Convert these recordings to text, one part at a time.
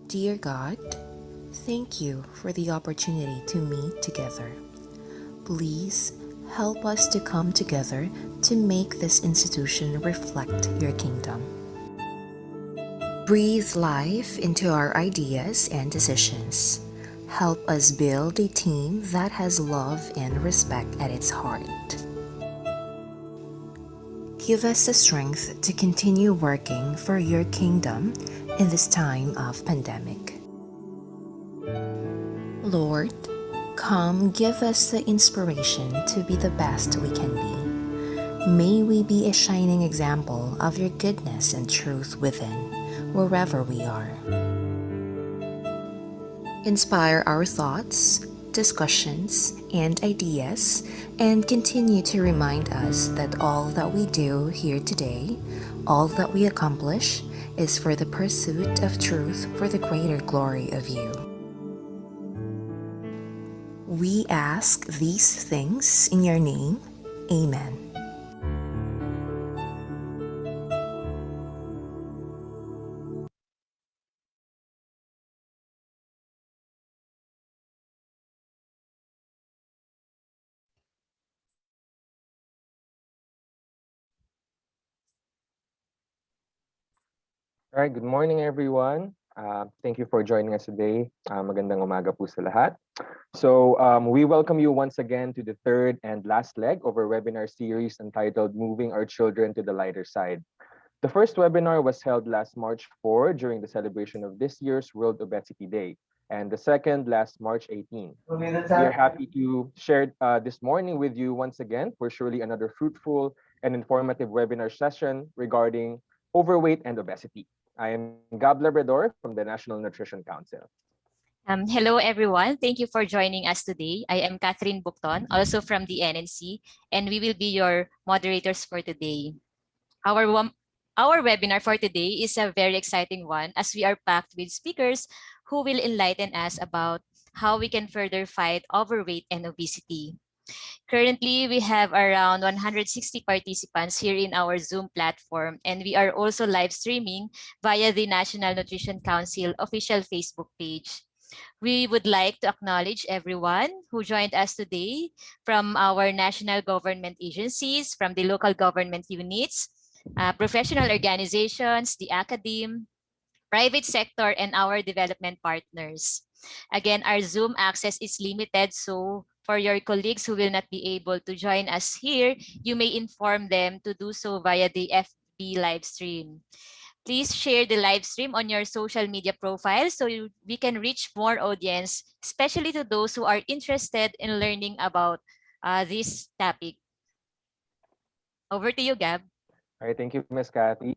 Dear God, thank you for the opportunity to meet together. Please help us to come together to make this institution reflect your kingdom. Breathe life into our ideas and decisions. Help us build a team that has love and respect at its heart. Give us the strength to continue working for your kingdom in this time of pandemic. Lord, come give us the inspiration to be the best we can be. May we be a shining example of your goodness and truth within, wherever we are. Inspire our thoughts, discussions, and ideas, and continue to remind us that all that we do here today, all that we accomplish, is for the pursuit of truth for the greater glory of you. We ask these things in your name. Amen. All right, good morning everyone. Thank you for joining us today. Magandang umaga po sa lahat. We welcome you once again to the third and last leg of our webinar series entitled Moving Our Children to the Lighter Side. The first webinar was held last March 4 during the celebration of this year's World Obesity Day, and the second last March 18. We are happy to share this morning with you once again for surely another fruitful and informative webinar session regarding overweight and obesity. I am Gab Labrador from the National Nutrition Council. Hello, everyone. Thank you for joining us today. I am Catherine Bukton, also from the NNC, and we will be your moderators for today. Our webinar for today is a very exciting one as we are packed with speakers who will enlighten us about how we can further fight overweight and obesity. Currently, we have around 160 participants here in our Zoom platform, and we are also live streaming via the National Nutrition Council official Facebook page. We would like to acknowledge everyone who joined us today from our national government agencies, from the local government units, professional organizations, the academe, private sector, and our development partners. Again, our Zoom access is limited, so for your colleagues who will not be able to join us here, you may inform them to do so via the FB live stream. Please share the live stream on your social media profile so we can reach more audience, especially to those who are interested in learning about this topic. Over to you, Gab. All right, thank you, Ms. Kathy.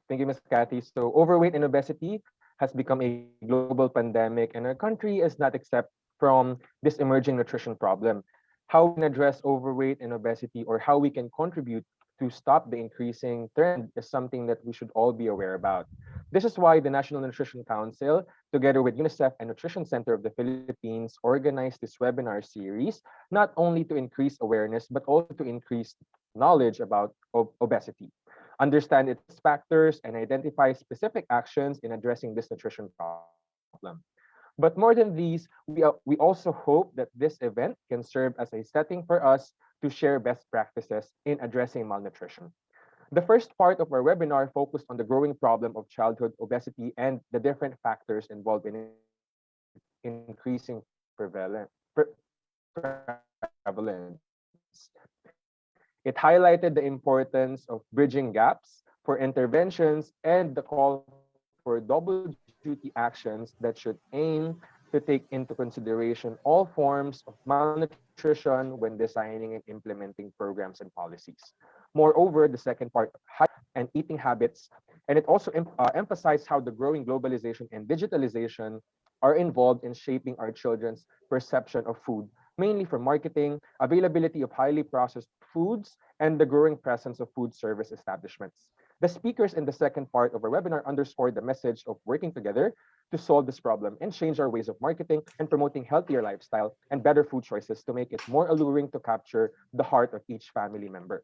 Thank you, Ms. Kathy. So overweight and obesity has become a global pandemic, and our country is not exempt from this emerging nutrition problem. How we can address overweight and obesity, or how we can contribute to stop the increasing trend, is something that we should all be aware about. This is why the National Nutrition Council, together with UNICEF and Nutrition Center of the Philippines, organized this webinar series, not only to increase awareness, but also to increase knowledge about obesity, understand its factors, and identify specific actions in addressing this nutrition problem. But more than these, we also hope that this event can serve as a setting for us to share best practices in addressing malnutrition. The first part of our webinar focused on the growing problem of childhood obesity and the different factors involved in increasing prevalence. It highlighted the importance of bridging gaps for interventions and the call for double duty actions that should aim to take into consideration all forms of malnutrition when designing and implementing programs and policies. Moreover, the second part and eating habits, and it also emphasized how the growing globalization and digitalization are involved in shaping our children's perception of food, mainly from marketing, availability of highly processed foods, and the growing presence of food service establishments. The speakers in the second part of our webinar underscored the message of working together to solve this problem and change our ways of marketing and promoting healthier lifestyle and better food choices to make it more alluring to capture the heart of each family member.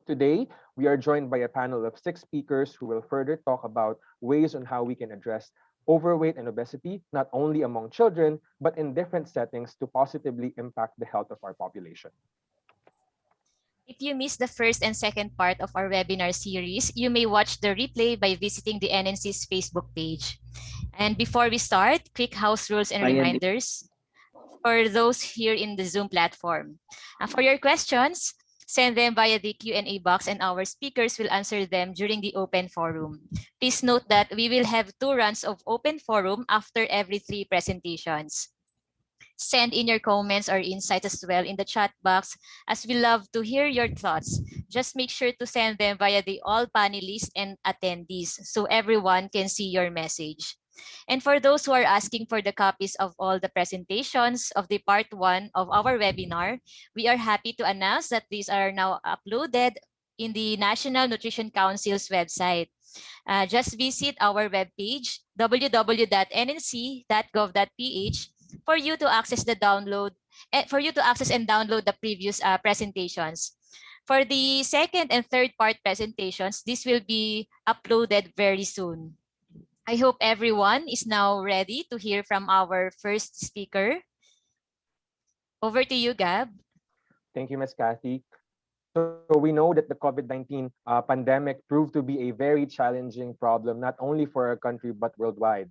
Today, we are joined by a panel of 6 speakers who will further talk about ways on how we can address overweight and obesity, not only among children, but in different settings to positively impact the health of our population. If you missed the first and second part of our webinar series, you may watch the replay by visiting the NNC's Facebook page. And before we start, quick house rules and reminders for those here in the Zoom platform. For your questions, send them via the Q&A box and our speakers will answer them during the open forum. Please note that we will have 2 rounds of open forum after every 3 presentations. Send in your comments or insights as well in the chat box, as we love to hear your thoughts. Just make sure to send them via the all panelists and attendees so everyone can see your message. And for those who are asking for the copies of all the presentations of the part 1 of our webinar, we are happy to announce that these are now uploaded in the National Nutrition Council's website. Just visit our webpage, www.nnc.gov.ph, for you to access and download the previous presentations. For the second and third part presentations, this will be uploaded very soon. I hope everyone is now ready to hear from our first speaker. Over to you, Gab. Thank you, Ms. Kathy. So we know that the COVID-19 pandemic proved to be a very challenging problem, not only for our country, but worldwide.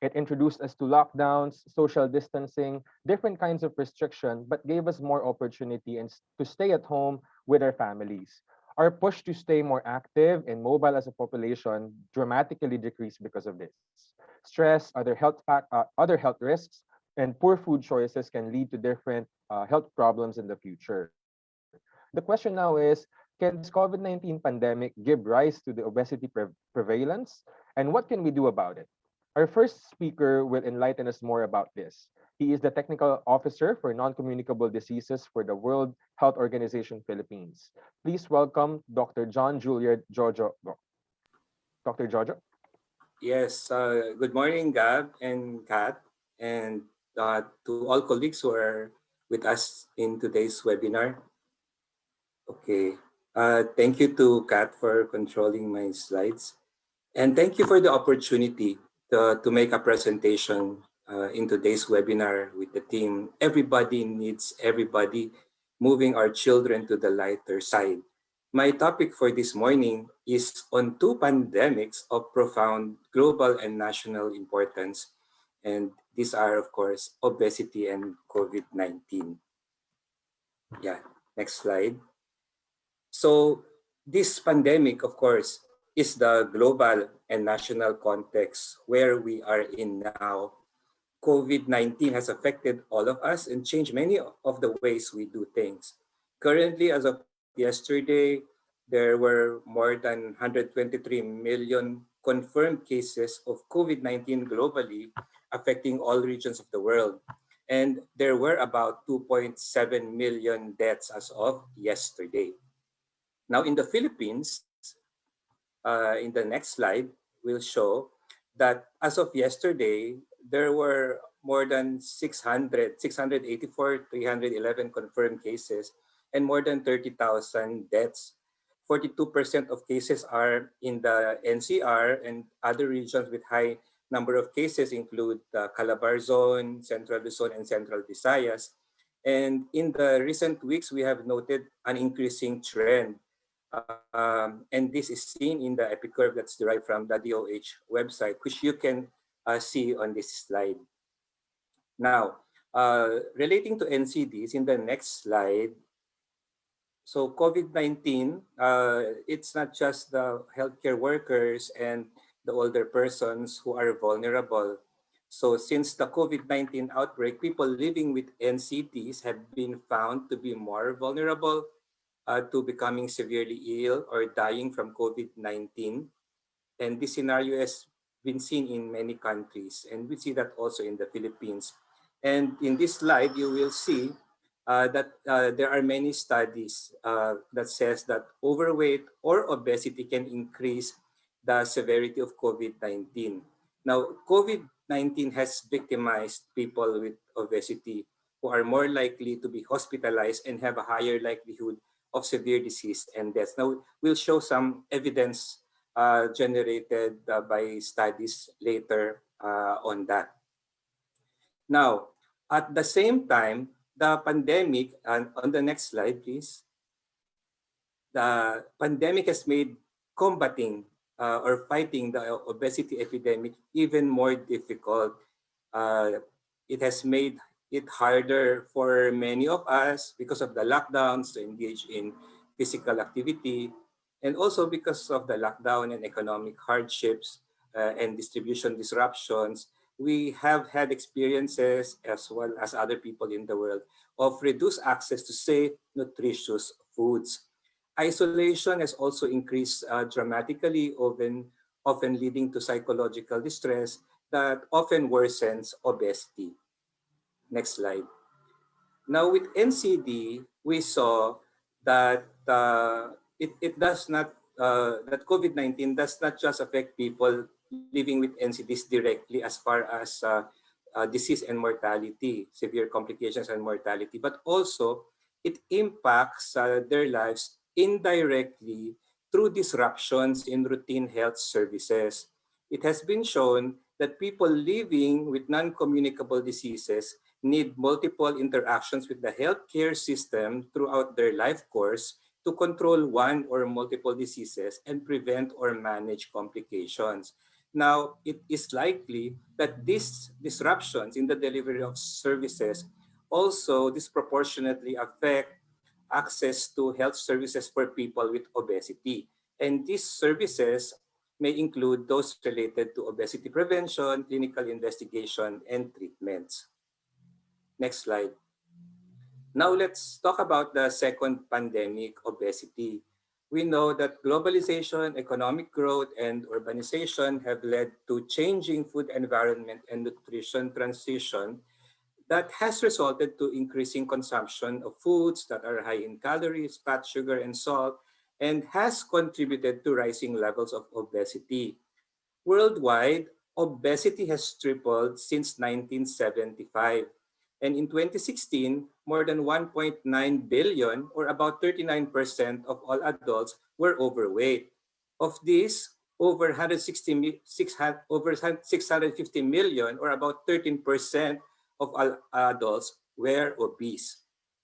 It introduced us to lockdowns, social distancing, different kinds of restriction, but gave us more opportunity and to stay at home with our families. Our push to stay more active and mobile as a population dramatically decreased because of this. Stress, other health risks, and poor food choices can lead to different health problems in the future. The question now is, can this COVID-19 pandemic give rise to the obesity prevalence? And what can we do about it? Our first speaker will enlighten us more about this. He is the Technical Officer for Non-Communicable Diseases for the World Health Organization Philippines. Please welcome Dr. John Juliet Jojo. Dr. Jojo? Yes, good morning, Gab and Kat, and to all colleagues who are with us in today's webinar. Okay, thank you to Kat for controlling my slides. And thank you for the opportunity to make a presentation in today's webinar with the team. Everybody needs everybody, moving our children to the lighter side. My topic for this morning is on 2 pandemics of profound global and national importance. And these are, of course, obesity and COVID-19. Yeah, next slide. So this pandemic, of course, is the global and national context where we are in now. COVID-19 has affected all of us and changed many of the ways we do things. Currently, as of yesterday, there were more than 123 million confirmed cases of COVID-19 globally, affecting all regions of the world. And there were about 2.7 million deaths as of yesterday. Now, in the Philippines, in the next slide, will show that as of yesterday, there were more than 684, 311 confirmed cases and more than 30,000 deaths. 42% of cases are in the NCR, and other regions with high number of cases include the Calabar Zone, Central Luzon, and Central Visayas. And in the recent weeks, we have noted an increasing trend. And this is seen in the epic curve that's derived from the DOH website, which you can see on this slide. Now, relating to NCDs in the next slide, so COVID-19, it's not just the healthcare workers and the older persons who are vulnerable. So since the COVID-19 outbreak, people living with NCDs have been found to be more vulnerable to becoming severely ill or dying from COVID-19. And this scenario has been seen in many countries, and we see that also in the Philippines. And in this slide, you will see that there are many studies that says that overweight or obesity can increase the severity of COVID-19. Now, COVID-19 has victimized people with obesity who are more likely to be hospitalized and have a higher likelihood of severe disease and death. Now, we'll show some evidence generated by studies later on that. Now, at the same time, the pandemic, and on the next slide, please, the pandemic has made combating or fighting the obesity epidemic even more difficult. Uh, it has made it harder for many of us because of the lockdowns to engage in physical activity, and also because of the lockdown and economic hardships and distribution disruptions. We have had experiences, as well as other people in the world, of reduced access to safe, nutritious foods. Isolation has also increased dramatically, often leading to psychological distress that often worsens obesity. Next slide. Now with NCD, we saw that it does not that COVID-19 does not just affect people living with NCDs directly as far as disease and mortality, severe complications and mortality, but also it impacts their lives indirectly through disruptions in routine health services. It has been shown that people living with non-communicable diseases need multiple interactions with the healthcare system throughout their life course to control one or multiple diseases and prevent or manage complications. Now, it is likely that these disruptions in the delivery of services also disproportionately affect access to health services for people with obesity. And these services may include those related to obesity prevention, clinical investigation, and treatments. Next slide. Now let's talk about the second pandemic, obesity. We know that globalization, economic growth, and urbanization have led to changing food environment and nutrition transition that has resulted to increasing consumption of foods that are high in calories, fat, sugar, and salt, and has contributed to rising levels of obesity. Worldwide, obesity has tripled since 1975. And in 2016, more than 1.9 billion, or about 39% of all adults, were overweight. Of these, over 650 million, or about 13% of all adults, were obese.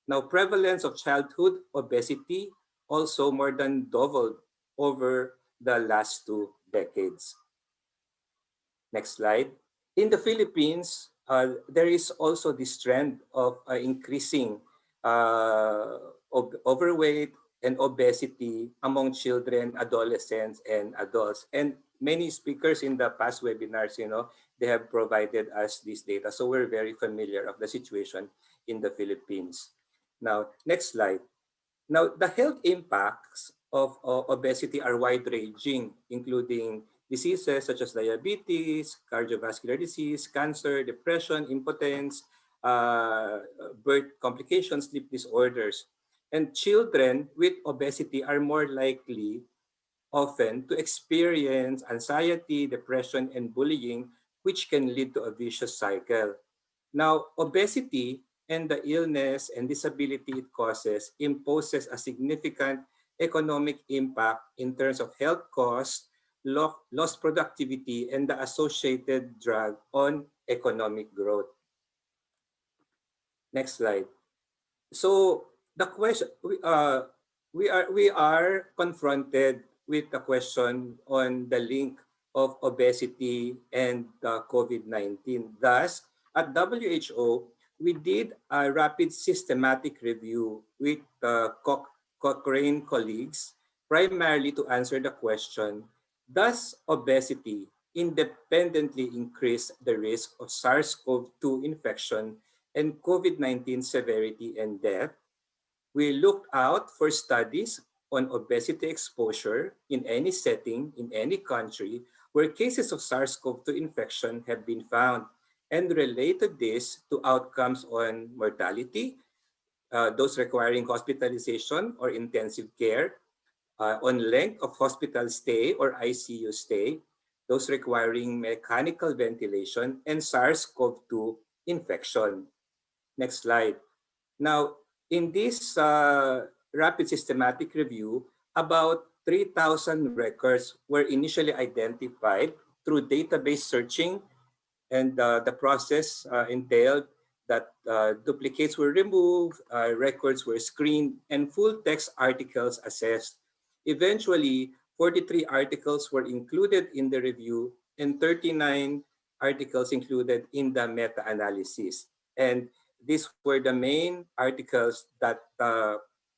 Now, prevalence of childhood obesity also more than doubled over the last 2 decades. Next slide. In the Philippines, there is also this trend of increasing overweight and obesity among children, adolescents, and adults. And many speakers in the past webinars, they have provided us this data. So we're very familiar of the situation in the Philippines. Now, next slide. Now, the health impacts of obesity are wide-ranging, including diseases such as diabetes, cardiovascular disease, cancer, depression, impotence, birth complications, sleep disorders. And children with obesity are more likely often to experience anxiety, depression, and bullying, which can lead to a vicious cycle. Now, obesity and the illness and disability it causes imposes a significant economic impact in terms of health costs, lost productivity, and the associated drag on economic growth. Next slide. So the question we are confronted with the question on the link of obesity and COVID-19. Thus, at WHO, we did a rapid systematic review with Cochrane colleagues, primarily to answer the question: does obesity independently increase the risk of SARS-CoV-2 infection and COVID-19 severity and death? We looked out for studies on obesity exposure in any setting, in any country, where cases of SARS-CoV-2 infection have been found, and related this to outcomes on mortality, those requiring hospitalization or intensive care, on length of hospital stay or ICU stay, those requiring mechanical ventilation, and SARS-CoV-2 infection. Next slide. Now, in this rapid systematic review, about 3,000 records were initially identified through database searching And the process entailed that duplicates were removed, records were screened, and full text articles assessed. Eventually, 43 articles were included in the review and 39 articles included in the meta-analysis. And these were the main articles that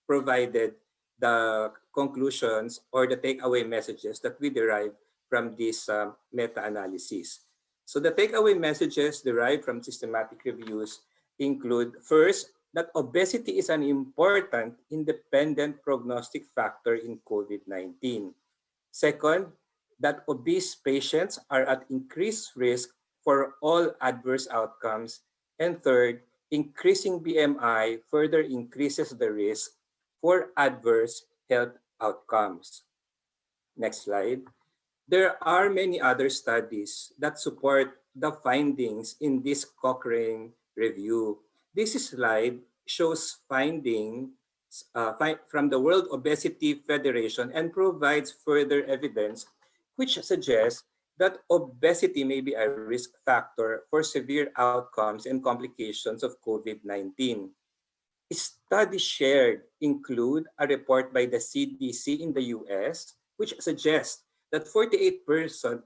provided the conclusions or the takeaway messages that we derive from this meta-analysis. So the takeaway messages derived from systematic reviews include, first, that obesity is an important independent prognostic factor in COVID-19. Second, that obese patients are at increased risk for all adverse outcomes. And third, increasing BMI further increases the risk for adverse health outcomes. Next slide. There are many other studies that support the findings in this Cochrane review. This slide shows findings from the World Obesity Federation and provides further evidence which suggests that obesity may be a risk factor for severe outcomes and complications of COVID-19. Studies shared include a report by the CDC in the US, which suggests that 48%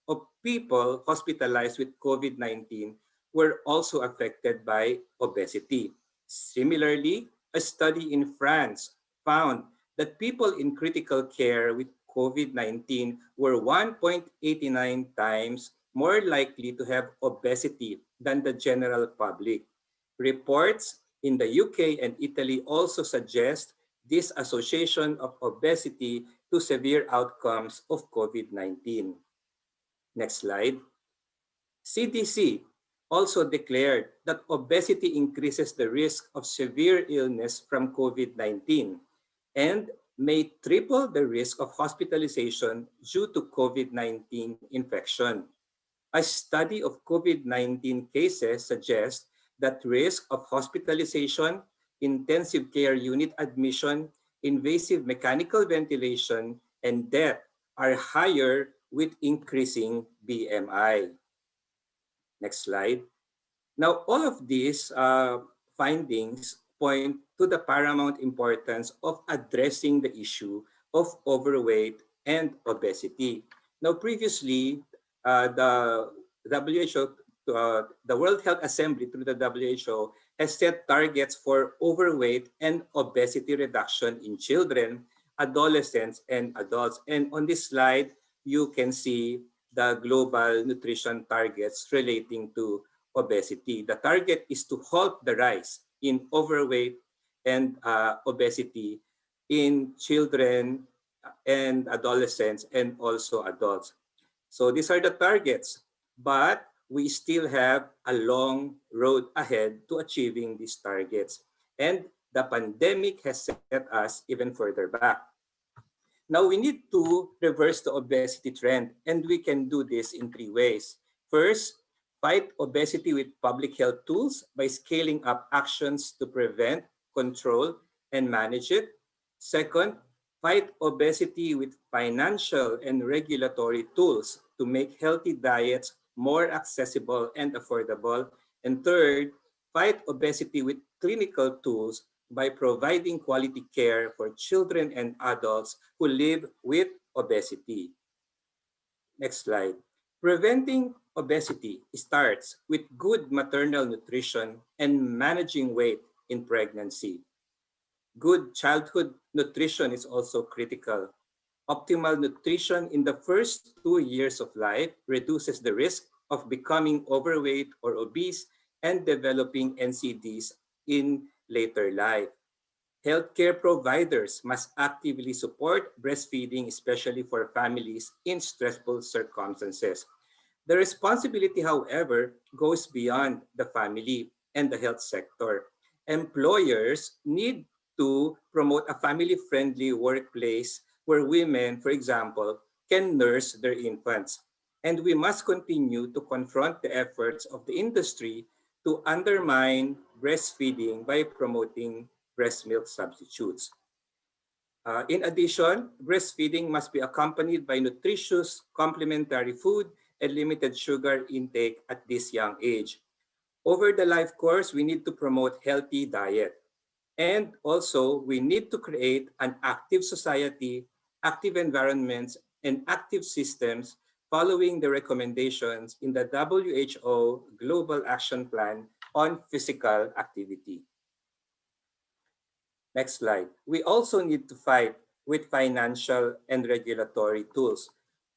of people hospitalized with COVID-19 were also affected by obesity. Similarly, a study in France found that people in critical care with COVID-19 were 1.89 times more likely to have obesity than the general public. Reports in the UK and Italy also suggest this association of obesity to severe outcomes of COVID-19. Next slide. CDC also declared that obesity increases the risk of severe illness from COVID-19 and may triple the risk of hospitalization due to COVID-19 infection. A study of COVID-19 cases suggests that risk of hospitalization, intensive care unit admission, invasive mechanical ventilation, and death are higher with increasing BMI. Next slide. Now, all of these findings point to the paramount importance of addressing the issue of overweight and obesity. Now, previously, the WHO, the World Health Assembly through the WHO has set targets for overweight and obesity reduction in children, adolescents, and adults. And on this slide, you can see the global nutrition targets relating to obesity. The target is to halt the rise in overweight and obesity in children and adolescents and also adults. So these are the targets, but we still have a long road ahead to achieving these targets. And the pandemic has set us even further back. Now we need to reverse the obesity trend, and we can do this in three ways. First, fight obesity with public health tools by scaling up actions to prevent, control, and manage it. Second, fight obesity with financial and regulatory tools to make healthy diets more accessible and affordable. And third, fight obesity with clinical tools by providing quality care for children and adults who live with obesity. Next slide. Preventing obesity starts with good maternal nutrition and managing weight in pregnancy. Good childhood nutrition is also critical. Optimal nutrition in the first 2 years of life reduces the risk of becoming overweight or obese and developing NCDs in later life. Healthcare providers must actively support breastfeeding, especially for families in stressful circumstances. The responsibility, however, goes beyond the family and the health sector. Employers need to promote a family-friendly workplace where women, for example, can nurse their infants. And we must continue to confront the efforts of the industry to undermine breastfeeding by promoting breast milk substitutes. In addition, breastfeeding must be accompanied by nutritious complementary food and limited sugar intake at this young age. Over the life course, we need to promote healthy diet. And also, we need to create an active society, active environments, and active systems following the recommendations in the WHO Global Action Plan on Physical Activity. Next slide. We also need to fight with financial and regulatory tools.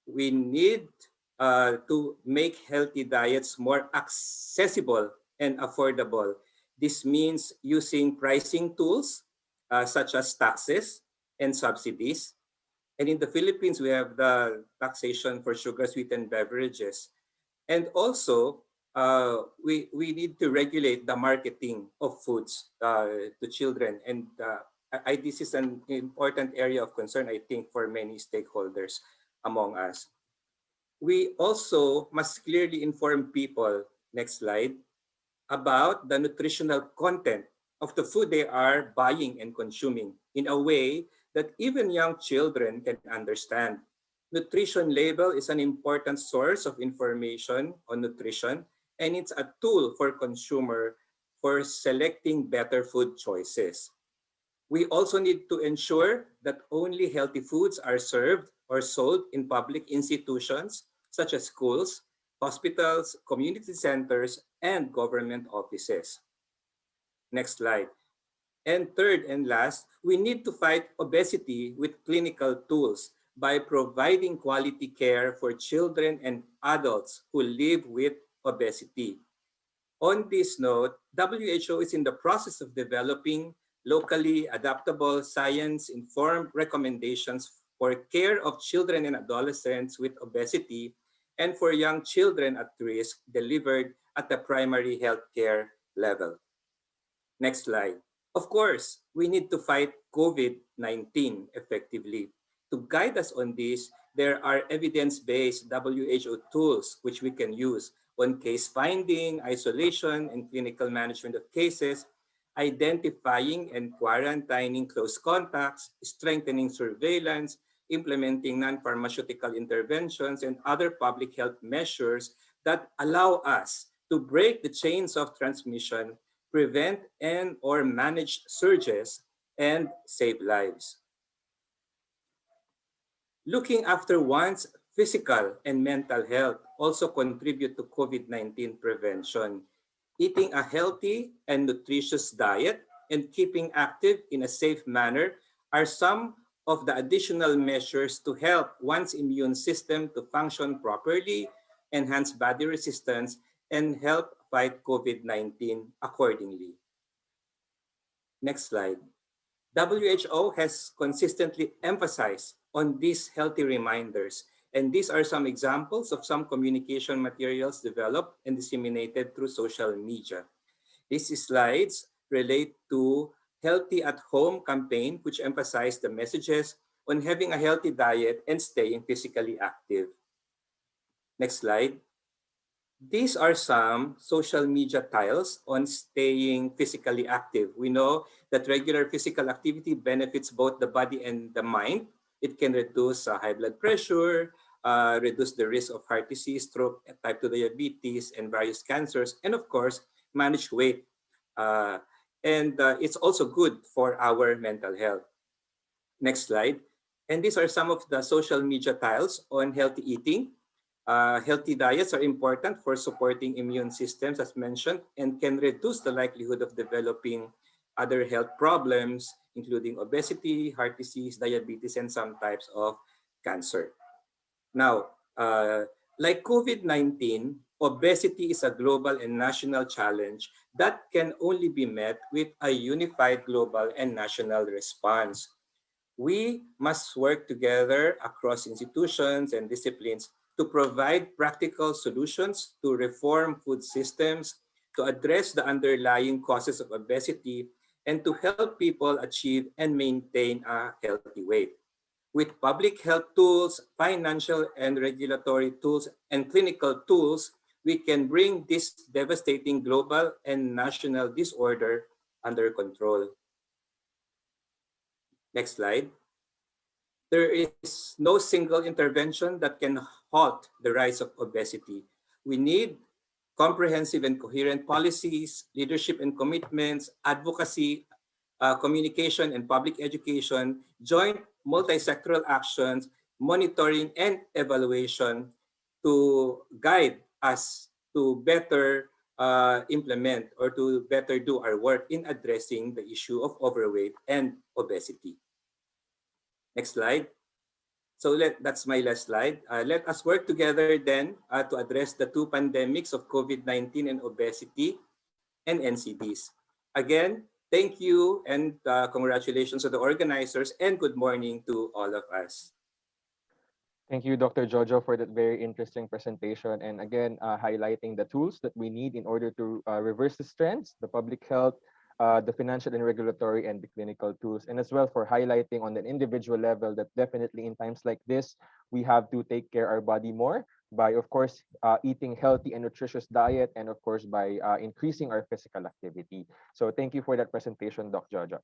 We need to make healthy diets more accessible and affordable. This means using pricing tools such as taxes and subsidies. And in the Philippines, we have the taxation for sugar sweetened beverages. And also, we need to regulate the marketing of foods to children. And this is an important area of concern, I think, for many stakeholders among us. We also must clearly inform people, next slide, about the nutritional content of the food they are buying and consuming in a way that even young children can understand. Nutrition label is an important source of information on nutrition, and it's a tool for consumer for selecting better food choices. We also need to ensure that only healthy foods are served or sold in public institutions such as schools, hospitals, community centers, and government offices. Next slide. And third and last, we need to fight obesity with clinical tools by providing quality care for children and adults who live with obesity. On this note, WHO is in the process of developing locally adaptable science-informed recommendations for care of children and adolescents with obesity and for young children at risk delivered at the primary healthcare level. Next slide. Of course, we need to fight COVID-19 effectively. To guide us on this, there are evidence-based WHO tools which we can use on case finding, isolation, and clinical management of cases, identifying and quarantining close contacts, strengthening surveillance, implementing non-pharmaceutical interventions, and other public health measures that allow us to break the chains of transmission, prevent and or manage surges, and save lives. Looking after one's physical and mental health also contribute to COVID-19 prevention. Eating a healthy and nutritious diet and keeping active in a safe manner are some of the additional measures to help one's immune system to function properly, enhance body resistance, and help fight COVID-19 accordingly. Next slide. WHO has consistently emphasized on these healthy reminders, and these are some examples of some communication materials developed and disseminated through social media. These slides relate to Healthy at Home campaign, which emphasized the messages on having a healthy diet and staying physically active. Next slide. These are some social media tiles on staying physically active. We know that regular physical activity benefits both the body and the mind. It can reduce high blood pressure, reduce the risk of heart disease, stroke, type 2 diabetes, and various cancers, and of course, manage weight. It's also good for our mental health. Next slide. And these are some of the social media tiles on healthy eating. Healthy diets are important for supporting immune systems, as mentioned, and can reduce the likelihood of developing other health problems, including obesity, heart disease, diabetes, and some types of cancer. Now, like COVID-19, obesity is a global and national challenge that can only be met with a unified global and national response. We must work together across institutions and disciplines to provide practical solutions to reform food systems, to address the underlying causes of obesity, and to help people achieve and maintain a healthy weight. With public health tools, financial and regulatory tools, and clinical tools, we can bring this devastating global and national disorder under control. Next slide. There is no single intervention that can halt the rise of obesity. We need comprehensive and coherent policies, leadership and commitments, advocacy, communication and public education, joint multi-sectoral actions, monitoring and evaluation to guide us to better implement or to better do our work in addressing the issue of overweight and obesity. Next slide. So that's my last slide. Let us work together then to address the two pandemics of COVID-19 and obesity and NCDs. Again, thank you and congratulations to the organizers and good morning to all of us. Thank you, Dr. Jojo, for that very interesting presentation. And again, highlighting the tools that we need in order to reverse the trends, the public health, the financial and regulatory, and the clinical tools. And as well for highlighting on an individual level that definitely in times like this, we have to take care of our body more by, of course, eating healthy and nutritious diet, and of course, by increasing our physical activity. So thank you for that presentation, Doc Jojo.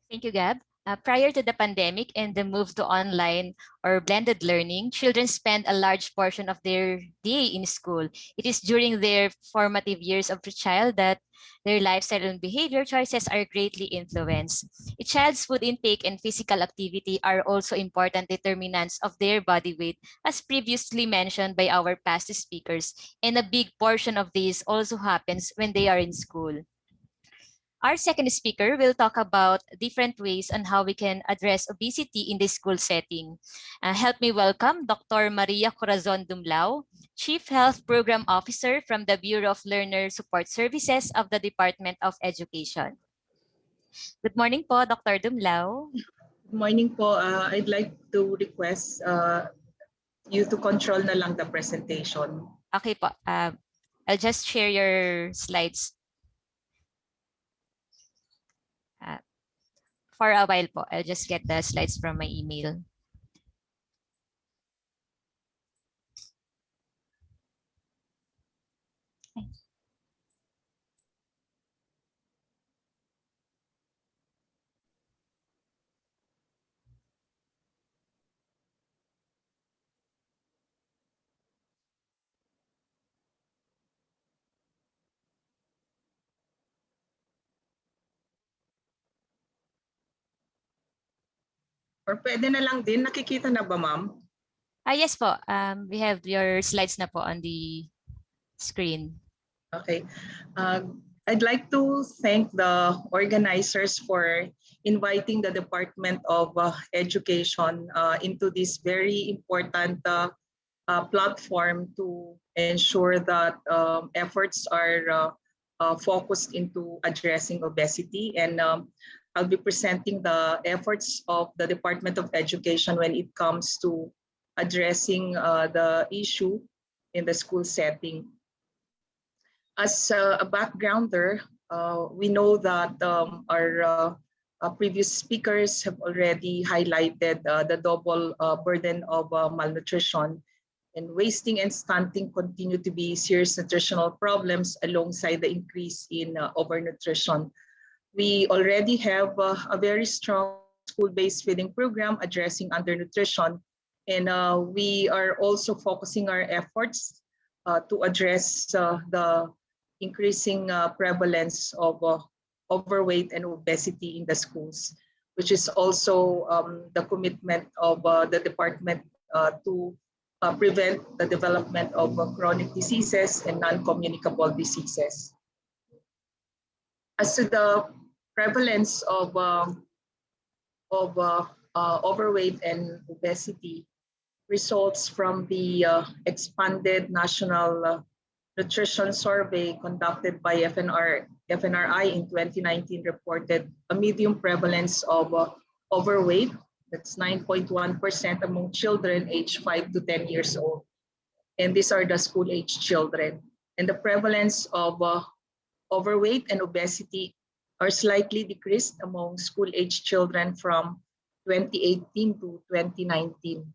Thank you, Gab. Prior to the pandemic and the move to online or blended learning, children spend a large portion of their day in school. It is during their formative years of the child that their lifestyle and behavior choices are greatly influenced. A child's food intake and physical activity are also important determinants of their body weight, as previously mentioned by our past speakers, and a big portion of this also happens when they are in school. Our second speaker will talk about different ways on how we can address obesity in the school setting. Help me welcome Dr. Maria Corazon Dumlao, Chief Health Program Officer from the Bureau of Learner Support Services of the Department of Education. Good morning po, Dr. Dumlao. Good morning po. I'd like to request you to control na lang the presentation. Okay po. I'll just share your slides. For a while po, I'll just get the slides from my email. Or pwede na lang din, nakikita na ba ma'am? Yes po, we have your slides na po on the screen. Okay. I'd like to thank the organizers for inviting the Department of Education into this very important platform to ensure that efforts are focused into addressing obesity. And I'll be presenting the efforts of the Department of Education when it comes to addressing the issue in the school setting. As a backgrounder, we know that our previous speakers have already highlighted the double burden of malnutrition, and wasting and stunting continue to be serious nutritional problems alongside the increase in overnutrition. We already have a very strong school-based feeding program addressing undernutrition, and we are also focusing our efforts to address the increasing prevalence of overweight and obesity in the schools, which is also the commitment of the department to prevent the development of chronic diseases and non-communicable diseases. As to the prevalence of overweight and obesity, results from the expanded national nutrition survey conducted by FNRI in 2019 reported a medium prevalence of overweight, that's 9.1% among children aged 5 to 10 years old. And these are the school-age children. And the prevalence of overweight and obesity are slightly decreased among school-age children from 2018 to 2019.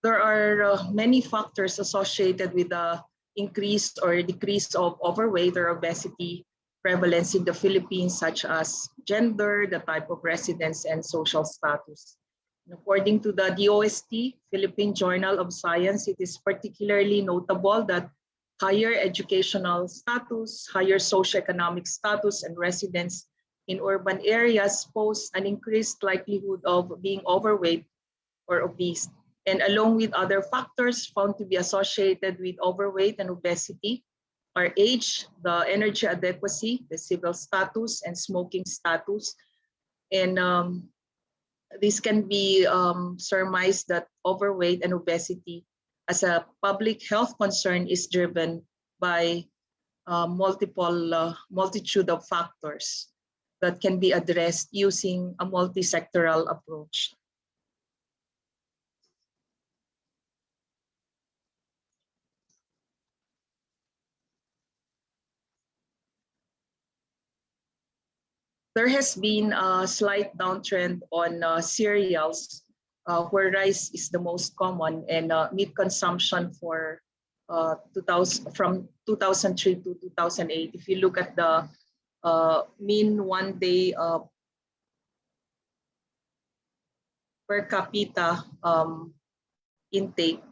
There are many factors associated with the increase or decrease of overweight or obesity prevalence in the Philippines, such as gender, the type of residence, and social status. According to the DOST, Philippine Journal of Science, it is particularly notable that higher educational status, higher socioeconomic status, and residence in urban areas pose an increased likelihood of being overweight or obese. And along with other factors found to be associated with overweight and obesity are age, the energy adequacy, the civil status, and smoking status. And this can be surmised that overweight and obesity as a public health concern is driven by multitude of factors that can be addressed using a multi-sectoral approach. There has been a slight downtrend on cereals, where rice is the most common, and meat consumption for 2000, from 2003 to 2008. If you look at the mean one-day per capita intake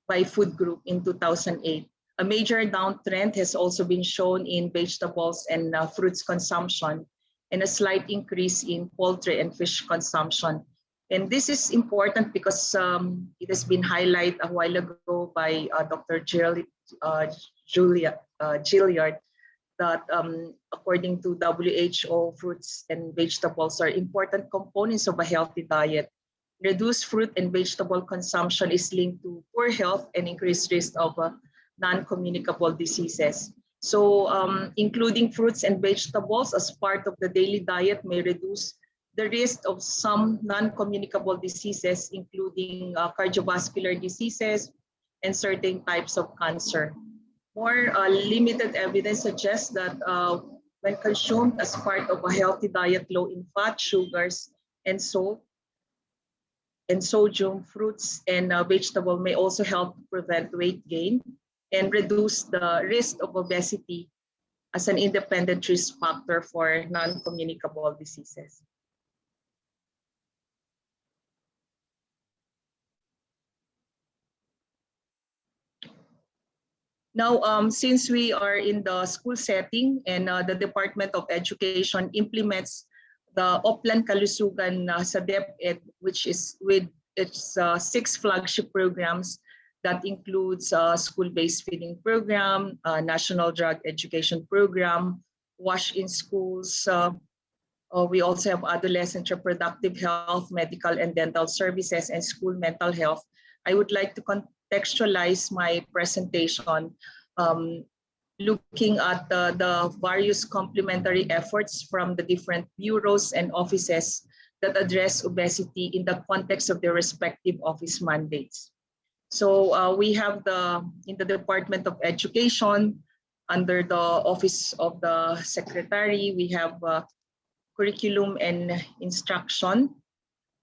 by food group in 2008. A major downtrend has also been shown in vegetables and fruits consumption, and a slight increase in poultry and fish consumption. And this is important because it has been highlighted a while ago by Dr. Gilliard that according to WHO, fruits and vegetables are important components of a healthy diet. Reduced fruit and vegetable consumption is linked to poor health and increased risk of non-communicable diseases. So including fruits and vegetables as part of the daily diet may reduce the risk of some non-communicable diseases, including cardiovascular diseases and certain types of cancer. More limited evidence suggests that when consumed as part of a healthy diet low in fat, sugars, and salt, and sodium, fruits and vegetable may also help prevent weight gain and reduce the risk of obesity as an independent risk factor for non-communicable diseases. Now, since we are in the school setting and the Department of Education implements the Oplan Kalusugan sa DepEd, which is with its 6 flagship programs that includes school-based feeding program, national drug education program, WASH in schools. We also have adolescent reproductive health, medical and dental services, and school mental health. I would like to contextualize my presentation looking at the various complementary efforts from the different bureaus and offices that address obesity in the context of their respective office mandates. So we have in the Department of Education, under the Office of the Secretary, we have curriculum and instruction.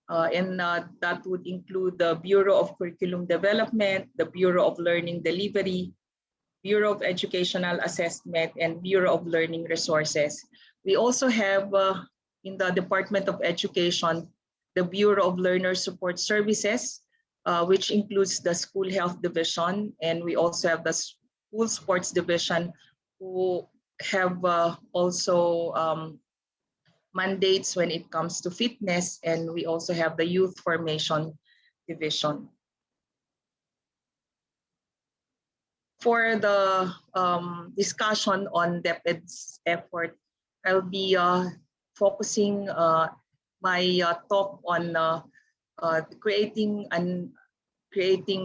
And that would include the Bureau of Curriculum Development, the Bureau of Learning Delivery, Bureau of Educational Assessment, and Bureau of Learning Resources. We also have in the Department of Education, the Bureau of Learner Support Services, which includes the School Health Division, and we also have the School Sports Division, who have also mandates when it comes to fitness, and we also have the Youth Formation Division. For the discussion on DepEd's effort, I'll be focusing my talk on creating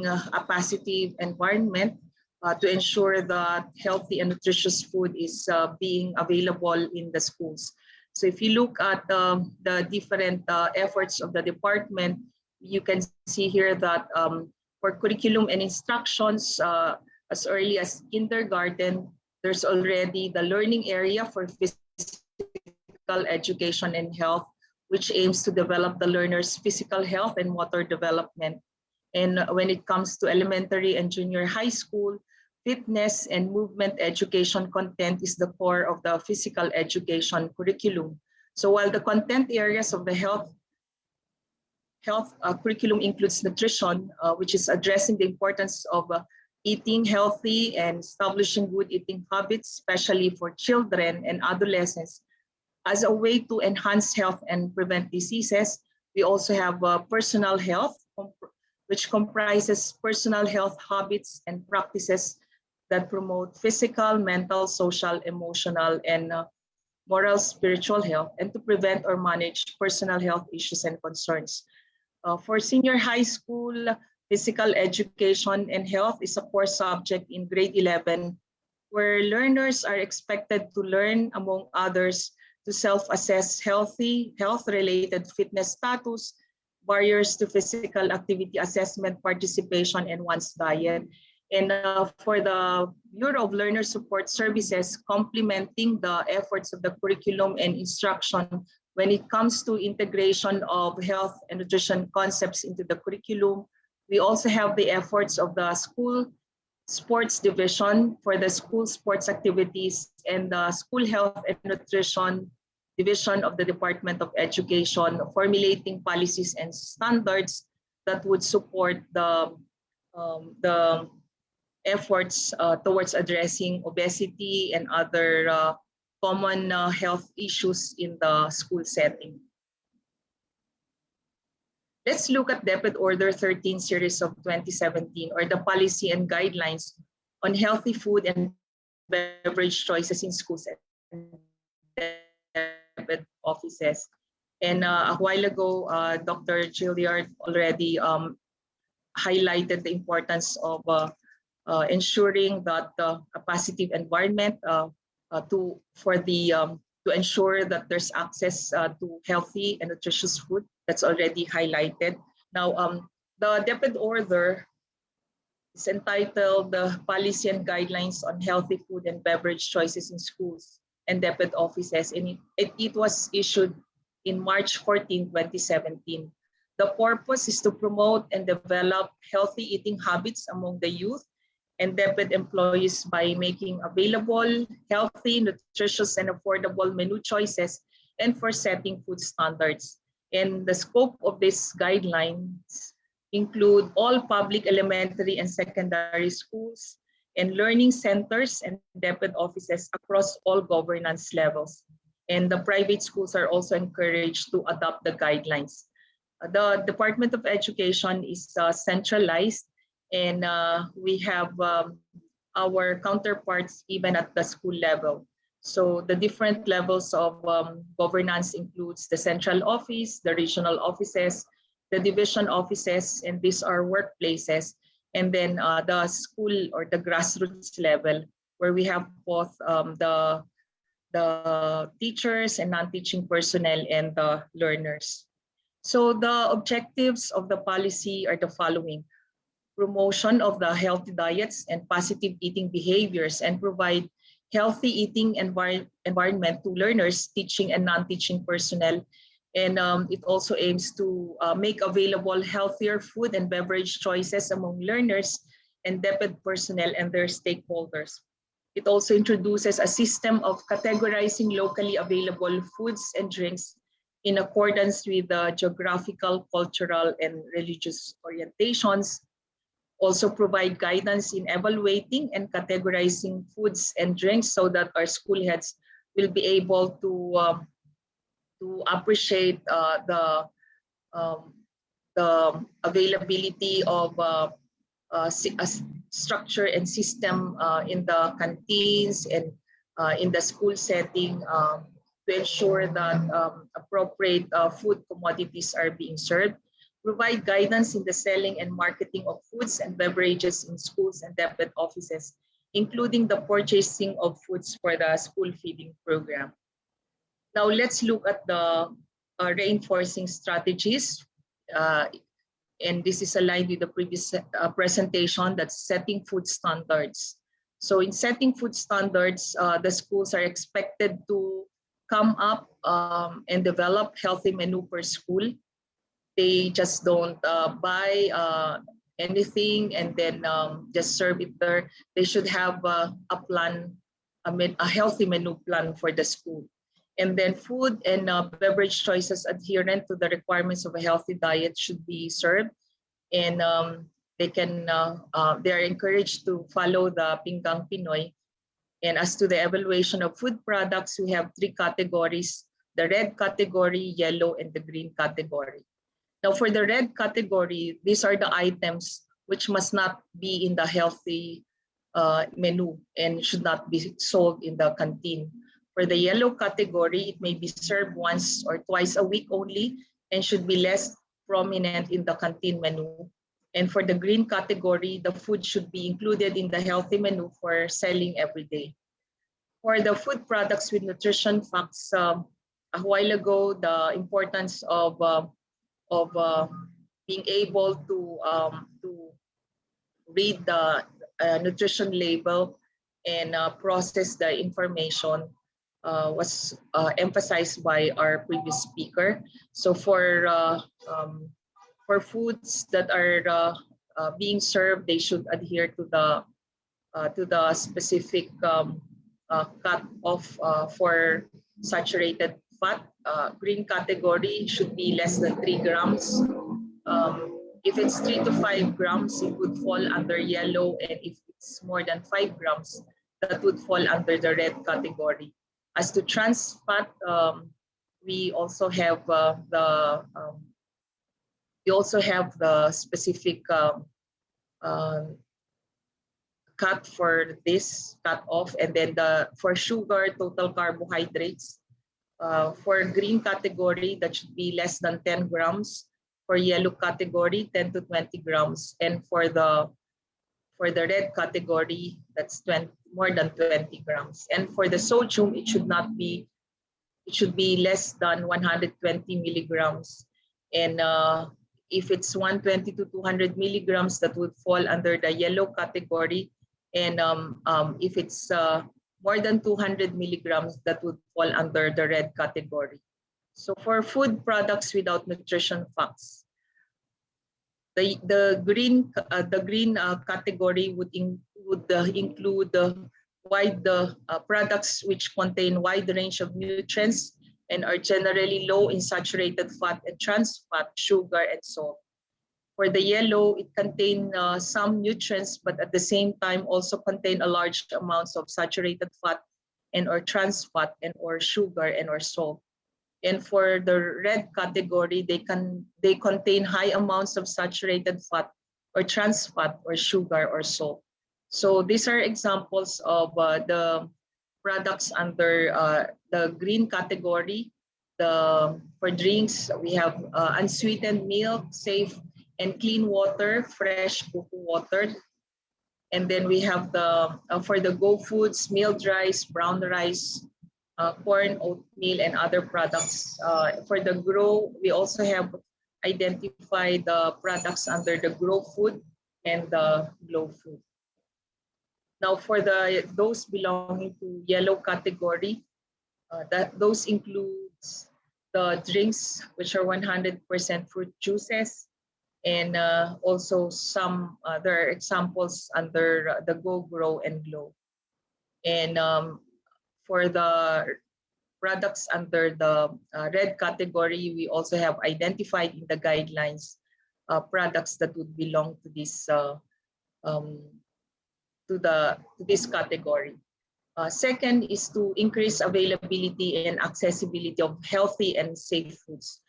a positive environment to ensure that healthy and nutritious food is being available in the schools. So if you look at the different efforts of the department, you can see here that for curriculum and instructions, as early as kindergarten, there's already the learning area for physical education and health, which aims to develop the learner's physical health and motor development. And when it comes to elementary and junior high school, fitness and movement education content is the core of the physical education curriculum. So while the content areas of the health health curriculum includes nutrition, which is addressing the importance of eating healthy and establishing good eating habits, especially for children and adolescents, as a way to enhance health and prevent diseases. We also have personal health, which comprises personal health habits and practices that promote physical, mental, social, emotional, and moral, spiritual health, and to prevent or manage personal health issues and concerns. For senior high school, physical education and health is a core subject in grade 11, where learners are expected to learn, among others, to self-assess health-related fitness status, barriers to physical activity assessment, participation, and one's diet. And for the Bureau of Learner Support Services, complementing the efforts of the curriculum and instruction when it comes to integration of health and nutrition concepts into the curriculum. We also have the efforts of the school sports division for the school sports activities and the school health and nutrition division of the Department of Education, formulating policies and standards that would support the efforts towards addressing obesity and other common health issues in the school setting. Let's look at DepEd Order 13 series of 2017, or the policy and guidelines on healthy food and beverage choices in schools and DepEd offices. And a while ago, Dr. Gilliard already highlighted the importance of ensuring that a positive environment to ensure that there's access to healthy and nutritious food. That's already highlighted. Now, the DepEd order is entitled the Policy and Guidelines on Healthy Food and Beverage Choices in Schools and DepEd Offices, and it was issued in March 14, 2017. The purpose is to promote and develop healthy eating habits among the youth and DepEd employees by making available healthy, nutritious, and affordable menu choices, and for setting food standards. And the scope of these guidelines include all public elementary and secondary schools and learning centers and DepEd offices across all governance levels. And the private schools are also encouraged to adopt the guidelines. The Department of Education is centralized, and we have our counterparts even at the school level. So the different levels of governance includes the central office, the regional offices, the division offices, and these are workplaces. And then the school or the grassroots level, where we have both the teachers and non-teaching personnel and the learners. So the objectives of the policy are the following: promotion of the healthy diets and positive eating behaviors, and provide healthy eating environment to learners, teaching and non-teaching personnel. And it also aims to make available healthier food and beverage choices among learners and DepEd personnel and their stakeholders. It also introduces a system of categorizing locally available foods and drinks in accordance with the geographical, cultural, and religious orientations. Also provide guidance in evaluating and categorizing foods and drinks so that our school heads will be able to appreciate the availability of a structure and system in the canteens and in the school setting to ensure that appropriate food commodities are being served. Provide guidance in the selling and marketing of foods and beverages in schools and DepEd offices, including the purchasing of foods for the school feeding program. Now let's look at the reinforcing strategies. And this is aligned with the previous presentation, that's setting food standards. So in setting food standards, the schools are expected to come up and develop healthy menu per school. They just don't buy anything and then just serve it there. They should have a plan, a healthy menu plan for the school. And then food and beverage choices adherent to the requirements of a healthy diet should be served. And they are encouraged to follow the Pinggang Pinoy. And as to the evaluation of food products, we have 3 categories: the red category, yellow, and the green category. Now for the red category, these are the items which must not be in the healthy menu and should not be sold in the canteen. For the yellow category, it may be served once or twice a week only and should be less prominent in the canteen menu. And for the green category, the food should be included in the healthy menu for selling every day. For the food products with nutrition facts, a while ago, the importance of being able to read the nutrition label and process the information was emphasized by our previous speaker. So for foods that are being served, they should adhere to the specific cut off for saturated fat. Green category should be less than 3 grams. If it's 3 to 5 grams, it would fall under yellow, and if it's more than 5 grams, that would fall under the red category. As to trans fat, we also have the specific cut for this cut off, and then for sugar, total carbohydrates. For green category, that should be less than 10 grams. For yellow category, 10 to 20 grams. And for the red category, that's more than 20 grams. And for the sodium, it should be less than 120 milligrams. And if it's 120 to 200 milligrams, that would fall under the yellow category. And if it's more than 200 milligrams, that would fall under the red category. So for food products without nutrition facts, the green category would include products which contain wide range of nutrients and are generally low in saturated fat and trans fat, sugar, and salt. For the yellow, it contains some nutrients, but at the same time also contain a large amounts of saturated fat and or trans fat and or sugar and or salt. And for the red category, they contain high amounts of saturated fat or trans fat or sugar or salt. So these are examples of the products under the green category. For drinks, we have unsweetened milk, safe and clean water, fresh cocoa water. And then we have for the Go Foods, milled rice, brown rice, corn, oatmeal, and other products. For the Grow, we also have identified the products under the Grow Food and the Glow Food. Now for those belonging to yellow category, those includes the drinks, which are 100% fruit juices, and also there are examples under the Go, Grow, and Glow. And for the products under the red category, we also have identified in the guidelines products that would belong to this this category. Second is to increase availability and accessibility of healthy and safe foods.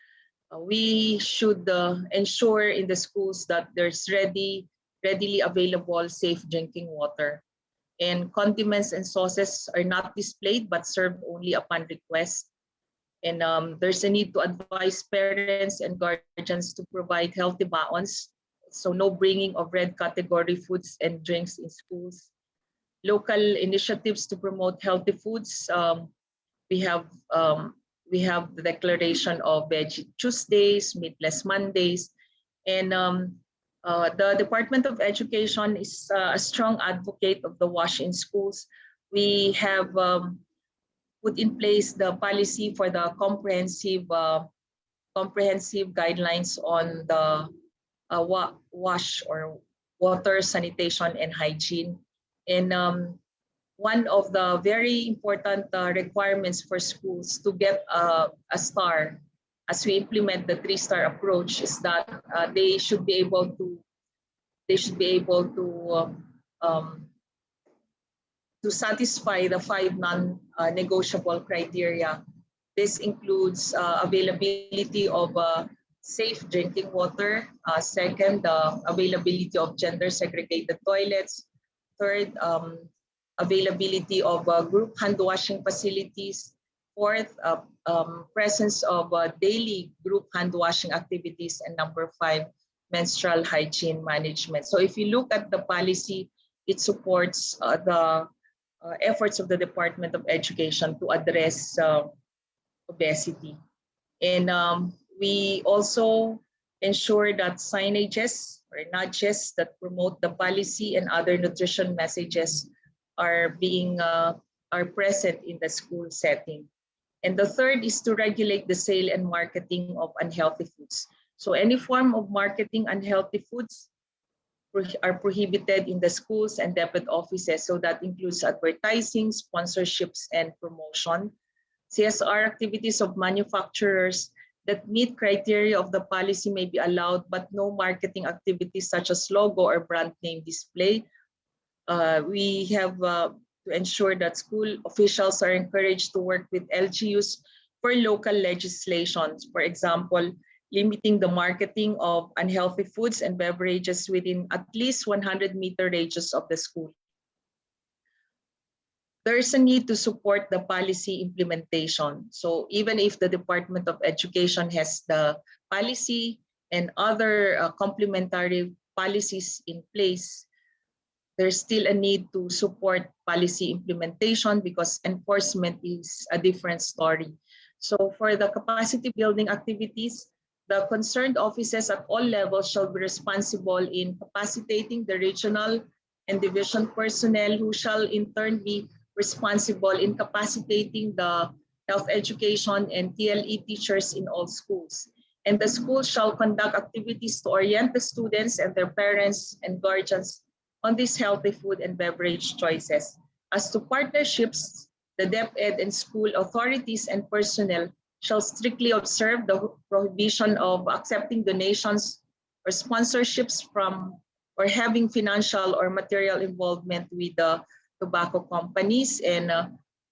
We should ensure in the schools that there's readily available safe drinking water. And condiments and sauces are not displayed but served only upon request. And there's a need to advise parents and guardians to provide healthy baons. So no bringing of red category foods and drinks in schools. Local initiatives to promote healthy foods. We have the declaration of Veggie Tuesdays, Meatless Mondays, and the Department of Education is a strong advocate of the WASH in schools. We have put in place the policy for the comprehensive guidelines on the WASH, or water, sanitation, and hygiene. And one of the very important requirements for schools to get a star as we implement the 3-star approach is that they should be able to satisfy the 5 non-negotiable criteria. This includes availability of safe drinking water. Second, the availability of gender segregated toilets. Third, availability of group hand washing facilities. Fourth, presence of daily group hand washing activities. And number 5, menstrual hygiene management. So if you look at the policy, it supports the efforts of the Department of Education to address obesity. And we also ensure that signages or nudges that promote the policy and other nutrition messages are present in the school setting. And the third is to regulate the sale and marketing of unhealthy foods. So any form of marketing unhealthy foods are prohibited in the schools and DepEd offices. So that includes advertising, sponsorships, and promotion. CSR activities of manufacturers that meet criteria of the policy may be allowed, but no marketing activities such as logo or brand name display. We have to ensure that school officials are encouraged to work with LGUs for local legislations. For example, limiting the marketing of unhealthy foods and beverages within at least 100-meter radius of the school. There's a need to support the policy implementation. So even if the Department of Education has the policy and other complementary policies in place, there's still a need to support policy implementation because enforcement is a different story. So for the capacity building activities, the concerned offices at all levels shall be responsible in capacitating the regional and division personnel who shall in turn be responsible in capacitating the health education and TLE teachers in all schools. And the schools shall conduct activities to orient the students and their parents and guardians on these healthy food and beverage choices. As to partnerships, the DepEd and school authorities and personnel shall strictly observe the prohibition of accepting donations or sponsorships from or having financial or material involvement with the tobacco companies, and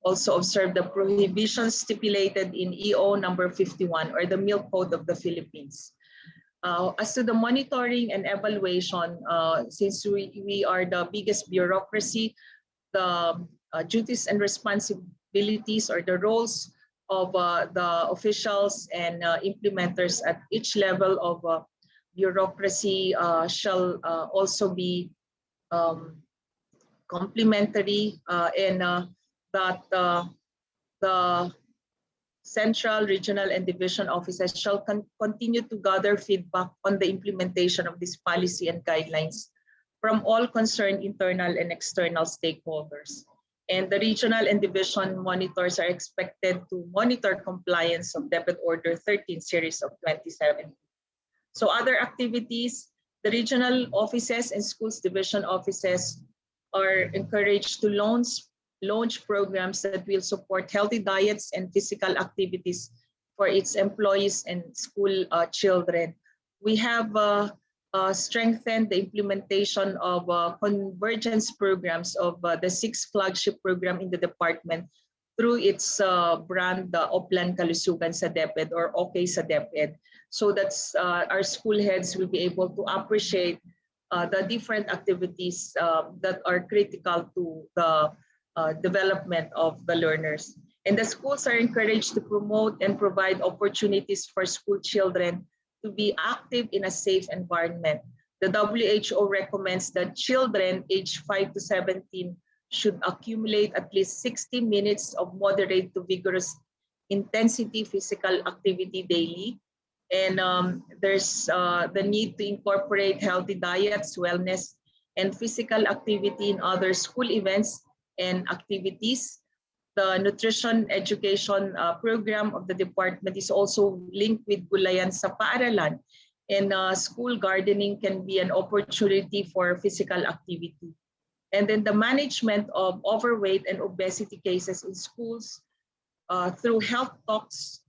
also observe the prohibitions stipulated in EO number 51 or the Milk Code of the Philippines. As to the monitoring and evaluation, since we are the biggest bureaucracy, the duties and responsibilities or the roles of the officials and implementers at each level of bureaucracy shall also be complementary, and that the central, regional, and division offices shall continue to gather feedback on the implementation of this policy and guidelines from all concerned internal and external stakeholders. And the regional and division monitors are expected to monitor compliance of DepEd Order 13 series of 2017. So other activities, the regional offices and schools division offices are encouraged to launch programs that will support healthy diets and physical activities for its employees and school children. We have strengthened the implementation of convergence programs of the 6 flagship program in the department through its brand, the Oplan Kalusugan sa DepEd or OK sa DepEd, so that our school heads will be able to appreciate the different activities that are critical to the development of the learners. And the schools are encouraged to promote and provide opportunities for school children to be active in a safe environment. The WHO recommends that children aged 5 to 17 should accumulate at least 60 minutes of moderate to vigorous intensity physical activity daily. And there's the need to incorporate healthy diets, wellness, and physical activity in other school events and activities. The nutrition education program of the department is also linked with Gulayan sa Paaralan, and school gardening can be an opportunity for physical activity. And then the management of overweight and obesity cases in schools through health talks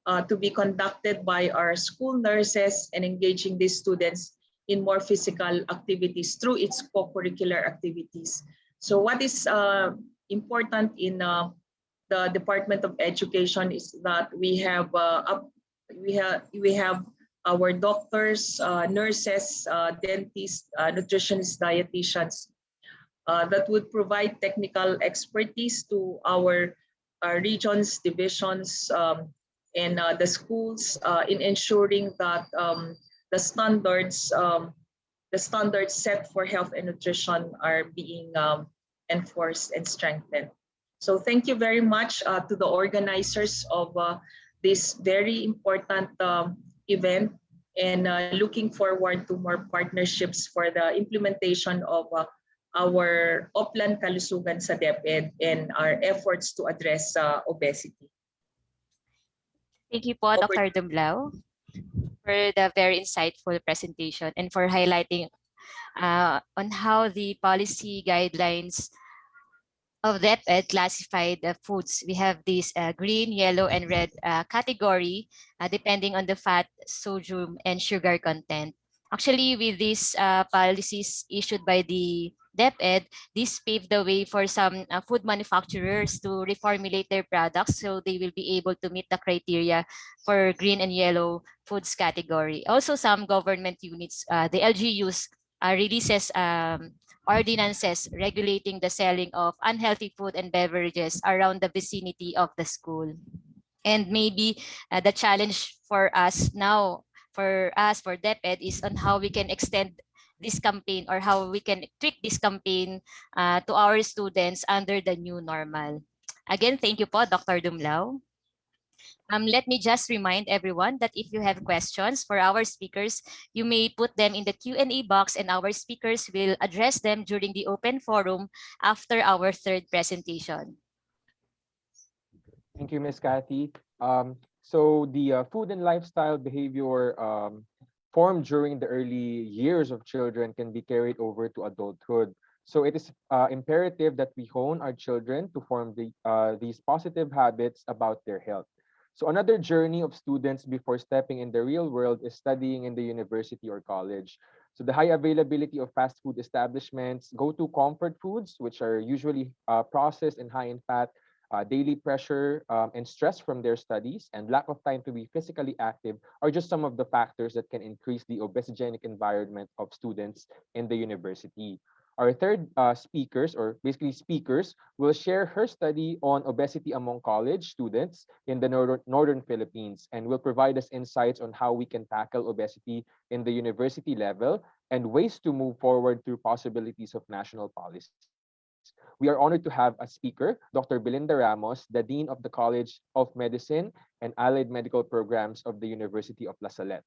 to be conducted by our school nurses and engaging these students in more physical activities through its co-curricular activities. So what is important in the Department of Education is that we have our doctors, nurses, dentists, nutritionists, dietitians that would provide technical expertise to our regions, divisions, and the schools in ensuring that the standards set for health and nutrition are being enforced and strengthened. So thank you very much to the organizers of this very important event, and looking forward to more partnerships for the implementation of our Oplan Kalusugan sa DepEd and our efforts to address obesity. Thank you po, Dr. Dumlao, for the very insightful presentation and for highlighting on how the policy guidelines of DepEd classified the foods. We have this green, yellow, and red category depending on the fat, sodium, and sugar content. Actually, with these policies issued by the DepEd, this paved the way for some food manufacturers to reformulate their products so they will be able to meet the criteria for green and yellow foods category. Also, some government units, the LGUs, releases ordinances regulating the selling of unhealthy food and beverages around the vicinity of the school. And maybe the challenge for us now, for DepEd, is on how we can extend this campaign or how we can tweak this campaign to our students under the new normal. Again, thank you po, Dr. Dumlao. Let me just remind everyone that if you have questions for our speakers, you may put them in the Q&A box and our speakers will address them during the open forum after our third presentation. Thank you, Ms. Kathy. So the food and lifestyle behavior formed during the early years of children can be carried over to adulthood. So it is imperative that we hone our children to form these positive habits about their health. So another journey of students before stepping in the real world is studying in the university or college. So the high availability of fast food establishments, go-to comfort foods, which are usually processed and high in fat, daily pressure and stress from their studies, and lack of time to be physically active are just some of the factors that can increase the obesogenic environment of students in the university. Our third speakers will share her study on obesity among college students in the northern Philippines, and will provide us insights on how we can tackle obesity in the university level and ways to move forward through possibilities of national policies. We are honored to have a speaker, Dr. Belinda Ramos, the Dean of the College of Medicine and Allied Medical Programs of the University of La Salette.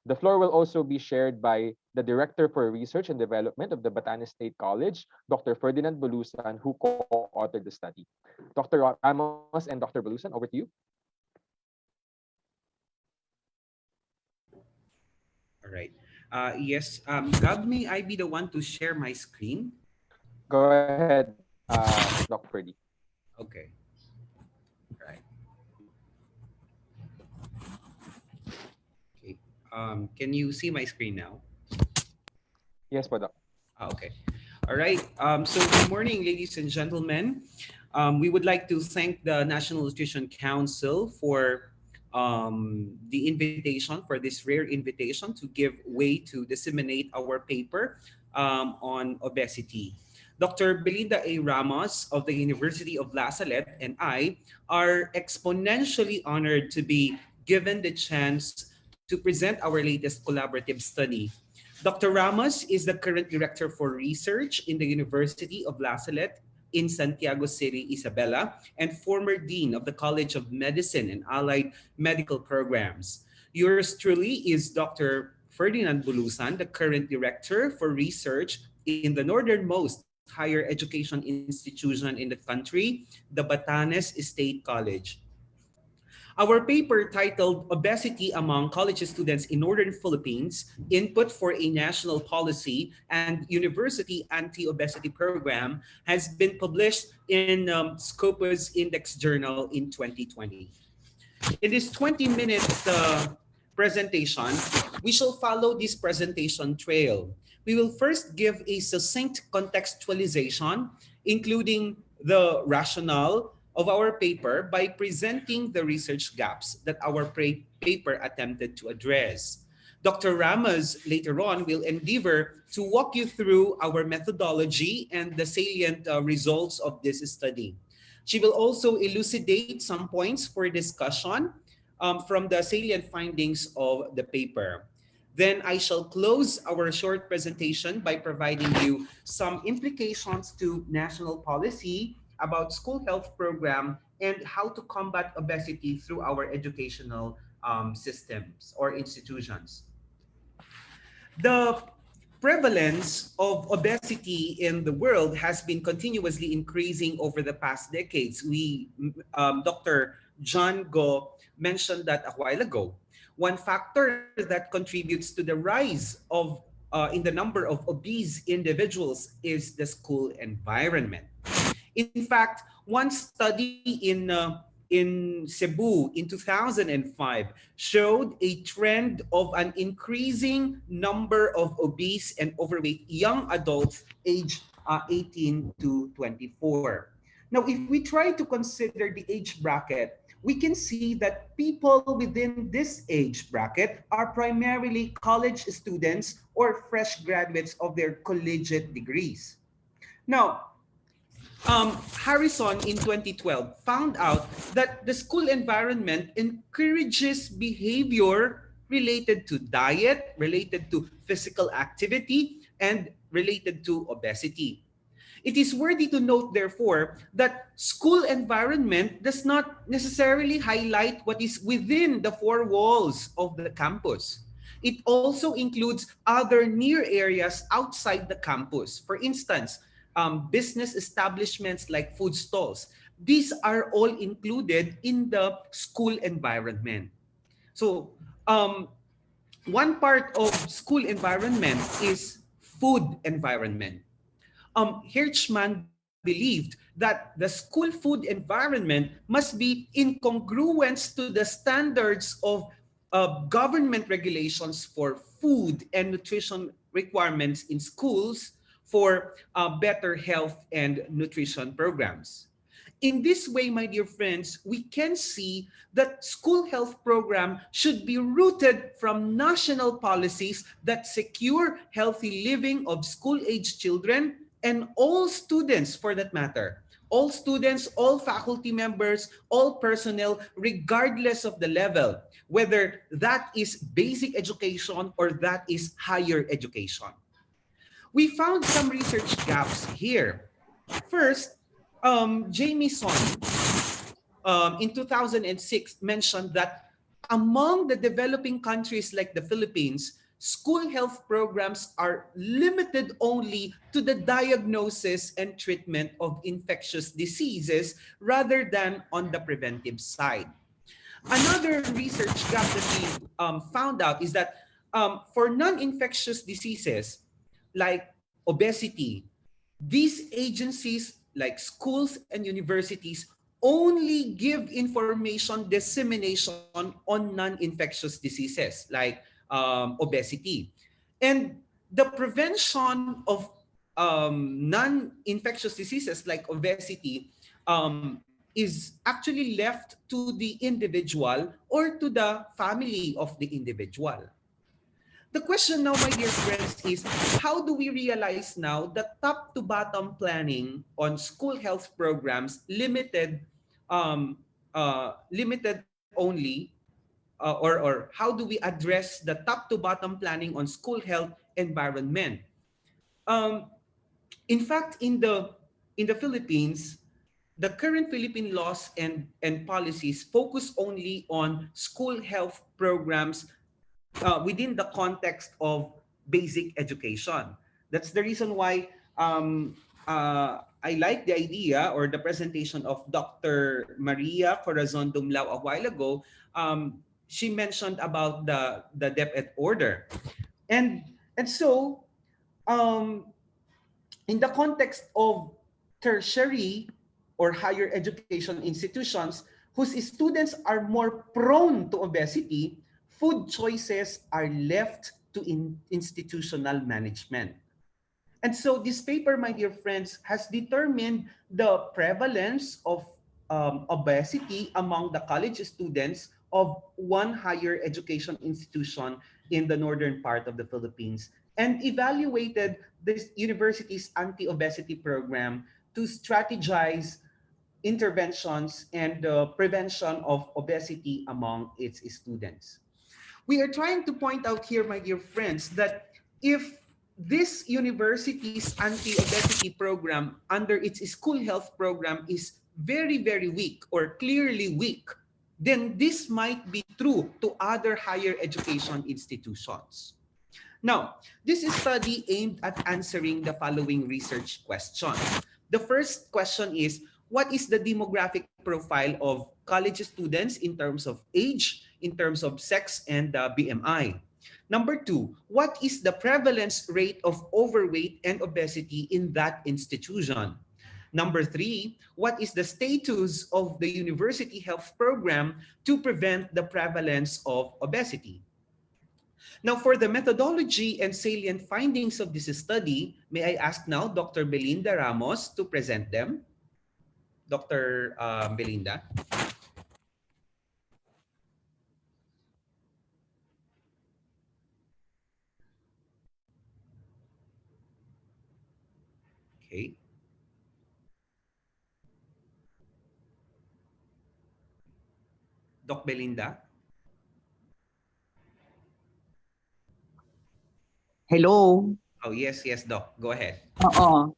The floor will also be shared by the Director for Research and Development of the Batanes State College, Dr. Ferdinand Bulusan, who co-authored the study. Dr. Ramos and Dr. Bulusan, over to you. All right. Yes, Gab, may I be the one to share my screen? Go ahead, Dr. Ferdy. Okay. Right. Okay. Can you see my screen now? Yes, Doc. Okay. All right. So good morning, ladies and gentlemen. We would like to thank the National Nutrition Council for the invitation, for this rare invitation to give way to disseminate our paper on obesity. Dr. Belinda A. Ramos of the University of La Salette and I are exponentially honored to be given the chance to present our latest collaborative study. Dr. Ramos is the current Director for Research in the University of La Salette in Santiago City, Isabela, and former Dean of the College of Medicine and Allied Medical Programs. Yours truly is Dr. Ferdinand Bulusan, the current Director for Research in the northernmost higher education institution in the country, the Batanes State College. Our paper titled Obesity Among College Students in Northern Philippines, Input for a National Policy and University Anti-Obesity Program has been published in Scopus Index Journal in 2020. In this 20-minute presentation, we shall follow this presentation trail. We will first give a succinct contextualization, including the rationale of our paper by presenting the research gaps that our paper attempted to address. Dr. Ramos later on will endeavor to walk you through our methodology and the salient results of this study. She will also elucidate some points for discussion from the salient findings of the paper. Then I shall close our short presentation by providing you some implications to national policy about school health program and how to combat obesity through our educational systems or institutions. The prevalence of obesity in the world has been continuously increasing over the past decades. Dr. John Go mentioned that a while ago. One factor that contributes to the rise of in the number of obese individuals is the school environment. In fact, one study in Cebu in 2005 showed a trend of an increasing number of obese and overweight young adults aged 18 to 24. Now, if we try to consider the age bracket, we can see that people within this age bracket are primarily college students or fresh graduates of their collegiate degrees. Now, Harrison in 2012 found out that the school environment encourages behavior related to diet, related to physical activity, and related to obesity. It is worthy to note, therefore, that school environment does not necessarily highlight what is within the four walls of the campus. It also includes other near areas outside the campus. For instance, business establishments like food stalls. These are all included in the school environment. So one part of school environment is food environment. Hirschman believed that the school food environment must be in congruence to the standards of government regulations for food and nutrition requirements in schools for better health and nutrition programs. In this way, my dear friends, we can see that school health program should be rooted from national policies that secure healthy living of school-age children and all students for that matter. All students, all faculty members, all personnel, regardless of the level, whether that is basic education or that is higher education. We found some research gaps here. First, Jamieson in 2006 mentioned that among the developing countries like the Philippines, school health programs are limited only to the diagnosis and treatment of infectious diseases rather than on the preventive side. Another research gap that we found out is that for non-infectious diseases like obesity, these agencies like schools and universities only give information dissemination on non-infectious diseases like obesity. And the prevention of non-infectious diseases like obesity is actually left to the individual or to the family of the individual. The question now, my dear friends, is how do we realize now that top to bottom planning on school health programs limited only or how do we address the top to bottom planning on school health environment? Um, in fact, in the Philippines, the current Philippine laws and policies focus only on school health programs within the context of basic education. That's the reason why I like the idea or the presentation of Dr. Maria Corazon Dumlao a while ago. She mentioned about the DepEd order. And so um, in the context of tertiary or higher education institutions whose students are more prone to obesity, food choices are left to institutional management. And so this paper, my dear friends, has determined the prevalence of obesity among the college students of one higher education institution in the northern part of the Philippines and evaluated this university's anti-obesity program to strategize interventions and prevention of obesity among its students. We are trying to point out here, my dear friends, that if this university's anti-obesity program under its school health program is very, very weak or clearly weak, then this might be true to other higher education institutions. Now, this study aimed at answering the following research questions. The first question is, what is the demographic profile of college students in terms of age, in terms of sex, and BMI? Number two, what is the prevalence rate of overweight and obesity in that institution? Number three, what is the status of the university health program to prevent the prevalence of obesity? Now, for the methodology and salient findings of this study, may I ask now Dr. Belinda Ramos to present them? Dr. Belinda? Okay. Doc Belinda? Hello? Oh, yes, yes, Doc. Go ahead. Oo.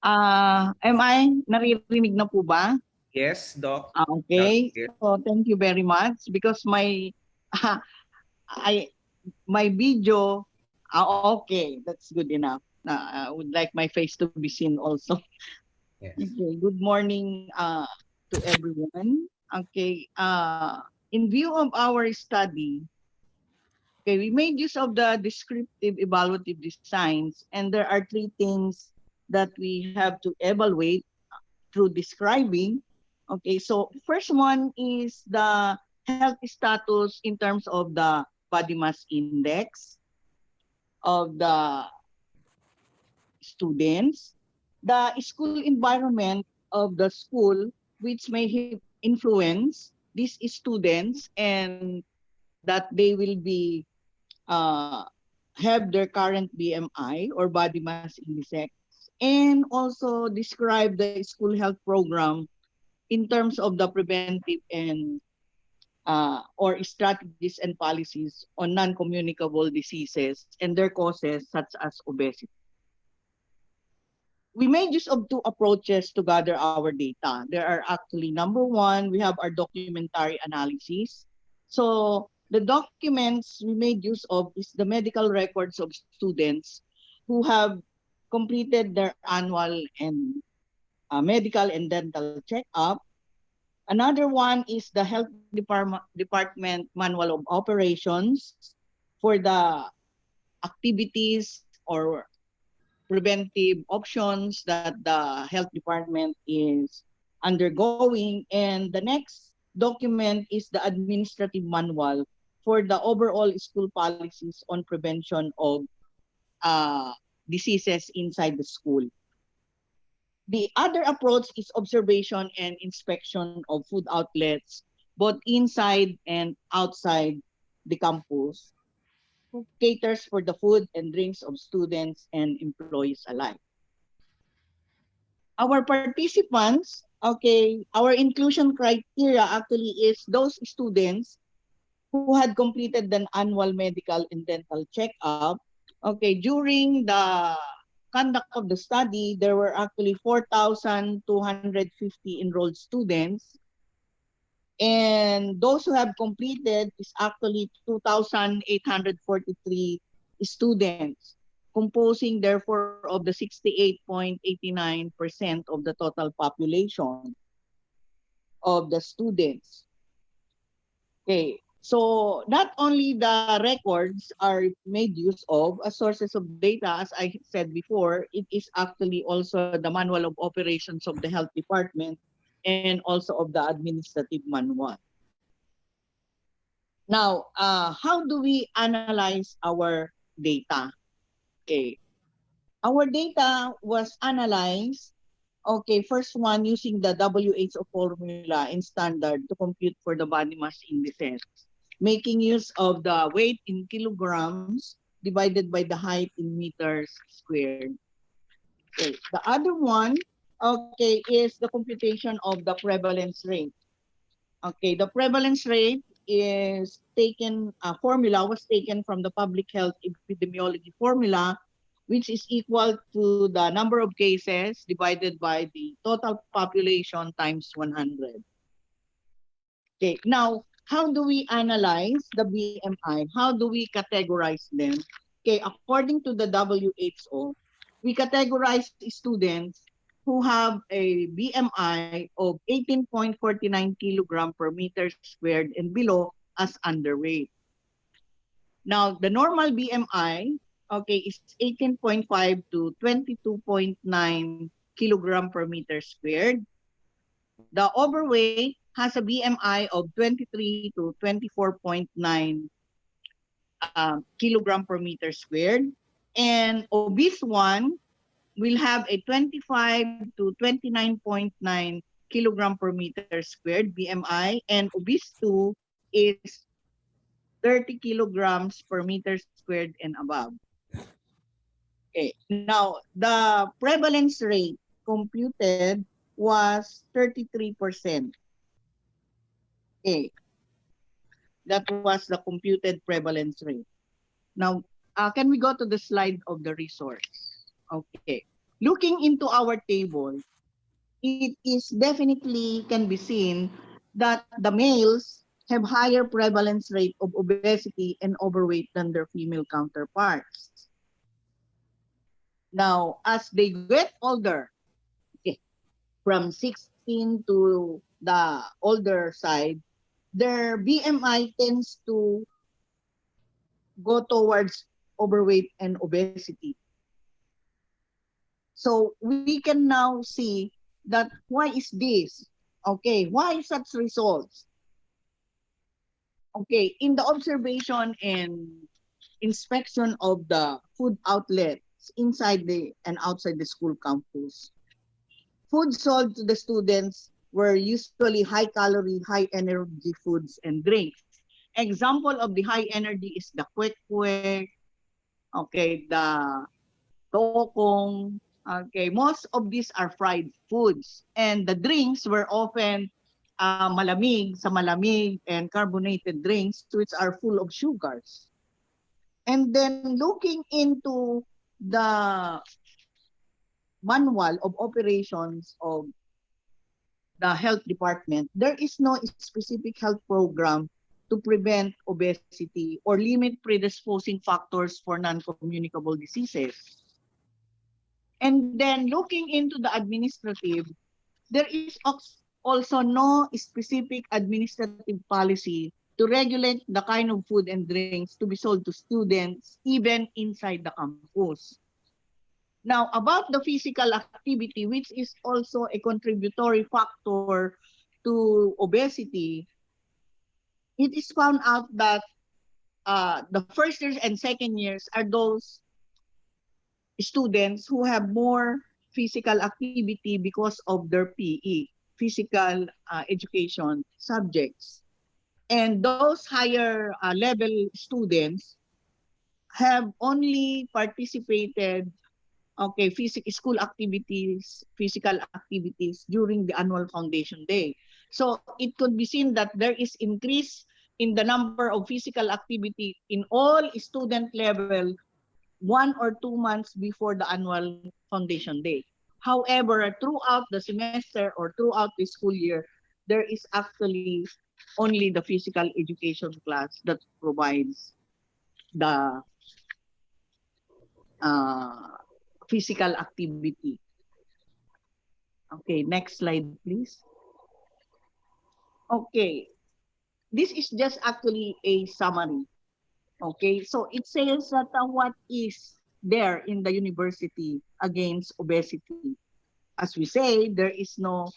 Am I naririnig na po ba? Yes, Doc. Okay. So thank you very much because my I my video okay, that's good enough. I would like my face to be seen also. Yes. Okay. Good morning to everyone. Okay. In view of our study, okay, we made use of the descriptive evaluative designs, and there are three things that we have to evaluate through describing. Okay, so first one is the health status in terms of the body mass index of the students, the school environment of the school, which may influence these students and that they will be uh, have their current BMI or body mass index, and also describe the school health program in terms of the preventive and or strategies and policies on non-communicable diseases and their causes such as obesity. We made use of two approaches to gather our data. There are actually, number one, we have our documentary analysis. So the documents we made use of is the medical records of students who have completed their annual and medical and dental checkup. Another one is the health department manual of operations for the activities or preventive options that the health department is undergoing. And the next document is the administrative manual for the overall school policies on prevention of diseases inside the school. The other approach is observation and inspection of food outlets, both inside and outside the campus, who caters for the food and drinks of students and employees alike. Our participants, okay, our inclusion criteria actually is those students who had completed an annual medical and dental checkup. Okay, during the conduct of the study, there were actually 4,250 enrolled students. And those who have completed is actually 2,843 students. composing therefore of the 68.89% of the total population of the students. Okay, so not only the records are made use of as sources of data, as I said before, it is actually also the manual of operations of the health department and also of the administrative manual. Now, how do we analyze our data? Okay, our data was analyzed. Okay, first one using the WHO formula and standard to compute for the body mass indices, making use of the weight in kilograms divided by the height in meters squared. Okay, the other one, okay, is the computation of the prevalence rate. Okay, the prevalence rate is taken, formula was taken from the public health epidemiology formula, which is equal to the number of cases divided by the total population times 100. Okay, now, how do we analyze the BMI? How do we categorize them? Okay, according to the WHO, we categorize students who have a BMI of 18.49 kilogram per meter squared and below as underweight. Now, the normal BMI, okay, is 18.5 to 22.9 kilogram per meter squared. The overweight has a BMI of 23 to 24.9 kilogram per meter squared. And obese one will have a 25 to 29.9 kilogram per meter squared BMI, and obese 2 is 30 kilograms per meter squared and above. Okay, now the prevalence rate computed was 33%. Okay, that was the computed prevalence rate. Now, can we go to the slide of the resource? Okay, looking into our table, it is definitely can be seen that the males have higher prevalence rate of obesity and overweight than their female counterparts. Now, as they get older, okay, from 16 to the older side, their BMI tends to go towards overweight and obesity. So we can now see that why is this? Okay, why such results? Okay, in the observation and inspection of the food outlets inside the and outside the school campus, food sold to the students were usually high calorie, high energy foods and drinks. Example of the high energy is the kwek-kwek, okay, the tokong, okay. Most of these are fried foods. And the drinks were often malamig, sa malamig, and carbonated drinks, which are full of sugars. And then looking into the manual of operations of the health department, there is no specific health program to prevent obesity or limit predisposing factors for non-communicable diseases. And then looking into the administrative, there is also no specific administrative policy to regulate the kind of food and drinks to be sold to students even inside the campus. Now, about the physical activity, which is also a contributory factor to obesity, it is found out that the first years and second years are those students who have more physical activity because of their PE, physical education subjects. And those higher level students have only participated, okay, school activities, physical activities during the annual foundation day. So it could be seen that there is increase in the number of physical activity in all student level 1 or 2 months before the annual foundation day. However, throughout the semester or throughout the school year, there is actually only the physical education class that provides the uh, physical activity. Okay, next slide, please. Okay, this is just actually a summary. Okay, so it says that what is there in the university against obesity. As we say, there is no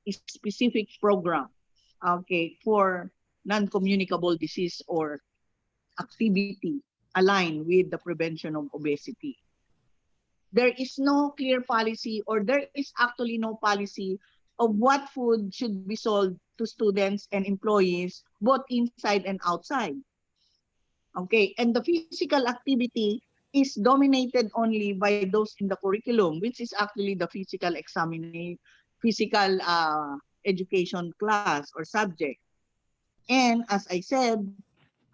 specific program, okay, for non-communicable disease or activity aligned with the prevention of obesity. There is no clear policy, or there is actually no policy of what food should be sold to students and employees both inside and outside. Okay, and the physical activity is dominated only by those in the curriculum, which is actually the physical examination, physical education class or subject. And as I said,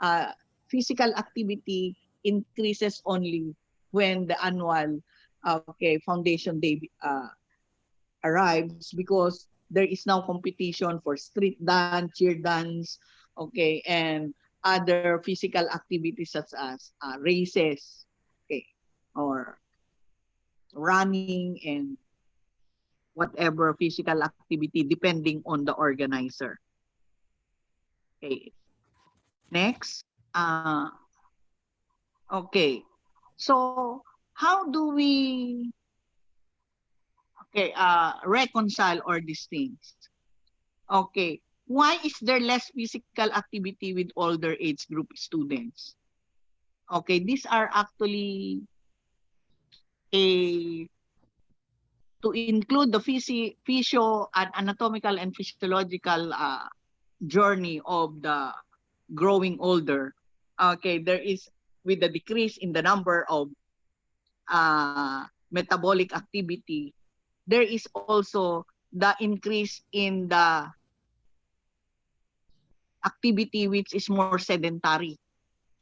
uh, physical activity increases only when the annual foundation day arrives, because there is now competition for street dance, cheer dance, okay, and other physical activities such as races, okay, or running and whatever physical activity depending on the organizer. Okay, next. Okay, so how do we reconcile all these things? Okay, why is there less physical activity with older age group students? Okay, these are actually a to include the physio and anatomical and physiological journey of the growing older. Okay, there is, with the decrease in the number of metabolic activity, there is also the increase in the activity which is more sedentary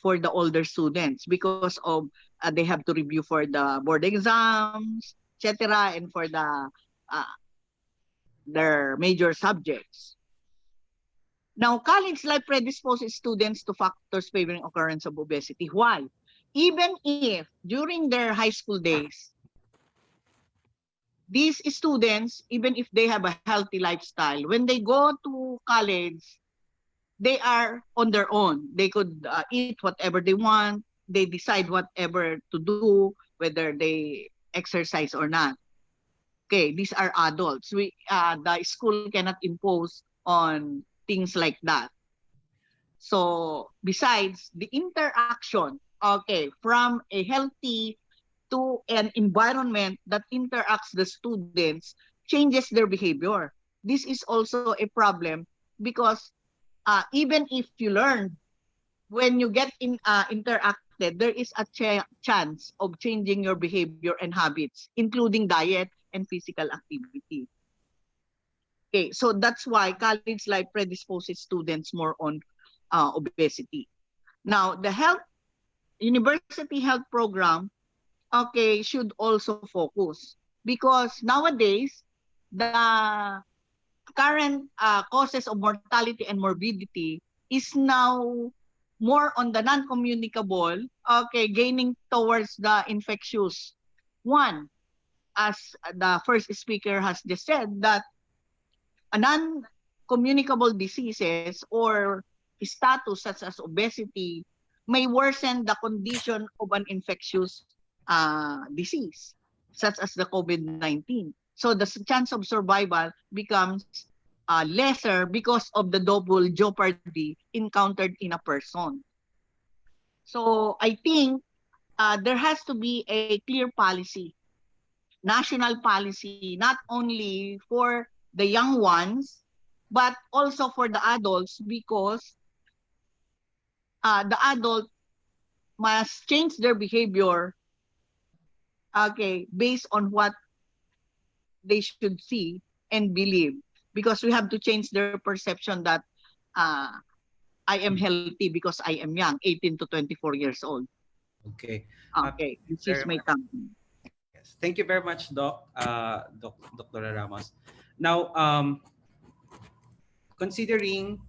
for the older students, because of they have to review for the board exams, etc., and for the their major subjects. Now, college life predisposes students to factors favoring occurrence of obesity. Why? Even if during their high school days, these students, even if they have a healthy lifestyle, when they go to college, they are on their own. They could eat whatever they want. They decide whatever to do, whether they exercise or not. Okay, these are adults. The school cannot impose on things like that. So besides the interaction, okay, from a healthy to an environment that interacts the students, changes their behavior. This is also a problem, because even if you learn, when you get interacted, there is a chance of changing your behavior and habits, including diet and physical activity. Okay, so that's why college life predisposes students more on obesity. Now, the university health program, okay, should also focus, because nowadays the current causes of mortality and morbidity is now more on the non-communicable, okay, gaining towards the infectious one. As the first speaker has just said, that a non-communicable diseases or status such as obesity may worsen the condition of an infectious disease, such as the COVID-19. So the chance of survival becomes lesser because of the double jeopardy encountered in a person. So I think there has to be a clear policy, national policy, not only for the young ones, but also for the adults, because the adult must change their behavior, okay, based on what they should see and believe, because we have to change their perception that uh, I am healthy because I am young, 18 to 24 years old. Okay. Okay, Thank you this is very my much. comment. Yes. Thank you very much, Dr. Ramos. Now, considering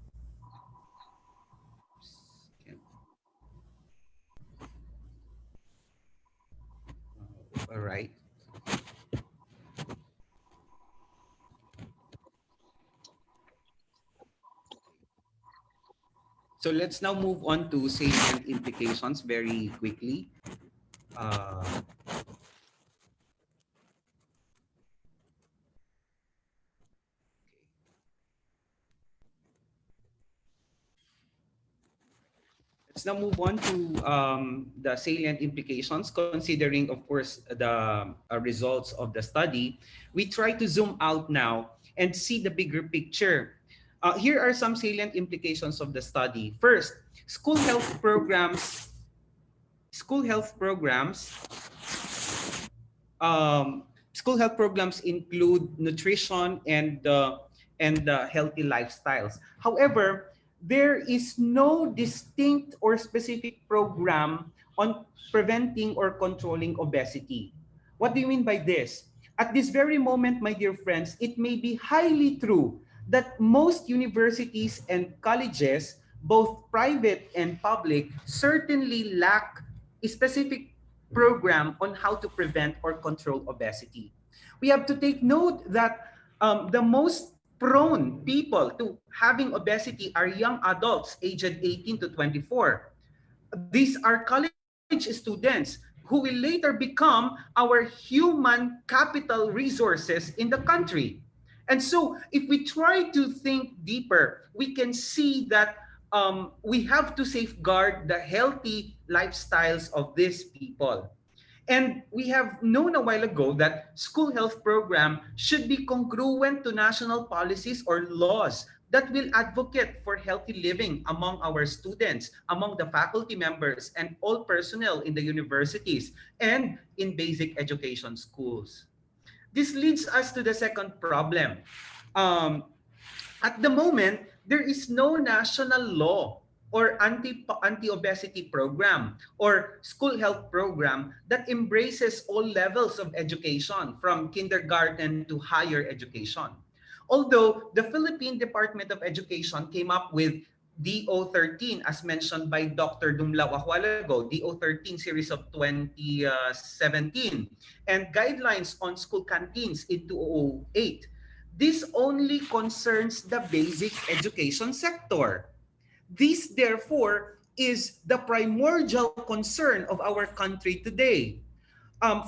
So let's now move on to salient implications very quickly. Uh, let's now move on to the salient implications, considering, of course, the results of the study. We try to zoom out now and see the bigger picture. Here are some salient implications of the study. First, school health programs. School health programs um, school health programs include nutrition and healthy lifestyles. However, there is no distinct or specific program on preventing or controlling obesity. What do you mean by this? At this very moment, my dear friends, it may be highly true that most universities and colleges, both private and public, certainly lack a specific program on how to prevent or control obesity. We have to take note that the most prone people to having obesity are young adults aged 18 to 24. These are college students who will later become our human capital resources in the country. And so, if we try to think deeper, we can see that we have to safeguard the healthy lifestyles of these people. And we have known a while ago that school health program should be congruent to national policies or laws that will advocate for healthy living among our students, among the faculty members, and all personnel in the universities and in basic education schools. This leads us to the second problem. Um, at the moment, there is no national law or anti-obesity program or school health program that embraces all levels of education from kindergarten to higher education. Although the Philippine Department of Education came up with DO13 as mentioned by Dr. Dumlao a while ago, DO13 series of 2017, and guidelines on school canteens in 2008. This only concerns the basic education sector. This, therefore, is the primordial concern of our country today.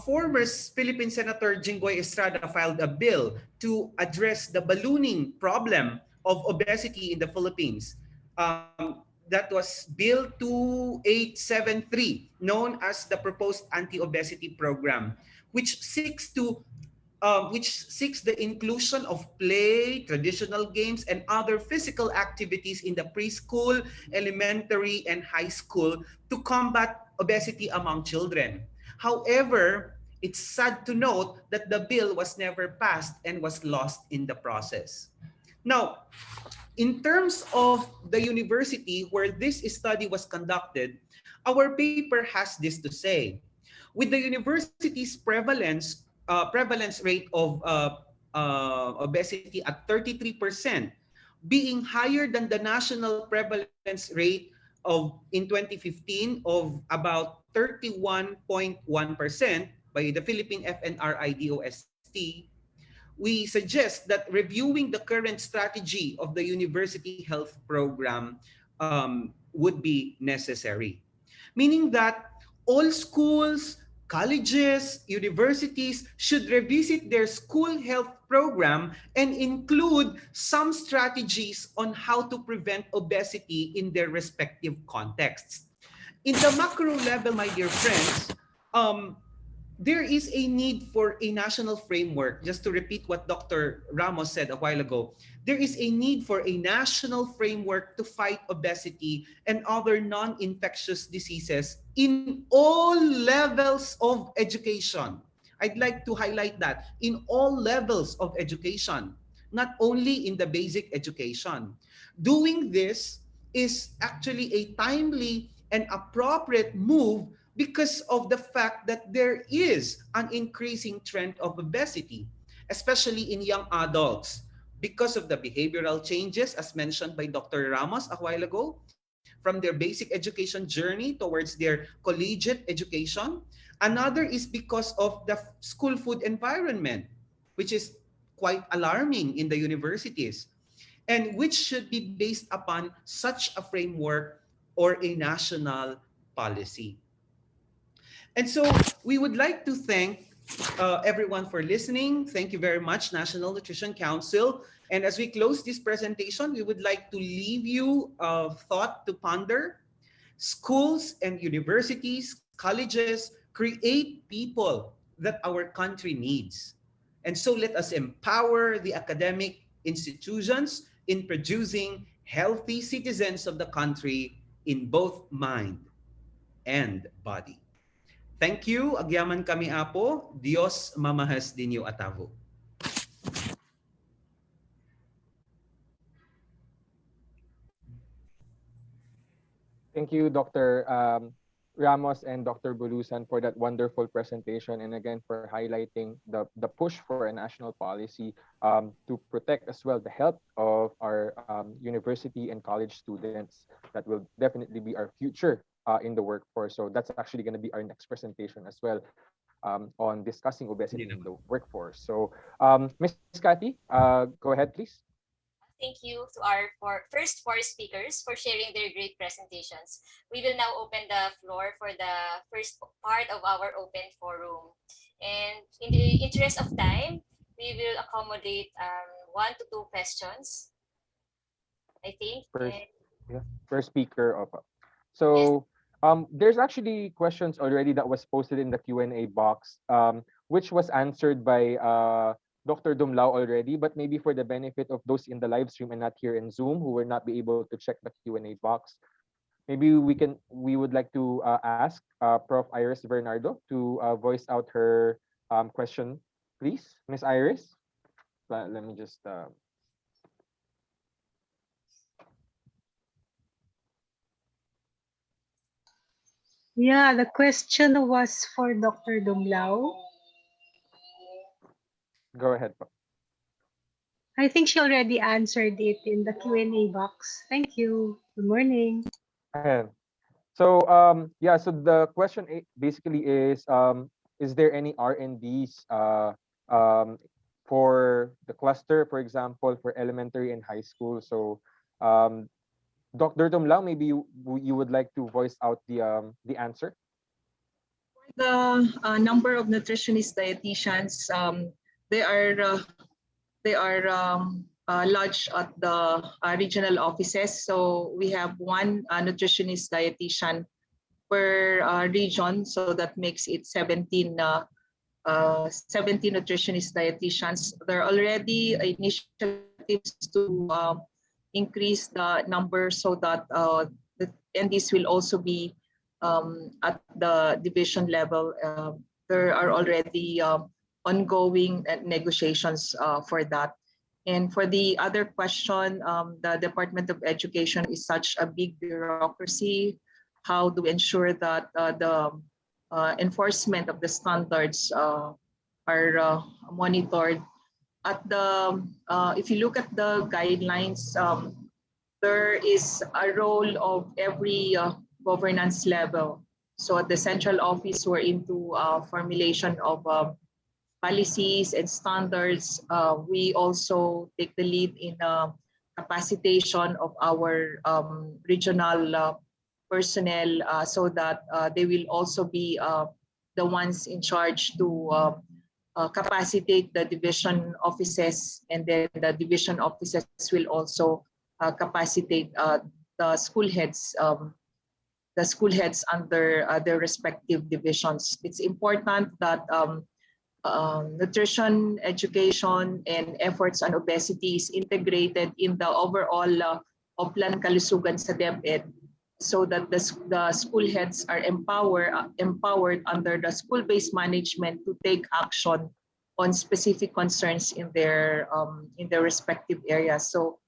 Former Philippine Senator Jinggoy Estrada filed a bill to address the ballooning problem of obesity in the Philippines. That was Bill 2873, known as the proposed anti-obesity program, which seeks the inclusion of play, traditional games, and other physical activities in the preschool, elementary, and high school to combat obesity among children. However, it's sad to note that the bill was never passed and was lost in the process. Now, in terms of the university where this study was conducted, our paper has this to say. With the university's prevalence rate of obesity at 33%, being higher than the national prevalence rate of in 2015 of about 31.1% by the Philippine FNRI DOST, we suggest that reviewing the current strategy of the university health program would be necessary. Meaning that all schools, colleges, universities should revisit their school health program and include some strategies on how to prevent obesity in their respective contexts. In the macro level, my dear friends, there is a need for a national framework. Just to repeat what Dr. Ramos said a while ago, there is a need for a national framework to fight obesity and other non-infectious diseases in all levels of education. I'd like to highlight that in all levels of education, not only in the basic education. Doing this is actually a timely and appropriate move because of the fact that there is an increasing trend of obesity, especially in young adults, because of the behavioral changes, as mentioned by Dr. Ramos a while ago, from their basic education journey towards their collegiate education. Another is because of the school food environment, which is quite alarming in the universities. and which should be based upon such a framework or a national policy. And so we would like to thank everyone for listening. Thank you very much, National Nutrition Council. And as we close this presentation, we would like to leave you a thought to ponder. Schools and universities, colleges create people that our country needs. And so let us empower the academic institutions in producing healthy citizens of the country in both mind and body. Thank you. Agyaman kami apo. Dios mamahas dinyo atavo. Thank you, Dr. Ramos and Dr. Bulusan, for that wonderful presentation, and again for highlighting the push for a national policy to protect as well the health of our university and college students that will definitely be our future in the workforce. So that's actually going to be our next presentation as well on discussing obesity in the workforce. So Ms. Cathy, go ahead, please. Thank you to our first four speakers for sharing their great presentations. We will now open the floor for the first part of our open forum. And in the interest of time, we will accommodate 1 to 2 questions, I think. First, And yeah, first speaker of. yes, So there's actually questions already that was posted in the Q&A box, which was answered by Dr. Dumlao already, but maybe for the benefit of those in the live stream and not here in Zoom who will not be able to check the Q&A box, maybe we would like to ask Prof. Iris Bernardo to voice out her question, please. Miss Iris, let me just Yeah, the question was for Dr. Dumlao. go ahead. I think she already answered it in the Q&A box. Thank you. Good morning. Ayan. So yeah, so the question basically is there any R&Ds for the cluster, for example, for elementary and high school? So um, Dr. Dumlao, maybe you would like to voice out the answer. The number of nutritionist dietitians, they are lodged at the regional offices. So we have one nutritionist dietitian per region, so that makes it 17 nutritionist dietitians. There are already initiatives to increase the number so that and this will also be at the division level. There are already ongoing negotiations for that. And for the other question, the Department of Education is such a big bureaucracy. How do we ensure that the enforcement of the standards are monitored? At the if you look at the guidelines, there is a role of every governance level. So at the central office, we're into formulation of policies and standards. We also take the lead in capacitation of our regional personnel so that they will also be the ones in charge to capacitate the division offices, and then the division offices will also capacitate the school heads under their respective divisions. It's important that nutrition, education, and efforts on obesity is integrated in the overall Oplan Kalusugan sa DepEd, so that the school heads are empowered under the school-based management to take action on specific concerns in their respective areas. So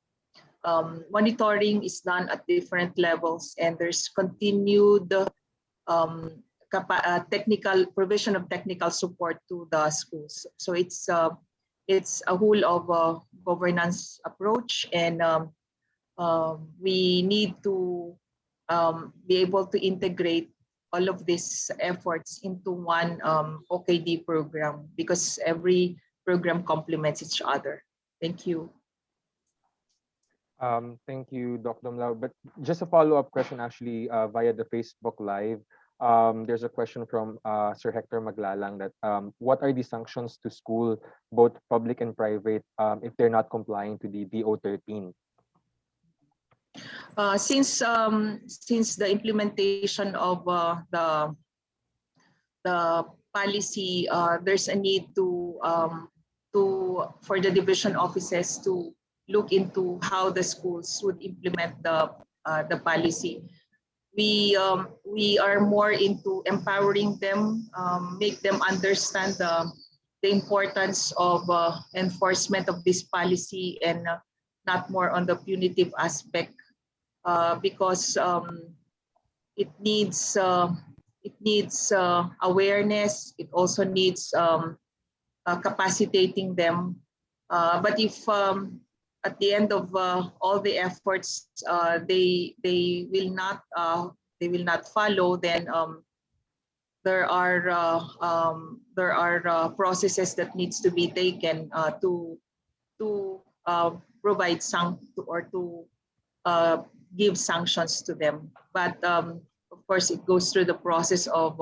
monitoring is done at different levels, and there's continued technical provision of technical support to the schools. So it's a whole of governance approach, and we need to be able to integrate all of these efforts into one OKD program, because every program complements each other. Thank you. Thank you, Doc Domlao. But just a follow-up question, actually, via the Facebook Live. There's a question from Sir Hector Maglalang that what are the sanctions to school, both public and private, if they're not complying to the DO13? Since the implementation of the policy, there's a need to for the division offices to look into how the schools would implement the policy. We are more into empowering them, make them understand the importance of enforcement of this policy, and not more on the punitive aspect, because it needs awareness. It also needs capacitating them. But if at the end of all the efforts, they will not follow, then there are processes that needs to be taken to provide or to uh, give sanctions to them. But of course, it goes through the process of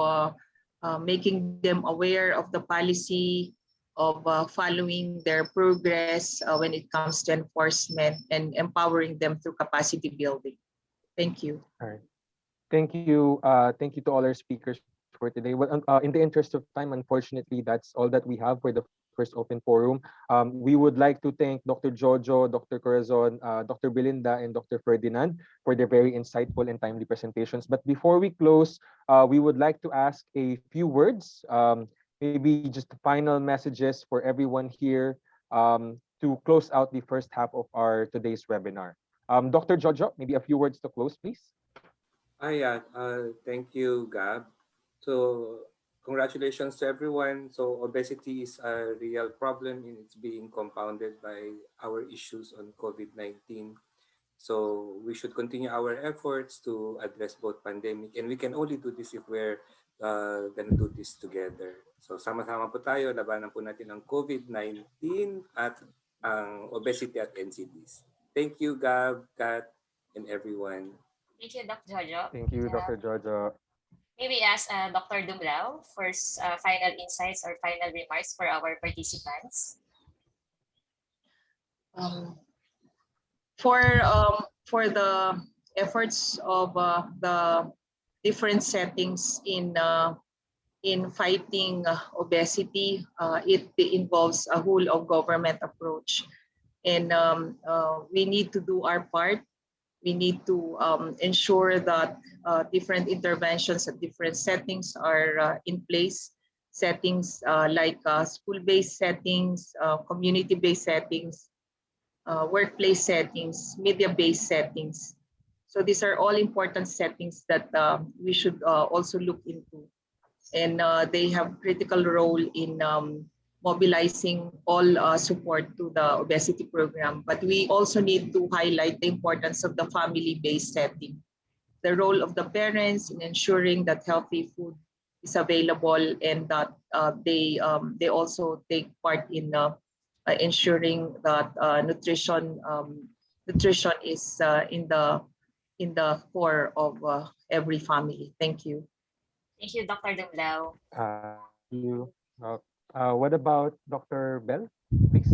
making them aware of the policy, of following their progress when it comes to enforcement, and empowering them through capacity building. Thank you. All right. Thank you. Thank you to all our speakers for today. Well, in the interest of time, unfortunately, that's all that we have for the first open forum. We would like to thank Dr. Jojo, Dr. Corazon, Dr. Belinda, and Dr. Ferdinand for their very insightful and timely presentations. But before we close, we would like to ask a few words, maybe just final messages for everyone here to close out the first half of our today's webinar. Dr. Jojo, maybe a few words to close, please. Yeah. Thank you, Gab. So congratulations to everyone. So obesity is a real problem and it's being compounded by our issues on COVID-19. So we should continue our efforts to address both pandemic, and we can only do this if we're gonna do this together. So sama-sama po tayo, labanan po natin ang COVID-19 at ang obesity at NCDs. Thank you, Gab, Kat, and everyone. Thank you, Dr. Jojo. Thank you, Dr. Jojo. Maybe ask Dr. Dumlao for final insights or final remarks for our participants. For the efforts of the different settings in fighting obesity, it involves a whole of government approach, and we need to do our part. We need to ensure that different interventions at different settings are in place. Settings like school-based settings, community-based settings, workplace settings, media-based settings. So these are all important settings that we should also look into. And they have critical role in mobilizing all support to the obesity program. But we also need to highlight the importance of the family-based setting, the role of the parents in ensuring that healthy food is available, and that they also take part in ensuring that nutrition is in the core of every family. Thank you. Thank you, Dr. Dumlao. Thank you. What about Dr. Bell, please?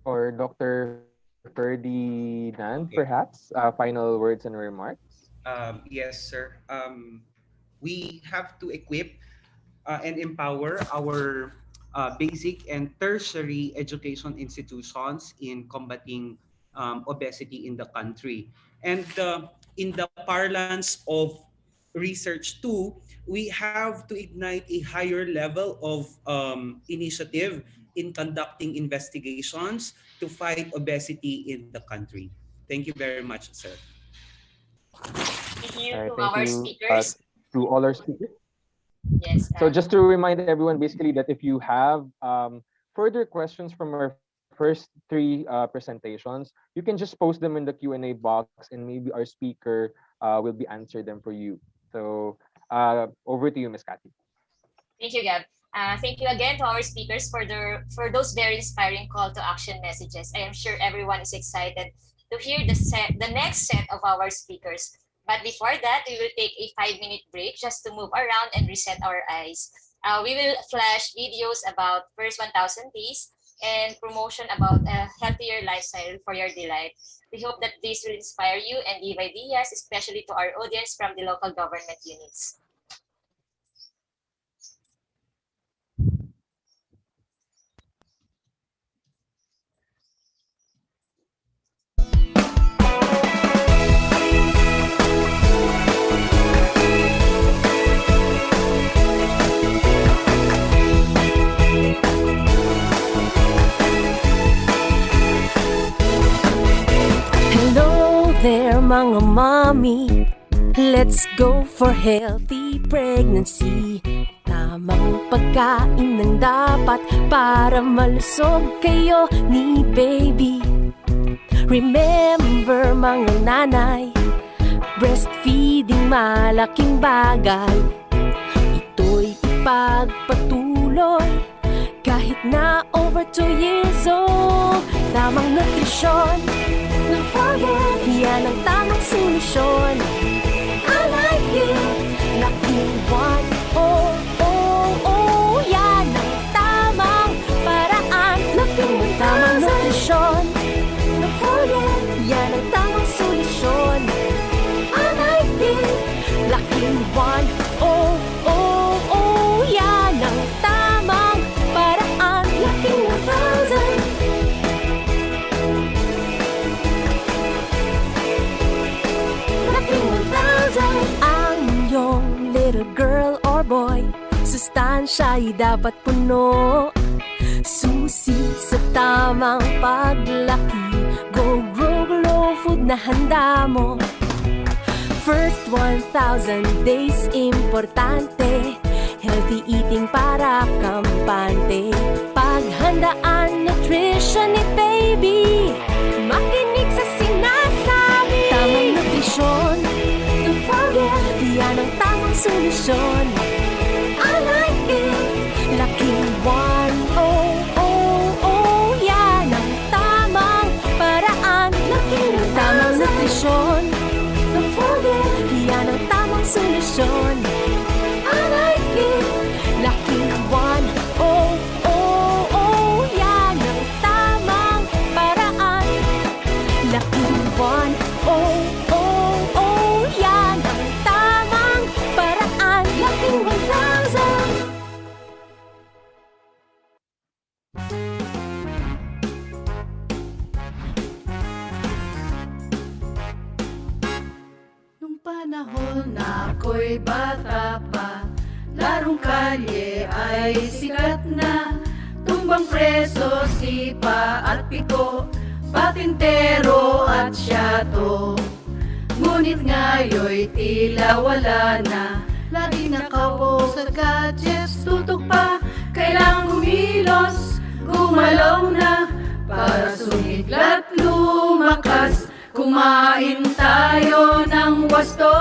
Or Dr. Ferdinand, perhaps, final words and remarks? Yes, sir. We have to equip and empower our basic and tertiary education institutions in combating obesity in the country. And in the parlance of research too, we have to ignite a higher level of initiative in conducting investigations to fight obesity in the country. Thank you very much, sir. Thank you All right, to thank our you speakers. to all our speakers. Yes. So just to remind everyone, basically, that if you have further questions from our first three presentations, you can just post them in the Q&A box, and maybe our speaker will be answer them for you. So over to you, Ms. Cathy. Thank you, Gab. Thank you again to our speakers for those very inspiring call to action messages. I am sure everyone is excited to hear the next set of our speakers. But before that, we will take a 5-minute break just to move around and reset our eyes. We will flash videos about first 1,000 days and promotion about a healthier lifestyle for your delight. We hope that this will inspire you and give ideas, especially to our audience from the local government units. Hello there mga mommy, let's go for healthy pregnancy. Tamang pagkain ng dapat para malusog kayo ni baby. Remember mga nanay, breastfeeding malaking bagay. Ito'y ipagpatuloy kahit na over 2 years old. Tamang nutrisyon, no forget, yan ang tamang solusyon. I like it, laking one, oh, oh, oh, yan ang tamang paraan. Laking tamang nutrisyon, no forget, yan ang tamang solusyon. I like it, laking one, oh, oh, oh, yan ang tamang paraan. Laking 1,000. Ang iyong little girl or boy, sustansya'y dapat puno. Susi sa tamang paglaki, go grow glow food na handa mo. First 1,000 days importante, healthy eating para kampante. Paghandaan nutrition ni baby, makinig sa sinasabi. Tamang nutrisyon, don't forget, yan ang tamang solusyon. I like it, laking one, oh, oh, oh, yan ang tamang paraan. Laking tamang nutrisyon, don't forget, yan ang tamang solusyon. I like it, laking one, oh, oh, oh, yan ang tamang paraan. Laking one, oh, oh, oh, yan ang tamang paraan. Laking 1,000. Nung panahon na ako'y bata pa, larong kalye ay sikat na. Tumbang preso, sipa at piko, patintero at syato. Ngunit ngayon'y tila wala na, lagi nakaupo sa gadgets, tutok pa. Kailang kumilos, gumalaw na, para sumiglat lumakas. Kumain tayo ng wasto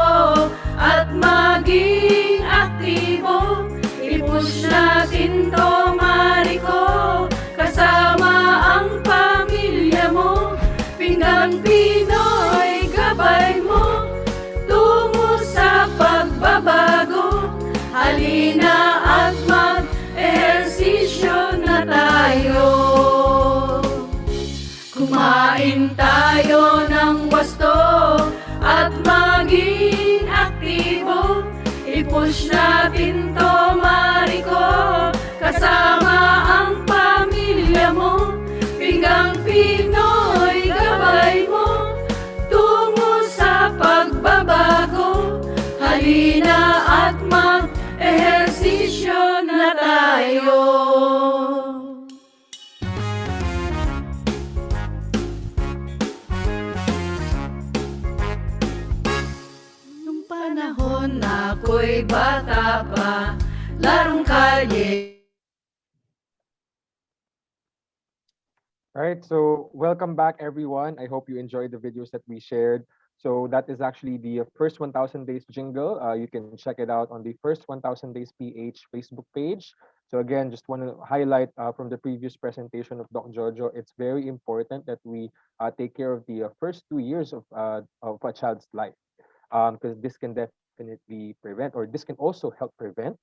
at maging aktibo. I-push natin to, Mariko, kasama ang pamilya mo. Pinggang Pinoy, gabay mo, tungo sa pagbabago. Halina at mag-ehersisyo na tayo. Kumain tayo ng wasto at maging aktibo. I-push natin to, Mariko, kasama ang pamilya mo. Pinggang Pinoy, gabay mo, tungo sa pagbabago. Halina at mag-ehersisyo na tayo. Nung panahon na ako'y bata pa, larong kalye. All right, so welcome back, everyone. I hope you enjoyed the videos that we shared. So that is actually the first 1,000 days jingle. You can check it out on the first 1,000 days PH Facebook page. So again, just want to highlight from the previous presentation of Doc Jojo, it's very important that we take care of the first 2 years of a child's life, because this can definitely prevent, or this can also help prevent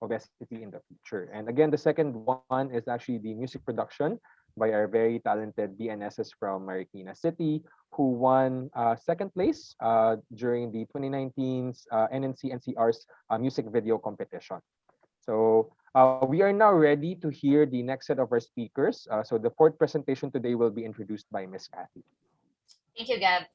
obesity in the future. And again, the second one is actually the music production by our very talented BNSs from Marikina City, who won second place during the 2019's NNC NCR's music video competition. So we are now ready to hear the next set of our speakers. So the fourth presentation today will be introduced by Miss Kathy. Thank you, Gab.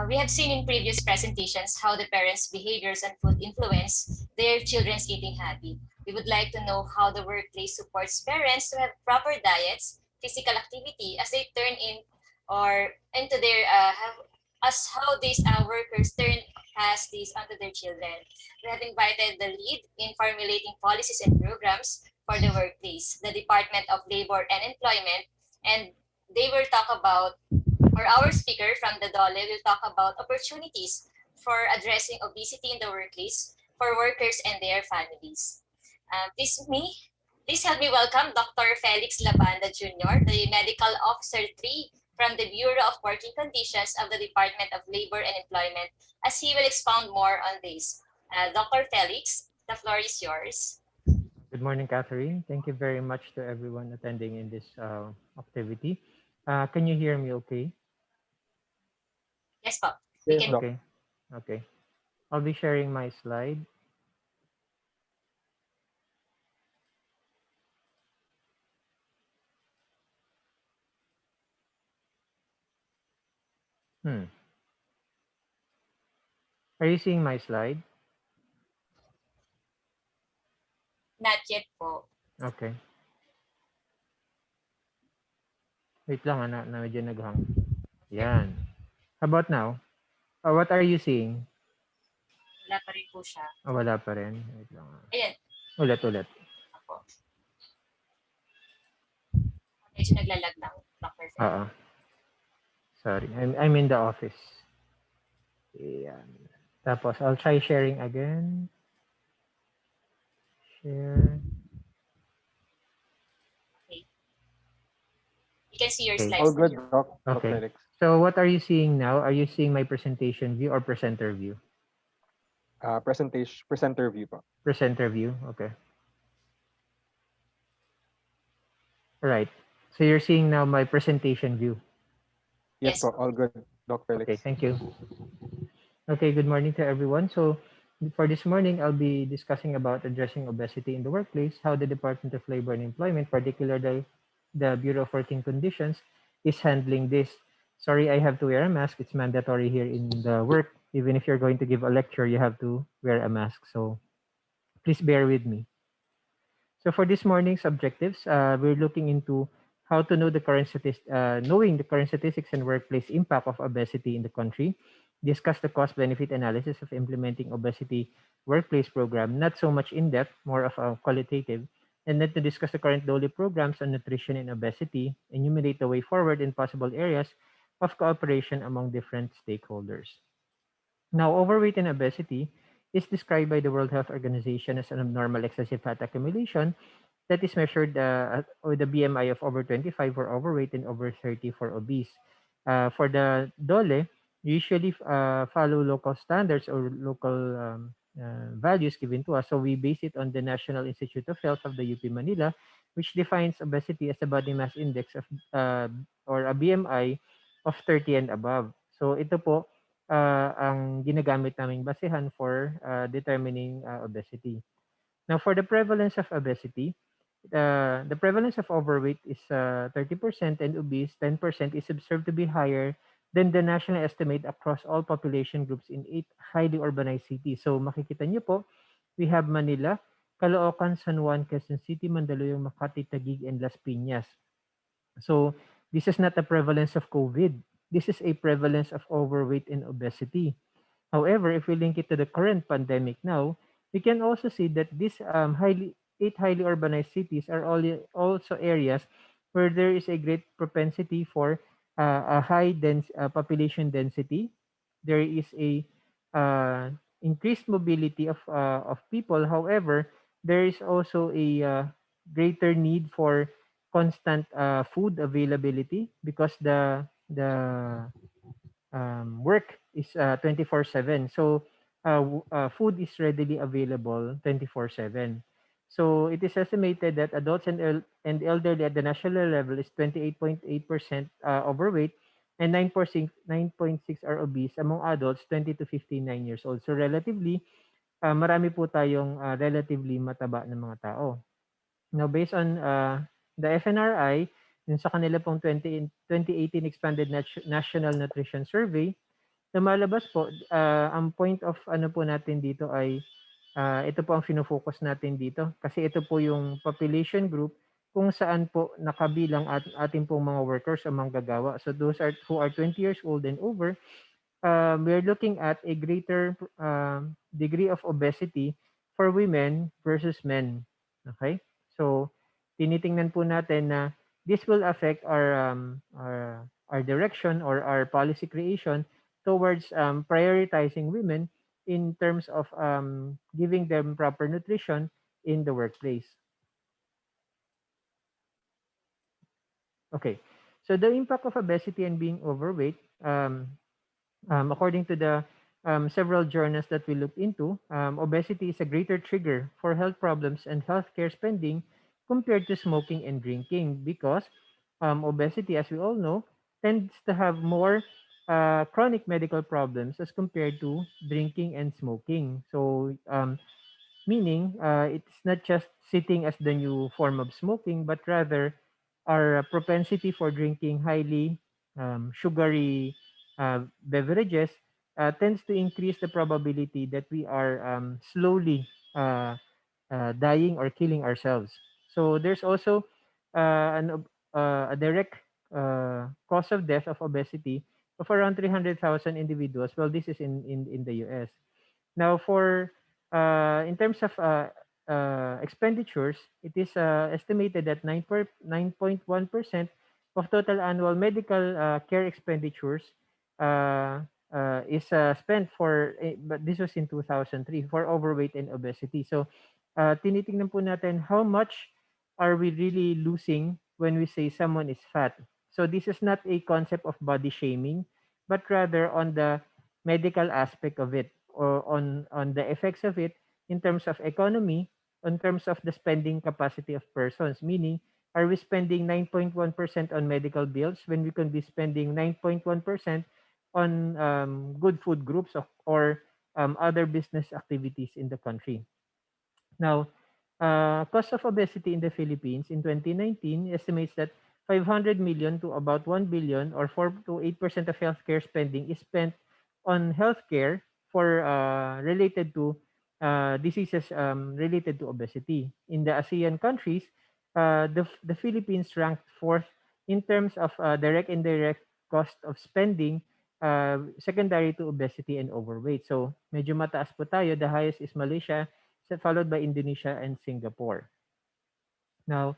We have seen in previous presentations how the parents' behaviors and food influence their children's eating habit. We would like to know how the workplace supports parents to have proper diets, physical activity as they turn in or into their as how these workers turn as these onto their children. We have invited the lead in formulating policies and programs for the workplace, the Department of Labor and Employment, and they will talk about, or our speaker from the DOLE will talk about opportunities for addressing obesity in the workplace for workers and their families. Please help me welcome Dr. Felix Labanda Jr., the Medical Officer 3 from the Bureau of Working Conditions of the Department of Labor and Employment, as he will expound more on this. Dr. Felix, the floor is yours. Good morning, Catherine. Thank you very much to everyone attending in this activity. Can you hear me okay? Yes, Pop. We Yes, can. Doc. Okay. Okay. I'll be sharing my slide. Are you seeing my slide? Not yet po. Okay. Wait lang, na medyo naghang. Yan. How about now? What are you seeing? Wala pa rin po siya. Wala pa rin. Wait lang. Ayan. Ulit. Ako. Medyo naglalag lang, Dr. Felix. Sorry. I'm in the office. Yan. Tapos, I'll try sharing again. Share. Okay. You can see your Okay. slides. All good, Doc. Okay. Felix. So what are you seeing now? Are you seeing my presentation view or presenter view? Presenter view po. Presenter view. Okay. All right. So you're seeing now my presentation view. Yes, po. All good, Doc Felix. Okay. Thank you. Okay. Good morning to everyone. So for this morning, I'll be discussing about addressing obesity in the workplace, how the Department of Labor and Employment, particularly the Bureau of Working Conditions, is handling this. Sorry, I have to wear a mask. It's mandatory here in the work. Even if you're going to give a lecture, you have to wear a mask. So please bear with me. So for this morning's objectives, we're looking into how to know knowing the current statistics and workplace impact of obesity in the country, discuss the cost-benefit analysis of implementing obesity workplace program, not so much in-depth, more of a qualitative, and then to discuss the current DOLE programs on nutrition and obesity, enumerate the way forward in possible areas of cooperation among different stakeholders. Now, overweight and obesity is described by the World Health Organization as an abnormal excessive fat accumulation that is measured with a BMI of over 25 for overweight and over 30 for obese. For the DOLE, usually follow local standards or local values given to us. So we base it on the National Institute of Health of the UP Manila, which defines obesity as a body mass index of or a BMI of 30 and above. So ito po ang ginagamit naming basehan for determining obesity. Now, for the prevalence of obesity, the prevalence of overweight is 30% and obese 10% is observed to be higher than the national estimate across all population groups in 8 highly urbanized cities. So makikita niyo po, we have Manila, Caloocan, San Juan, Quezon City, Mandaluyong, Makati, Taguig, and Las Piñas. So this is not a prevalence of COVID. This is a prevalence of overweight and obesity. However, if we link it to the current pandemic now, we can also see that these 8 highly urbanized cities are also areas where there is a great propensity for a high population density. There is a increased mobility of people. However, there is also a greater need for constant food availability because the work is 24/7. So food is readily available 24/7. So it is estimated that adults and elderly at the national level is 28.8% overweight and 9.6 are obese among adults 20 to 59 years old. So relatively, marami po tayong relatively mataba na mga tao. Now, based on the FNRI, yun sa kanila pong 2018 Expanded National Nutrition Survey, lumalabas po, ang point of ano po natin dito ay ito po ang fino-focus natin dito kasi ito po yung population group kung saan po nakabilang at ating pong mga workers o manggagawa. So those are who are 20 years old and over, we're looking at a greater degree of obesity for women versus men. Okay? So, tinitingnan po natin na this will affect our direction or our policy creation towards prioritizing women in terms of giving them proper nutrition in the workplace. Okay. So, the impact of obesity and being overweight, according to the several journals that we looked into, obesity is a greater trigger for health problems and healthcare spending compared to smoking and drinking because obesity, as we all know, tends to have more chronic medical problems as compared to drinking and smoking. So, meaning it's not just sitting as the new form of smoking, but rather our propensity for drinking highly sugary beverages tends to increase the probability that we are slowly dying or killing ourselves. So there's also a direct cause of death of obesity of around 300,000 individuals. Well, this is in the US. Now, for in terms of expenditures, it is estimated that 9.1% of total annual medical care expenditures is spent for, but this was in 2003, for overweight and obesity. So, tinitingnan po natin how much are we really losing when we say someone is fat. So, this is not a concept of body shaming, but rather on the medical aspect of it or on the effects of it in terms of economy, in terms of the spending capacity of persons, meaning are we spending 9.1% on medical bills when we can be spending 9.1% on good food groups or other business activities in the country. Now, cost of obesity in the Philippines in 2019 estimates that 500 million to about 1 billion or 4 to 8% of healthcare spending is spent on healthcare for related to diseases related to obesity. In the ASEAN countries, the Philippines ranked fourth in terms of direct and indirect cost of spending secondary to obesity and overweight. So medyo mataas po tayo. The highest is Malaysia, followed by Indonesia and Singapore. Now,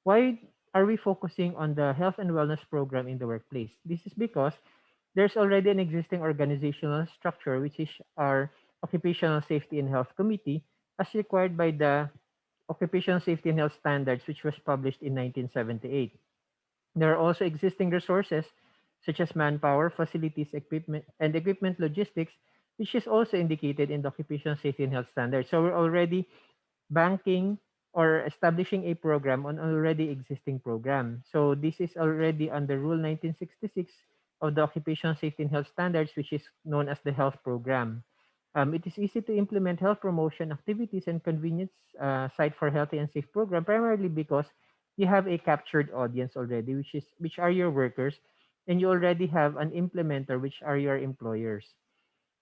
why are we focusing on the health and wellness program in the workplace? This is because there's already an existing organizational structure, which is our Occupational Safety and Health Committee, as required by the Occupational Safety and Health Standards, which was published in 1978. There are also existing resources such as manpower, facilities, equipment logistics, which is also indicated in the Occupational Safety and Health Standards. So we're already banking or establishing a program on already existing program. So this is already under Rule 1966 of the Occupational Safety and Health Standards, which is known as the health program. It is easy to implement health promotion activities and convenience site for healthy and safe program, primarily because you have a captured audience already, which are your workers, and you already have an implementer, which are your employers.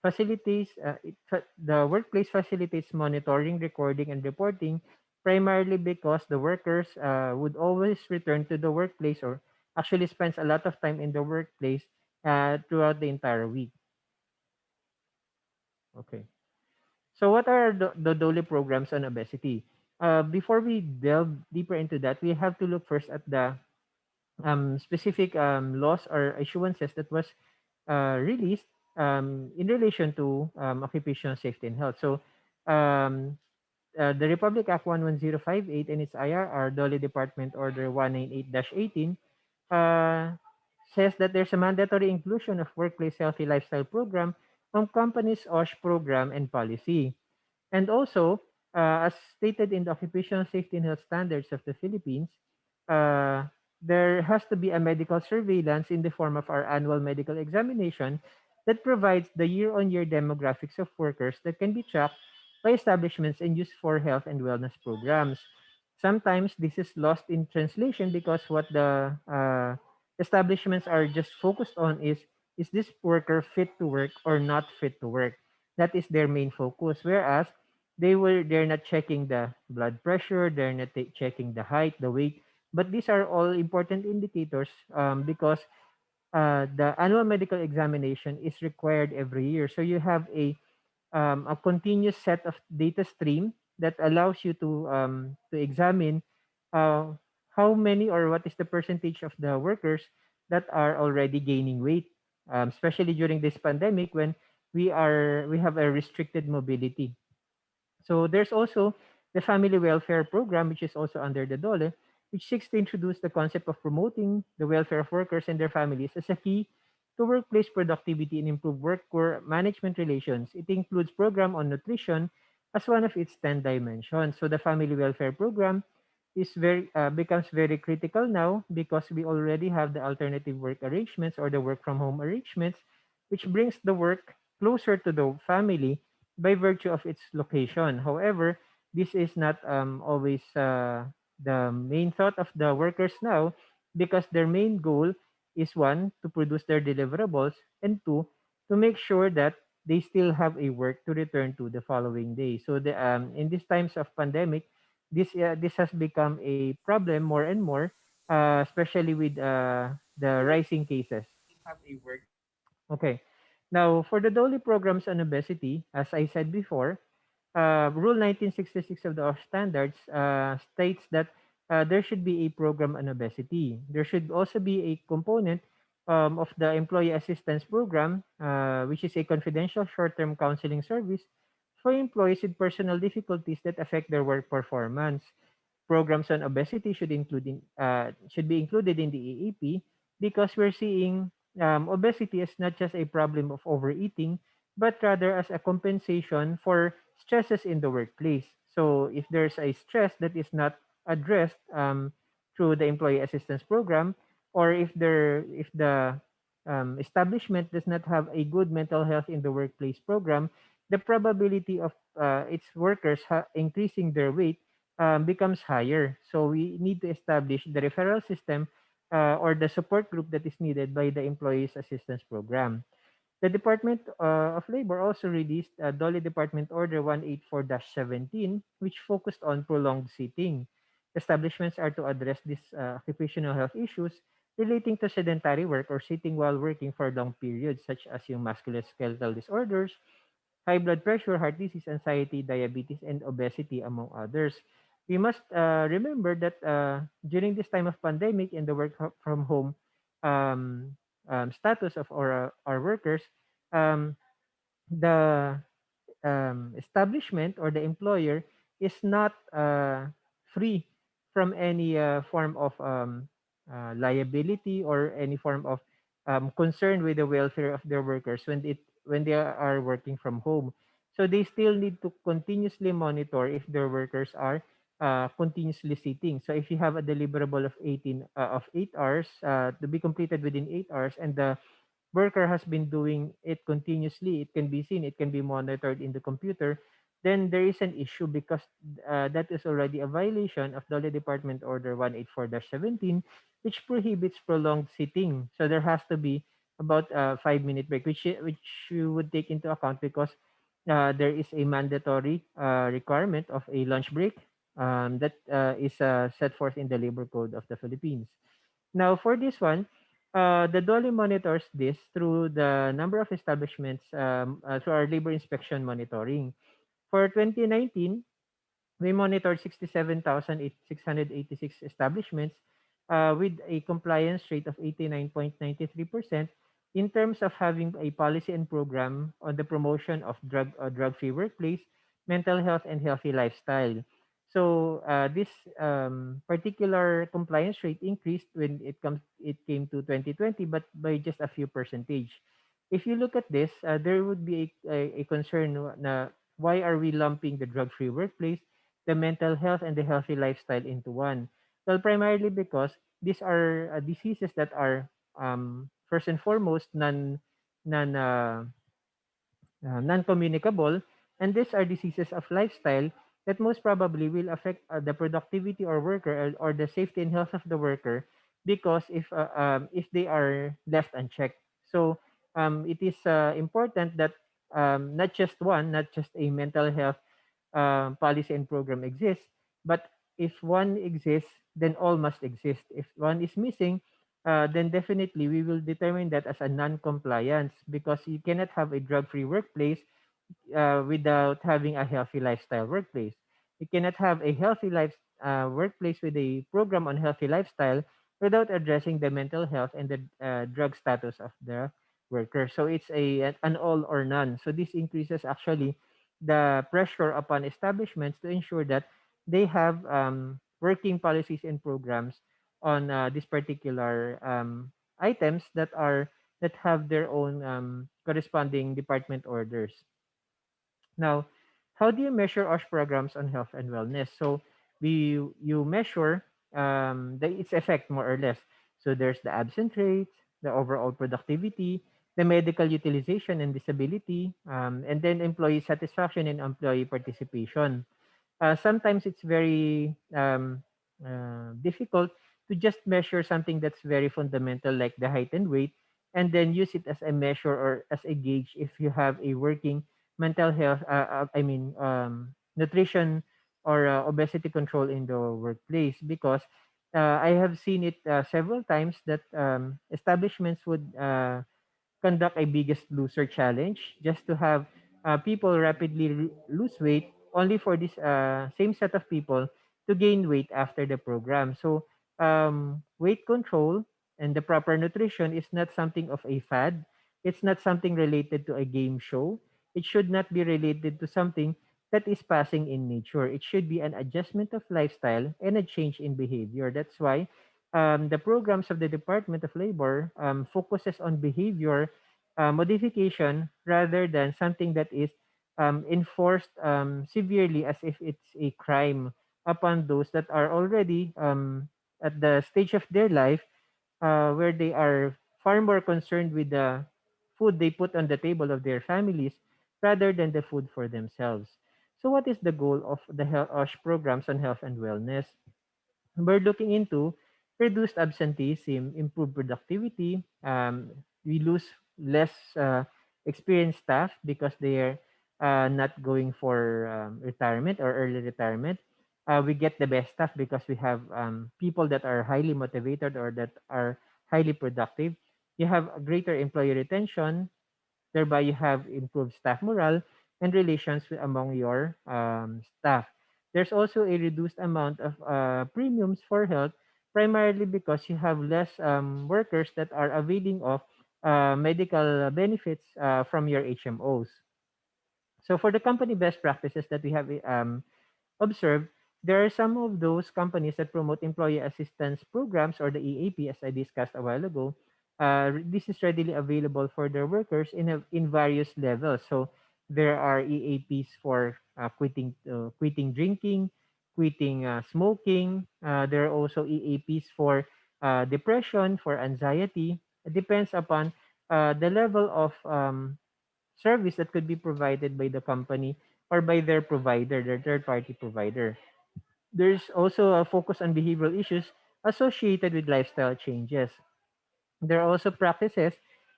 The workplace facilitates monitoring, recording, and reporting, primarily because the workers would always return to the workplace or actually spends a lot of time in the workplace throughout the entire week. Okay. So what are the DOLE programs on obesity? Before we delve deeper into that, we have to look first at the specific laws or issuances that was released in relation to occupational safety and health. So the Republic Act 11058 and its IRR, Dole Department Order 198-18, uh, says that there's a mandatory inclusion of workplace healthy lifestyle program on companies' OSH program and policy. And also, as stated in the Occupational Safety and Health Standards of the Philippines, uh, there has to be a medical surveillance in the form of our annual medical examination that provides the year-on-year demographics of workers that can be tracked by establishments and used for health and wellness programs. Sometimes this is lost in translation because what the establishments are just focused on is this worker fit to work or not fit to work? That is their main focus. Whereas they're not checking the blood pressure, they're not checking the height, the weight, but these are all important indicators because the annual medical examination is required every year. So you have a continuous set of data stream that allows you to examine uh, how many or what is the percentage of the workers that are already gaining weight, especially during this pandemic when we have a restricted mobility. So there's also the Family Welfare Program, which is also under the DOLE, which seeks to introduce the concept of promoting the welfare of workers and their families as a key to workplace productivity and improve work management relations. It includes program on nutrition as one of its 10 dimensions. So the Family Welfare Program is very becomes very critical now because we already have the alternative work arrangements or the work from home arrangements, which brings the work closer to the family by virtue of its location. However, this is not always the main thought of the workers now because their main goal is one, to produce their deliverables, and two, to make sure that they still have a work to return to the following day. So in these times of pandemic, this has become a problem more and more, especially with the rising cases. Have a work. Okay. Now, for the DOLE programs on obesity, as I said before, Rule 1966 of the OSH standards states that there should be a program on obesity. There should also be a component of the employee assistance program, which is a confidential short-term counseling service for employees with personal difficulties that affect their work performance. Programs on obesity should be included in the EAP because we're seeing obesity as not just a problem of overeating, but rather as a compensation for stresses in the workplace. So if there's a stress that is not addressed through the employee assistance program, or if the establishment does not have a good mental health in the workplace program, the probability of its workers increasing their weight becomes higher. So we need to establish the referral system or the support group that is needed by the Employees Assistance Program. The Department of Labor also released DOLE Department Order 184-17, which focused on prolonged sitting. Establishments are to address these occupational health issues relating to sedentary work or sitting while working for long periods, such as yung musculoskeletal disorders, high blood pressure, heart disease, anxiety, diabetes, and obesity, among others. We must remember that during this time of pandemic and the from home um, status of our workers, um, the establishment or the employer is not free from any form of liability or any form of concern with the welfare of their workers when they are working from home. So they still need to continuously monitor if their workers are continuously sitting. So if you have a deliverable of 8 hours to be completed within 8 hours, and the worker has been doing it continuously, it can be seen, it can be monitored in the computer, then there is an issue because that is already a violation of DOLE Department Order 184-17, which prohibits prolonged sitting. So there has to be about a 5-minute break, which you would take into account because there is a mandatory requirement of a lunch break that is set forth in the Labor Code of the Philippines. Now, for this one, the DOLE monitors this through the number of establishments through our labor inspection monitoring. For 2019, we monitored 67,686 establishments with a compliance rate of 89.93% in terms of having a policy and program on the promotion of drug-free workplace, mental health, and healthy lifestyle. So this particular compliance rate increased when it came to 2020, but by just a few percentage. If you look at this, there would be a concern na why are we lumping the drug-free workplace, the mental health, and the healthy lifestyle into one? Well, primarily because these are diseases that are first and foremost non non-communicable, and these are diseases of lifestyle that most probably will affect the productivity or worker, or the safety and health of the worker, because if they are left unchecked. So it is important that not just a mental health policy and program exists, but if one exists, then all must exist. If one is missing, then definitely we will determine that as a non-compliance, because you cannot have a drug-free workplace without having a healthy lifestyle workplace. You cannot have a healthy workplace with a program on healthy lifestyle without addressing the mental health and the drug status of the worker. So it's an all or none. So this increases actually the pressure upon establishments to ensure that they have working policies and programs on these particular items that have their own corresponding department orders. Now, how do you measure OSH programs on health and wellness? So you measure its effect more or less. So there's the absent rates, the overall productivity, the medical utilization and disability, and then employee satisfaction and employee participation. Sometimes it's very difficult to just measure something that's very fundamental like the height and weight, and then use it as a measure or as a gauge if you have a working mental health, nutrition or obesity control in the workplace, because I have seen it several times that establishments would conduct a biggest loser challenge just to have people rapidly lose weight, only for this same set of people to gain weight after the program. So weight control and the proper nutrition is not something of a fad. It's not something related to a game show. It should not be related to something that is passing in nature. It should be an adjustment of lifestyle and a change in behavior. That's why the programs of the Department of Labor focuses on behavior modification rather than something that is enforced severely as if it's a crime upon those that are already at the stage of their life where they are far more concerned with the food they put on the table of their families rather than the food for themselves. So, what is the goal of the OSH programs on health and wellness? We're looking into reduced absenteeism, improved productivity. We lose less experienced staff because they're not going for retirement or early retirement. We get the best staff because we have people that are highly motivated or that are highly productive. You have a greater employee retention, thereby you have improved staff morale and relations among your staff. There's also a reduced amount of premiums for health, primarily because you have less workers that are availing of medical benefits from your HMOs. So for the company best practices that we have observed, there are some of those companies that promote employee assistance programs, or the EAP, as I discussed a while ago. This is readily available for their workers in various levels. So there are EAPs for quitting drinking, quitting smoking. There are also EAPs for depression, for anxiety. It depends upon the level of service that could be provided by the company or by their provider, their third party provider. There's also a focus on behavioral issues associated with lifestyle changes. There are also practices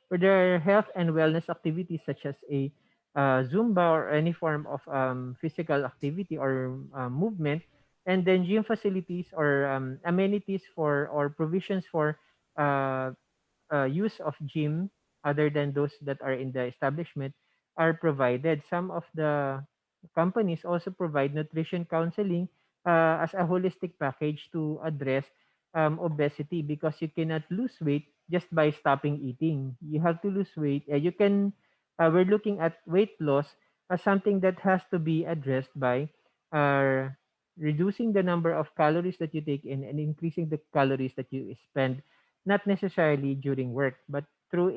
where there are health and wellness activities such as a Zumba or any form of physical activity or movement, and then gym facilities or amenities for or provisions for uh, use of gym other than those that are in the establishment are provided. Some of the companies also provide nutrition counseling as a holistic package to address obesity, because you cannot lose weight just by stopping eating. You have to lose weight. We're looking at weight loss as something that has to be addressed by uh, reducing the number of calories that you take in and increasing the calories that you spend, not necessarily during work, but through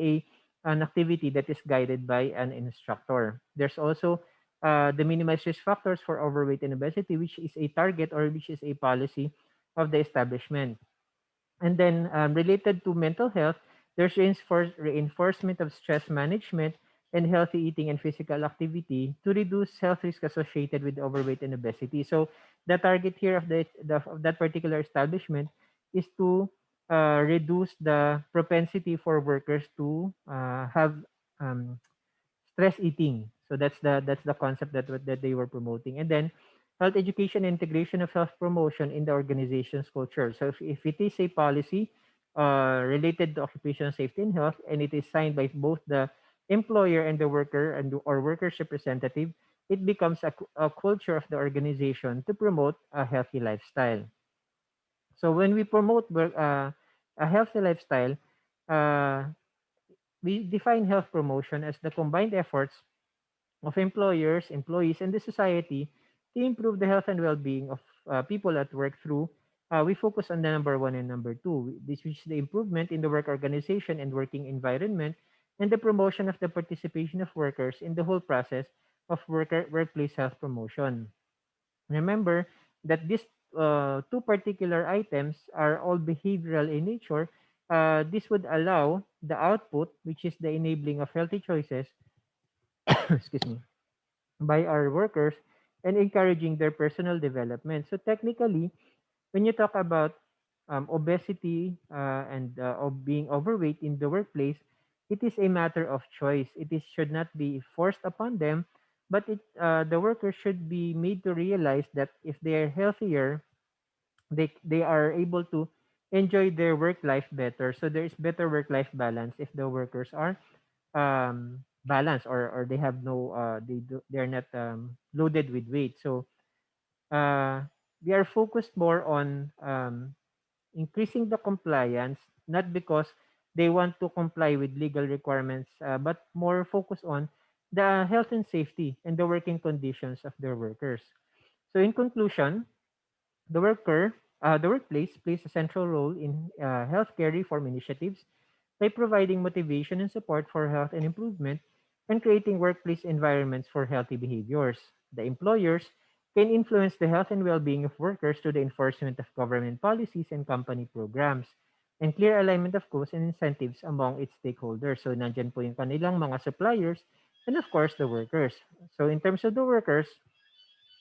an activity that is guided by an instructor. There's also the minimized risk factors for overweight and obesity, which is a target or which is a policy of the establishment. And then related to mental health, there's reinforcement of stress management and healthy eating and physical activity to reduce health risk associated with overweight and obesity. So the target here of of that particular establishment is to reduce the propensity for workers to have um, stress eating. So that's the concept that they were promoting. And then health education and integration of health promotion in the organization's culture. So if it is a policy related to occupational safety and health, and it is signed by both the employer and the worker and or workers representative, it becomes a culture of the organization to promote a healthy lifestyle. So when we promote a healthy lifestyle, uh, we define health promotion as the combined efforts of employers, employees, and the society to improve the health and well-being of people at work through. We focus on the number one and number two, this is the improvement in the work organization and working environment, and the promotion of the participation of workers in the whole process of workplace health promotion. Remember that these two particular items are all behavioral in nature. This would allow the output, which is the enabling of healthy choices, excuse me, by our workers and encouraging their personal development. So technically, when you talk about obesity and of being overweight in the workplace, it is a matter of choice. Should not be forced upon them, but the workers should be made to realize that if they are healthier, they are able to enjoy their work life better. So there is better work life balance if the workers are balanced, or they have no they're not loaded with weight. So uh, we are focused more on increasing the compliance, not because they want to comply with legal requirements, but more focused on the health and safety and the working conditions of their workers. So in conclusion, the workplace plays a central role in healthcare reform initiatives by providing motivation and support for health and improvement and creating workplace environments for healthy behaviors. The employers can influence the health and well-being of workers through the enforcement of government policies and company programs and clear alignment of costs and incentives among its stakeholders. So nandyan po yung kanilang mga suppliers and of course the workers. So in terms of the workers,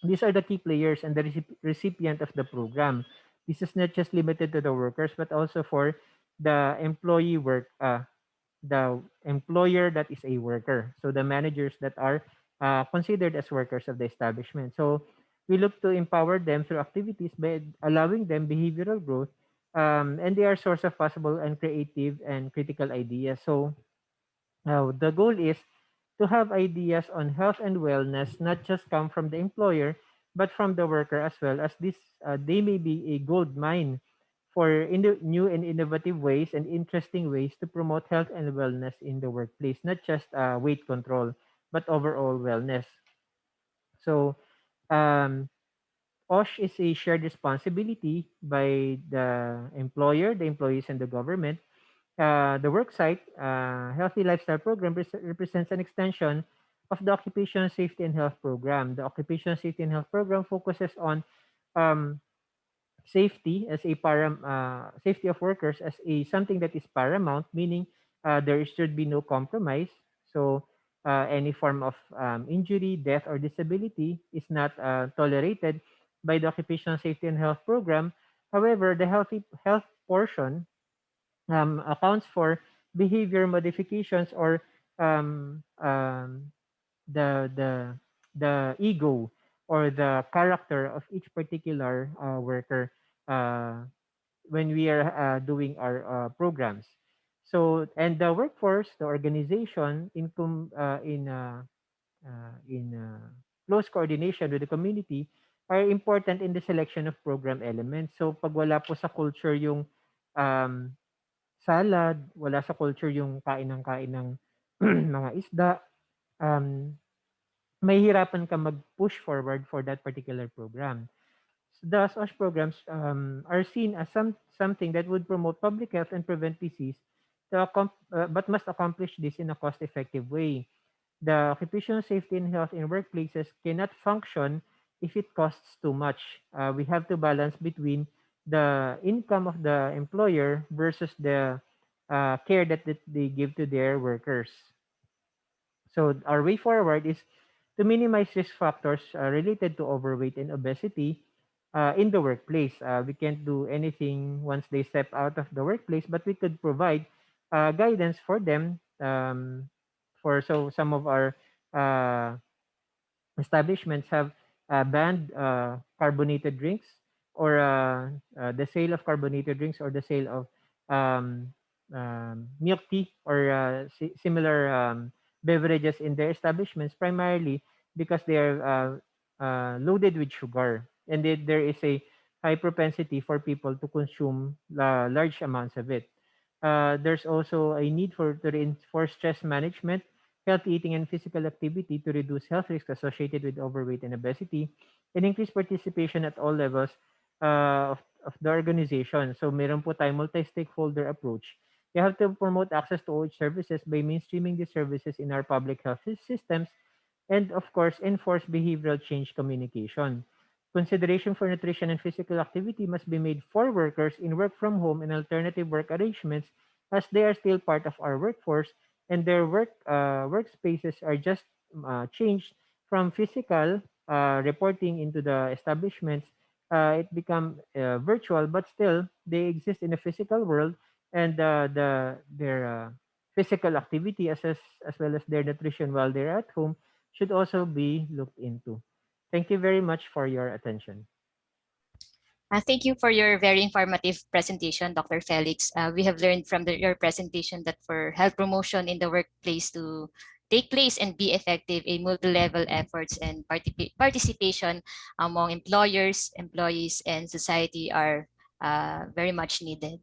these are the key players and the recipient of the program. This is not just limited to the workers, but also for the the employer that is a worker. So the managers that are considered as workers of the establishment. So we look to empower them through activities by allowing them behavioral growth, and they are source of possible and creative and critical ideas. So the goal is to have ideas on health and wellness not just come from the employer, but from the worker as well, as this they may be a gold mine for new and innovative ways and interesting ways to promote health and wellness in the workplace, not just weight control, but overall wellness. So um, OSH is a shared responsibility by the employer, the employees, and the government. The worksite healthy lifestyle program represents an extension of the occupational safety and health program. The occupational safety and health program focuses on um, safety of workers as a something that is paramount, meaning there should be no compromise. So any form of injury, death, or disability is not tolerated by the occupational safety and health program. However, the healthy health portion accounts for behavior modifications or um, um, the the the ego or the character of each particular worker uh, when we are doing our programs. So and the workforce, the organization in close coordination with the community are important in the selection of program elements. So pag wala po sa culture yung um, salad, wala sa culture yung kain ng mga isda, um, mahihirapan ka mag-push forward for that particular program. The SOSH programs are seen as something that would promote public health and prevent disease, but must accomplish this in a cost-effective way. The occupational safety and health in workplaces cannot function if it costs too much. We have to balance between the income of the employer versus the care that they give to their workers. So our way forward is to minimize risk factors related to overweight and obesity in the workplace. We can't do anything once they step out of the workplace, but we could provide guidance for them. For some of our uh, establishments have banned carbonated drinks or the sale of carbonated drinks or the sale of um, milk tea or similar beverages in their establishments, primarily because they are loaded with sugar, and there is a high propensity for people to consume large amounts of it. There's also a need to reinforce stress management, healthy eating, and physical activity to reduce health risks associated with overweight and obesity, and increase participation at all levels of the organization. So meron po tayong multi-stakeholder approach. You have to promote access to OH services by mainstreaming these services in our public health systems, and of course, enforce behavioral change communication. Consideration for nutrition and physical activity must be made for workers in work from home and alternative work arrangements, as they are still part of our workforce, and their workspaces are just changed from physical reporting into the establishments. It become virtual, but still they exist in a physical world, and their physical activity as well as their nutrition while they're at home should also be looked into. Thank you very much for your attention. Thank you for your very informative presentation, Dr. Felix. We have learned from your presentation that for health promotion in the workplace to take place and be effective, a multi-level efforts and participation among employers, employees, and society are very much needed.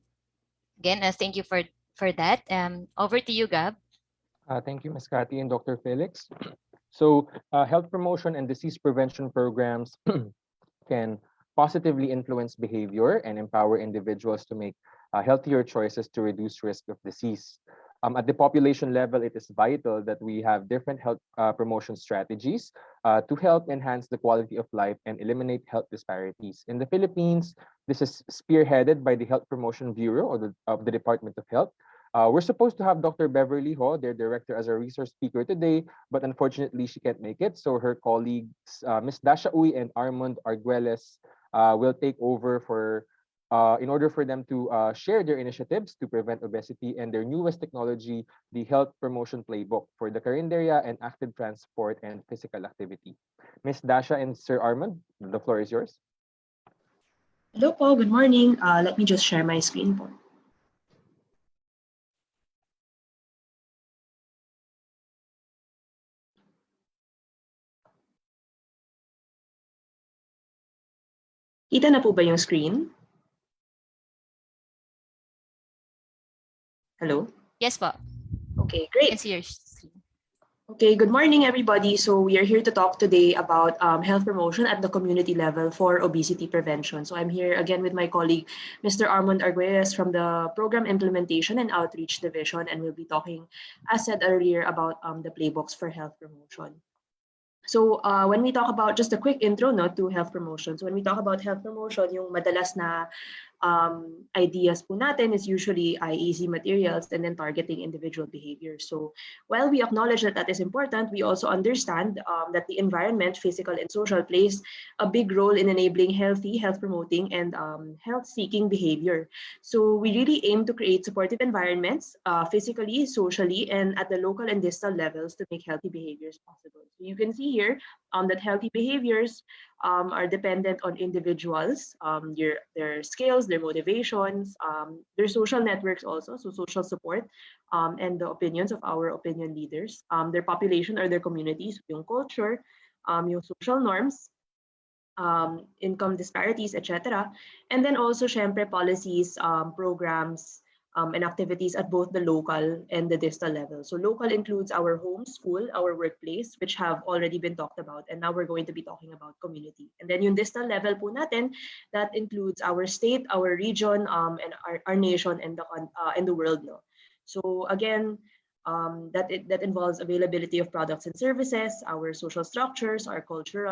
Again, thank you for that. Over to you, Gab. Thank you, Ms. Cathy and Dr. Felix. So, health promotion and disease prevention programs can positively influence behavior and empower individuals to make healthier choices to reduce risk of disease. At the population level, it is vital that we have different health promotion strategies to help enhance the quality of life and eliminate health disparities. In the Philippines, this is spearheaded by the Health Promotion Bureau of the Department of Health. We're supposed to have Dr. Beverly Ho, their director, as a resource speaker today, but unfortunately she can't make it. So her colleagues, Ms. Dasha Uy and Armand Arguelles, will take over in order for them to share their initiatives to prevent obesity and their newest technology, the Health Promotion Playbook for the Carinderia and Active Transport and Physical Activity. Ms. Dasha and Sir Armand, the floor is yours. Hello po, good morning. Let me just share my screen po. Kita na po ba yung screen? Hello? Yes, po. Okay, great. I can see your screen. Okay, good morning, everybody. So we are here to talk today about health promotion at the community level for obesity prevention. So I'm here again with my colleague, Mr. Armand Arguelles from the Program Implementation and Outreach Division, and we'll be talking, as said earlier, about the playbooks for health promotion. So when we talk about, just a quick intro to health promotion. So when we talk about health promotion, yung madalas na ideas po natin is usually easy materials and then targeting individual behaviors. So while we acknowledge that that is important, we also understand that the environment, physical and social, plays a big role in enabling healthy, health promoting, and health seeking behavior. So we really aim to create supportive environments, physically, socially, and at the local and distal levels to make healthy behaviors possible. So you can see here that healthy behaviors are dependent on individuals, their skills, their motivations, their social networks also, so social support, and the opinions of our opinion leaders, their population or their communities, yung culture, yung social norms, income disparities, etc. And then also, syempre, policies, programs, and activities at both the local and the distal level. So local includes our home, school, our workplace, which have already been talked about, and now we're going to be talking about community. And then yung distal level po natin, that includes our state, our region, and our nation and the world. No? So again, that involves availability of products and services, our social structures, our culture,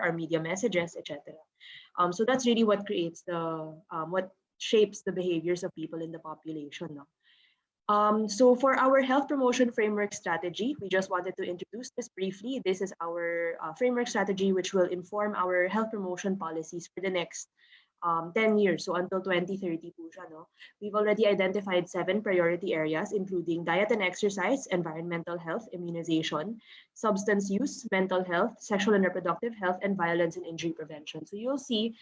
our media messages, etc. So that's really what creates what shapes the behaviors of people in the population. No? So for our health promotion framework strategy, we just wanted to introduce this briefly. This is our framework strategy, which will inform our health promotion policies for the next 10 years, so until 2030 po siya, no? We've already identified 7 priority areas, including diet and exercise, environmental health, immunization, substance use, mental health, sexual and reproductive health, and violence and injury prevention. So you'll see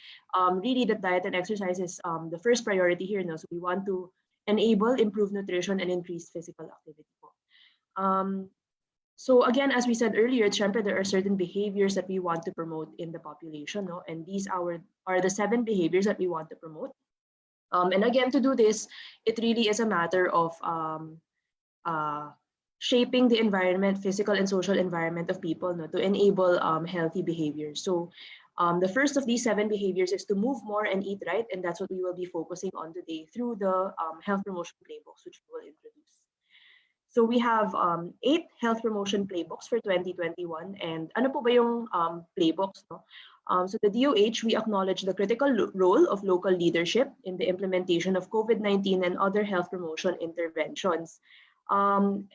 really that diet and exercise is the first priority here. No? So we want to enable improved nutrition and increased physical activity po. So again, as we said earlier, syempre, there are certain behaviors that we want to promote in the population, no? And these are the 7 behaviors that we want to promote. And again, to do this, it really is a matter of shaping the environment, physical and social environment of people, no, to enable healthy behaviors. So the first of these 7 behaviors is to move more and eat right, and that's what we will be focusing on today through the health promotion playbooks, which we will introduce. So we have 8 health promotion playbooks for 2021. And ano po ba yung playbooks? No? So the DOH, we acknowledge the critical role of local leadership in the implementation of COVID-19 and other health promotion interventions. And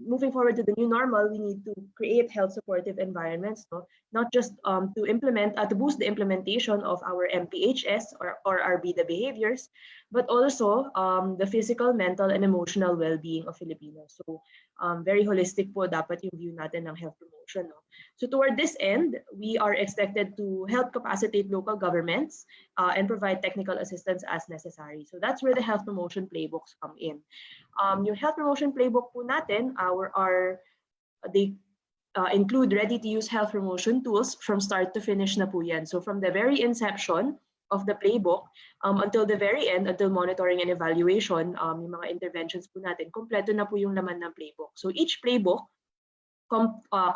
moving forward to the new normal, we need to create health supportive environments, no? Not just to boost the implementation of our MPHS or RBDA behaviors, but also the physical, mental, and emotional well-being of Filipinos. So very holistic po dapat yung view natin ng health promotion. No? So toward this end, we are expected to help capacitate local governments and provide technical assistance as necessary. So that's where the health promotion playbooks come in. Yung health promotion playbook po natin, they include ready-to-use health promotion tools from start to finish na po yan. So from the very inception of the playbook until the very end, until monitoring and evaluation, yung mga interventions po natin, kompleto na po yung laman ng playbook. So each playbook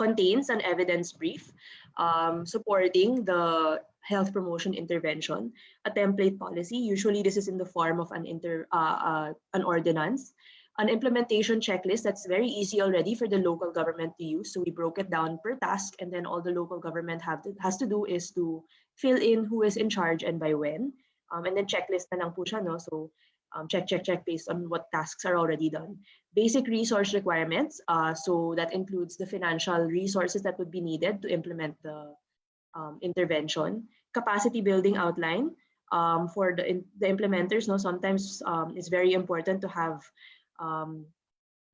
contains an evidence brief supporting the health promotion intervention, a template policy. Usually this is in the form of an ordinance, an implementation checklist that's very easy already for the local government to use. So we broke it down per task, and then all the local government has to do is to fill in who is in charge and by when. And then checklist na lang po siya, no? So check based on what tasks are already done. Basic resource requirements, so that includes the financial resources that would be needed to implement the intervention. Capacity building outline for the implementers. No, sometimes it's very important to have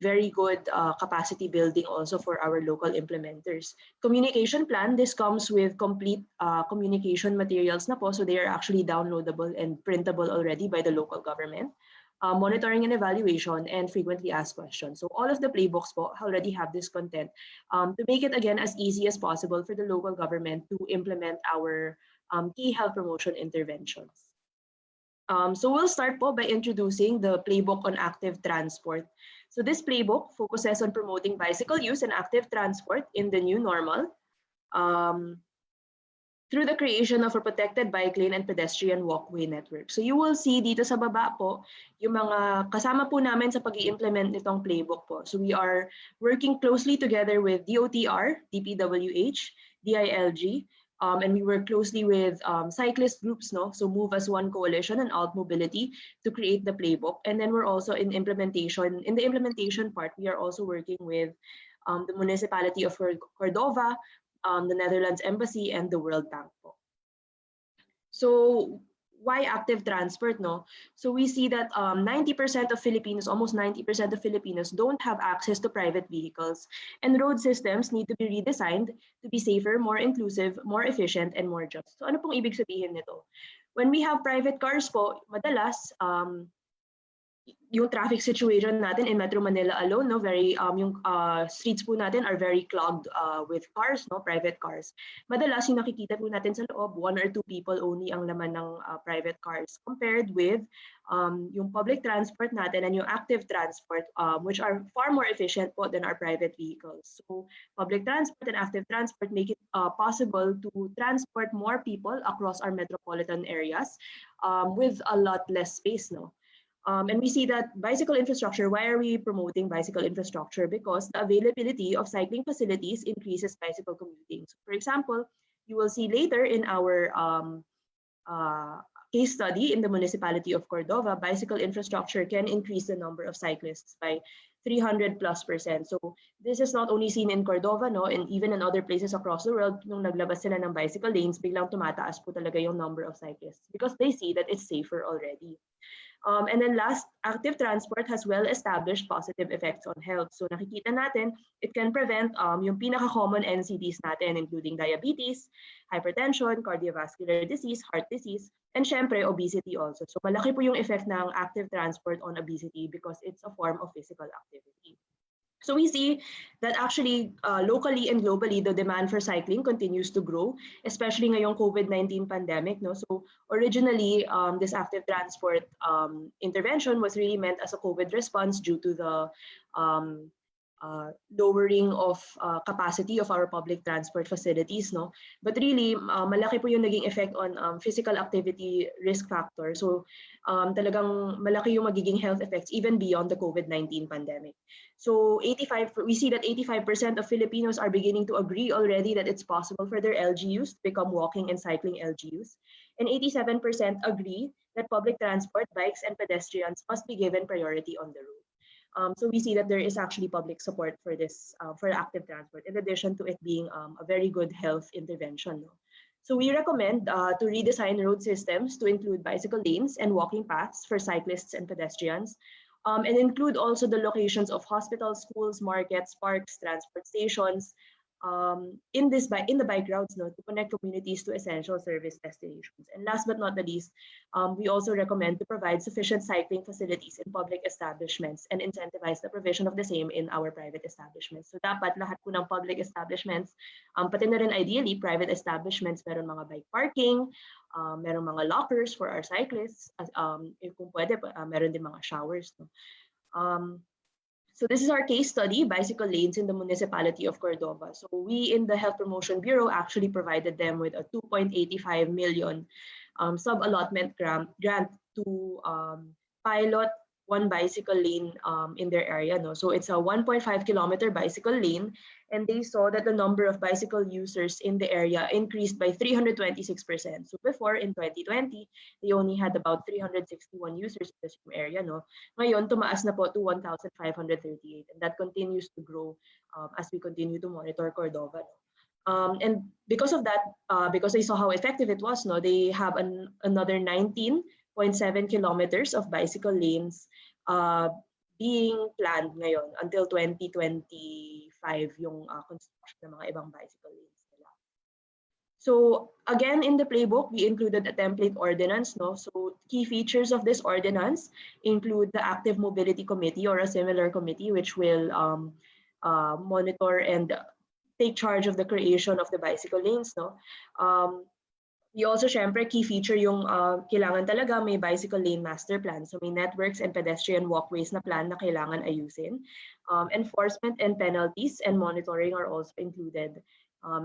very good capacity building also for our local implementers. Communication plan, this comes with complete communication materials na po, so they are actually downloadable and printable already by the local government. Monitoring and evaluation, and frequently asked questions. So all of the playbooks po already have this content to make it again as easy as possible for the local government to implement our key health promotion interventions. So we'll start po by introducing the playbook on active transport. So this playbook focuses on promoting bicycle use and active transport in the new normal through the creation of a protected bike lane and pedestrian walkway network. So you will see dito sa baba po yung mga kasama po namin sa pag-i-implement nitong playbook po. So we are working closely together with DOTR, DPWH, DILG, and we work closely with cyclist groups, no? So Move as One Coalition and Alt Mobility to create the playbook. And then we're also in implementation. In the implementation part, we are also working with the municipality of Cordova, the Netherlands Embassy, and the World Bank po. So why active transport, no? So we see that 90% of Filipinos, almost 90% of Filipinos don't have access to private vehicles, and road systems need to be redesigned to be safer, more inclusive, more efficient, and more just. So ano pong ibig sabihin nito? When we have private cars po, madalas yung traffic situation natin in Metro Manila alone, no, very yung streets po natin are very clogged with cars, no, private cars. Madalas yung nakikita po natin sa loob, 1 or 2 people only ang laman ng private cars compared with yung public transport natin and yung active transport, which are far more efficient po than our private vehicles. So public transport and active transport make it possible to transport more people across our metropolitan areas with a lot less space, no. And we see that bicycle infrastructure, why are we promoting bicycle infrastructure? Because the availability of cycling facilities increases bicycle commuting. So for example, you will see later in our case study in the municipality of Cordova, bicycle infrastructure can increase the number of cyclists by 300+%. So this is not only seen in Cordova, no, and even in other places across the world, nung naglabas sila ng bicycle lanes, biglang tumataas po talaga yung number of cyclists because they see that it's safer already. And then last, active transport has well-established positive effects on health. So nakikita natin, it can prevent yung pinaka-common NCDs natin, including diabetes, hypertension, cardiovascular disease, heart disease, and syempre, obesity also. So malaki po yung effect ng active transport on obesity because it's a form of physical activity. So we see that actually locally and globally, the demand for cycling continues to grow, especially ngayong COVID-19 pandemic. No? So originally, this active transport intervention was really meant as a COVID response due to the lowering of capacity of our public transport facilities, no? But really, malaki po yung naging effect on physical activity risk factor. So talagang malaki yung magiging health effects even beyond the COVID-19 pandemic. So we see that 85% of Filipinos are beginning to agree already that it's possible for their LGUs to become walking and cycling LGUs. And 87% agree that public transport, bikes, and pedestrians must be given priority on the road. So we see that there is actually public support for this, for active transport, in addition to it being a very good health intervention. No? So we recommend to redesign road systems to include bicycle lanes and walking paths for cyclists and pedestrians, and include also the locations of hospitals, schools, markets, parks, transport stations, in the bike routes, no, to connect communities to essential service destinations. And last but not the least, we also recommend to provide sufficient cycling facilities in public establishments and incentivize the provision of the same in our private establishments. So dapat lahat po ng public establishments, pati na rin ideally private establishments, meron mga bike parking, meron mga lockers for our cyclists, kung pwede, meron din mga showers. No? So this is our case study, bicycle lanes in the municipality of Cordova. So we in the Health Promotion Bureau actually provided them with a 2.85 million sub-allotment grant to pilot one bicycle lane in their area. No? So it's a 1.5 kilometer bicycle lane, and they saw that the number of bicycle users in the area increased by 326%. So before, in 2020, they only had about 361 users in the same area. No? Ngayon, tumaas na po to 1,538, and that continues to grow as we continue to monitor Cordova. And because of that, because they saw how effective it was, no, they have another 19.7 kilometers of bicycle lanes being planned ngayon until 2025 yung construction ng mga ibang bicycle lanes nila. So again, in the playbook, we included a template ordinance. No? So key features of this ordinance include the Active Mobility Committee or a similar committee which will monitor and take charge of the creation of the bicycle lanes. No? We also, syempre, key feature yung kailangan talaga may bicycle lane master plan. So may networks and pedestrian walkways na plan na kailangan ayusin. Enforcement and penalties and monitoring are also included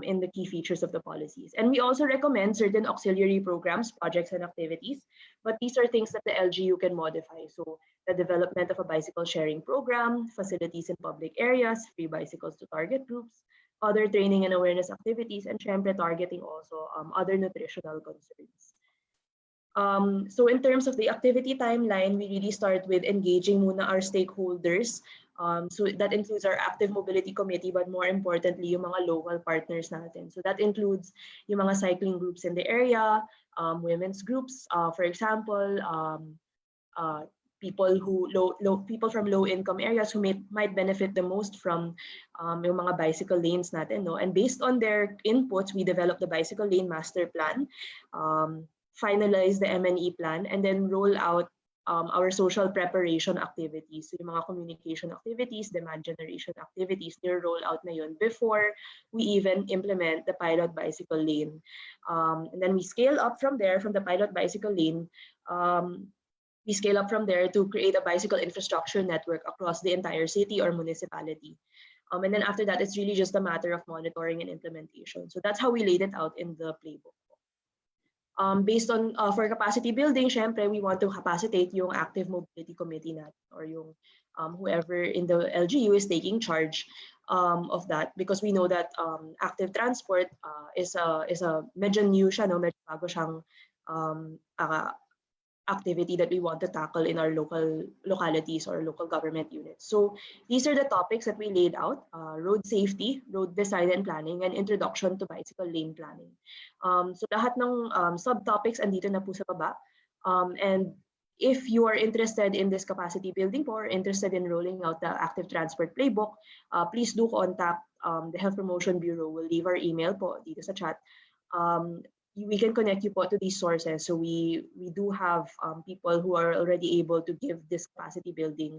in the key features of the policies. And we also recommend certain auxiliary programs, projects, and activities. But these are things that the LGU can modify. So the development of a bicycle sharing program, facilities in public areas, free bicycles to target groups, other training and awareness activities, and syempre targeting also other nutritional concerns. So in terms of the activity timeline, we really start with engaging muna our stakeholders. So that includes our Active Mobility Committee, but more importantly, yung mga local partners natin. So that includes yung mga cycling groups in the area, women's groups, for example, people from low income areas who might benefit the most from yung mga bicycle lanes natin, no? And based on their inputs, we develop the bicycle lane master plan, finalize the MNE plan, and then roll out our social preparation activities, so yung mga communication activities, demand generation activities, roll out na yun before we even implement the pilot bicycle lane. And then we scale up from there, from the pilot bicycle lane, we scale up from there to create a bicycle infrastructure network across the entire city or municipality. And then after that, it's really just a matter of monitoring and implementation. So that's how we laid it out in the playbook. Based on, for capacity building, syempre, we want to capacitate yung active mobility committee natin, or yung whoever in the LGU is taking charge of that, because we know that active transport is a medyo new siya, no? Medyo bago siyang activity that we want to tackle in our localities or local government units. So these are the topics that we laid out: road safety, road design and planning, and introduction to bicycle lane planning. So lahat ng subtopics andito na po sa baba. And if you are interested in this capacity building po, or interested in rolling out the active transport playbook, please do contact the Health Promotion Bureau. We'll leave our email po dito sa chat. We can connect you po to these sources. So we do have people who are already able to give this capacity building,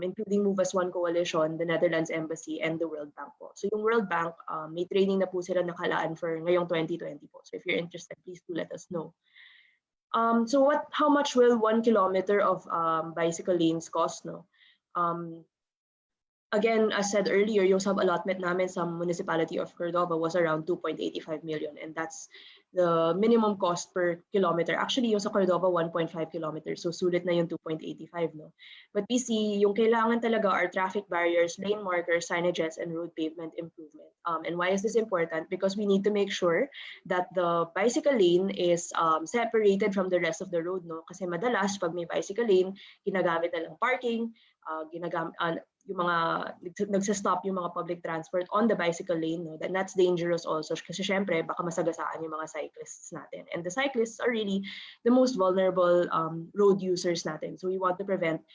including Move as One Coalition, the Netherlands Embassy, and the World Bank po. So yung World Bank, may training na po sila nakalaan for ngayong 2020 po. So if you're interested, please do let us know. So how much will 1 kilometer of bicycle lanes cost? No? Again, as said earlier, yung sub-allotment namin sa municipality of Cordova was around 2.85 million, and that's the minimum cost per kilometer. Actually, yung sa Cordova, 1.5 kilometers, so sulit na yung 2.85, no? But we see yung kailangan talaga are traffic barriers, lane markers, signages, and road pavement improvement. And why is this important? Because we need to make sure that the bicycle lane is separated from the rest of the road, no? Kasi madalas, pag may bicycle lane, ginagamit na lang parking, yung mga nagsa-stop yung mga public transport on the bicycle lane, no? Then that's dangerous also, kasi syempre baka masagasaan yung mga cyclists natin, and the cyclists are really the most vulnerable road users natin, so we want to prevent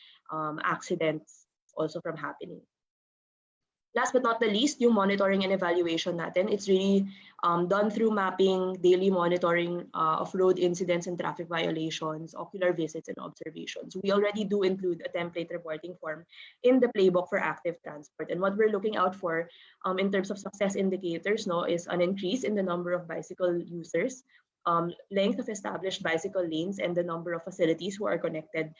accidents also from happening. Last but not the least, yung monitoring and evaluation natin, it's really done through mapping, daily monitoring of road incidents and traffic violations, ocular visits, and observations. We already do include a template reporting form in the playbook for active transport. And what we're looking out for in terms of success indicators, no, is an increase in the number of bicycle users, length of established bicycle lanes, and the number of facilities who are connected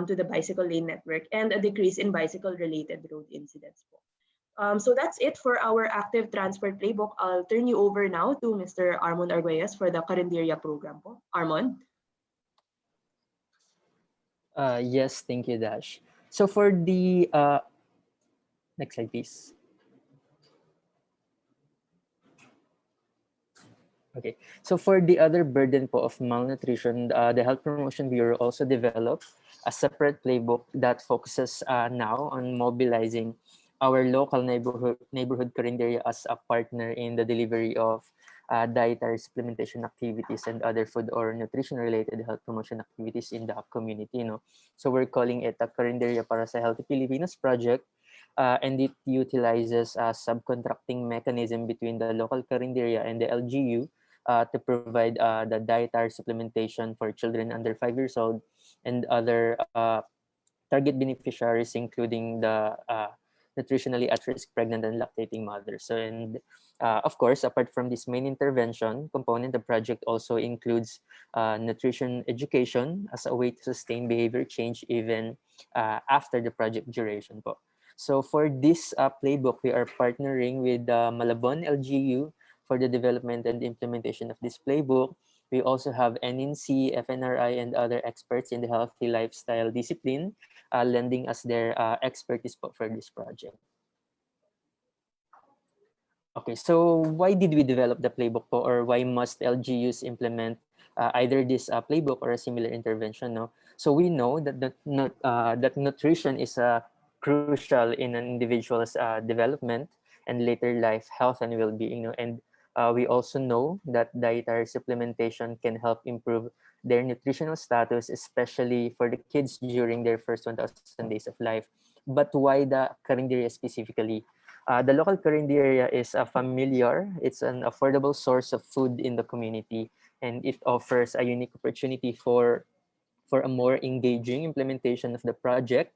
to the bicycle lane network, and a decrease in bicycle-related road incidents. So that's it for our active transport playbook. I'll turn you over now to Mr. Armon Arguelles for the Carinderia program po. Armon? Yes, thank you, Dash. So for the next slide, please. Okay, so for the other burden po of malnutrition, the Health Promotion Bureau also developed a separate playbook that focuses now on mobilizing our local neighborhood carinderia as a partner in the delivery of dietary supplementation activities and other food or nutrition-related health promotion activities in the community. No? So we're calling it a Carinderia para sa Healthy Filipinos project, and it utilizes a subcontracting mechanism between the local carinderia and the LGU to provide the dietary supplementation for children under 5 years old and other target beneficiaries, including the nutritionally at-risk pregnant and lactating mothers. So, and of course, apart from this main intervention component, the project also includes nutrition education as a way to sustain behavior change even after the project duration po. So for this playbook, we are partnering with Malabon LGU for the development and implementation of this playbook. We also have NNC, FNRI, and other experts in the healthy lifestyle discipline lending us their expertise for this project. Okay, so why did we develop the playbook po, or why must LGUs implement either this playbook or a similar intervention? No? So we know that that nutrition is crucial in an individual's development and later life health and well-being. No? And we also know that dietary supplementation can help improve their nutritional status, especially for the kids during their first 1,000 days of life. But why the carinderia specifically? The local carinderia is familiar. It's an affordable source of food in the community, and it offers a unique opportunity for for a more engaging implementation of the project,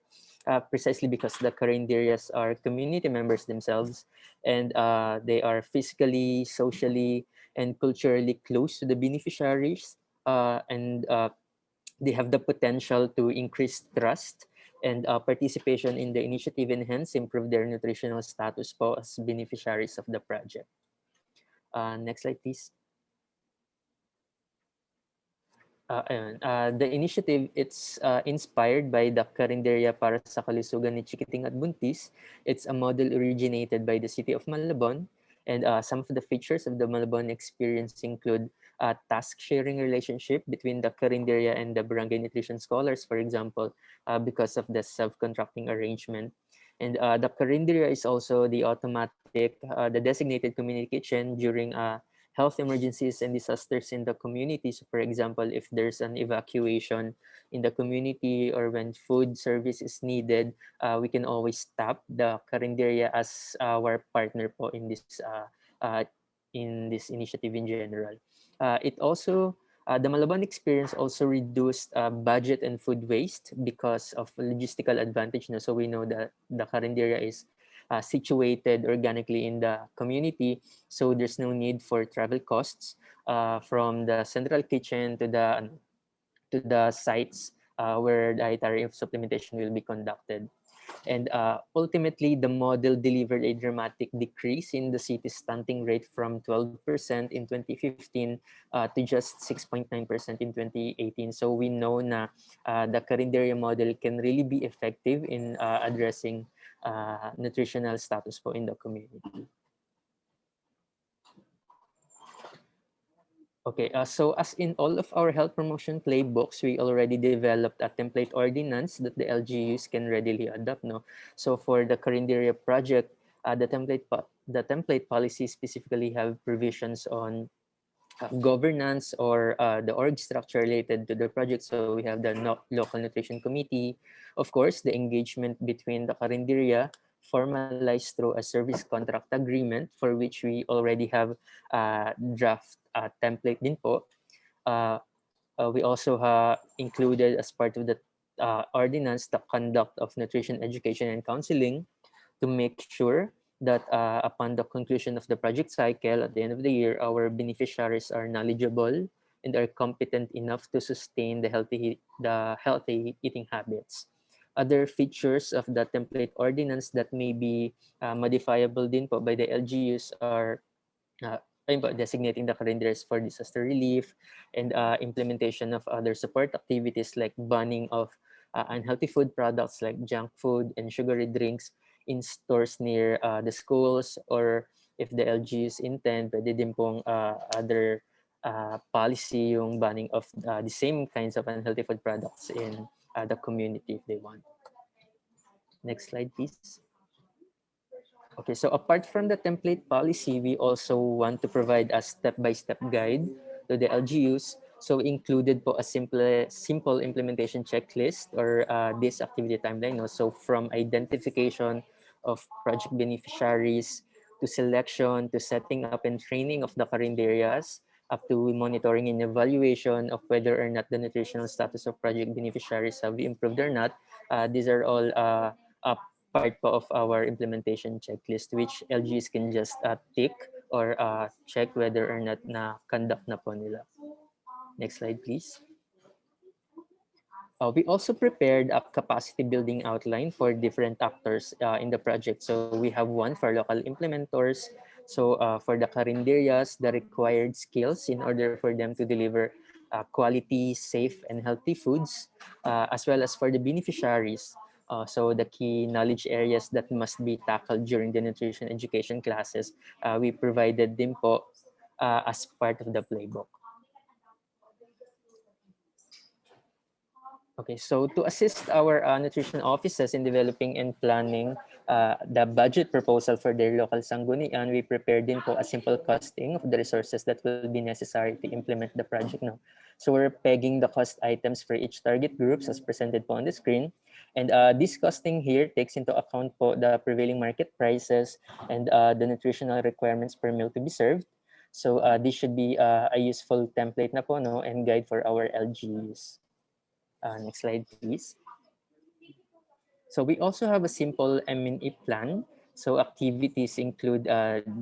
precisely because the carinderias are community members themselves, and they are physically, socially, and culturally close to the beneficiaries, and they have the potential to increase trust and participation in the initiative and hence improve their nutritional status po as beneficiaries of the project. Next slide, please. The initiative, it's inspired by the Karinderya para sa Kalusugan ni Chikiting at Buntis. It's a model originated by the city of Malabon. And some of the features of the Malabon experience include a task-sharing relationship between the Karinderya and the barangay nutrition scholars, for example, because of the self-contracting arrangement. And the Karinderya is also the automatic, the designated community kitchen during health emergencies and disasters in the community. So for example, if there's an evacuation in the community or when food service is needed, we can always tap the Karinderya as our partner po in this initiative in general. It also the Malabon experience also reduced budget and food waste because of logistical advantage. So we know that the Karinderya is situated organically in the community, so there's no need for travel costs from the central kitchen to the sites where dietary supplementation will be conducted. And ultimately, the model delivered a dramatic decrease in the city's stunting rate from 12% in 2015 to just 6.9% in 2018. So we know na the Carinderia model can really be effective in addressing nutritional status po in the community. Okay, so as in all of our health promotion playbooks, we already developed a template ordinance that the LGUs can readily adopt. No, so for the Carinderia project, the template policy specifically have provisions on governance or the org structure related to the project. So we have the local nutrition committee, of course, the engagement between the Carinderia formalized through a service contract agreement for which we already have draft template din po. We also included as part of the ordinance the conduct of nutrition education and counseling to make sure that upon the conclusion of the project cycle at the end of the year, our beneficiaries are knowledgeable and are competent enough to sustain the healthy eating habits. Other features of the template ordinance that may be modifiable din po by the LGUs are designating the calendars for disaster relief and implementation of other support activities like banning of unhealthy food products like junk food and sugary drinks in stores near the schools, or if the LGUs intend, pwede din pong other policy yung banning of the same kinds of unhealthy food products in the community if they want. Next slide, please. Okay, so apart from the template policy, we also want to provide a step-by-step guide to the LGUs. So we included po a simple implementation checklist or this activity timeline. No? So from identification of project beneficiaries to selection to setting up and training of the carinderias up to monitoring and evaluation of whether or not the nutritional status of project beneficiaries have improved or not. These are all part po of our implementation checklist, which LGs can just tick or check whether or not na-conduct na po nila. Next slide, please. We also prepared a capacity building outline for different actors in the project. So we have one for local implementors. So for the carinderias, the required skills in order for them to deliver quality, safe, and healthy foods, as well as for the beneficiaries. So the key knowledge areas that must be tackled during the nutrition education classes, we provided them po as part of the playbook. Okay, so to assist our nutrition offices in developing and planning the budget proposal for their local sanggunian, we prepared din po a simple costing of the resources that will be necessary to implement the project now. So we're pegging the cost items for each target groups as presented po on the screen. And this costing here takes into account po the prevailing market prices and the nutritional requirements per meal to be served. So this should be a useful template na po, no, and guide for our LGUs. Next slide, please. So we also have a simple M&E plan. So activities include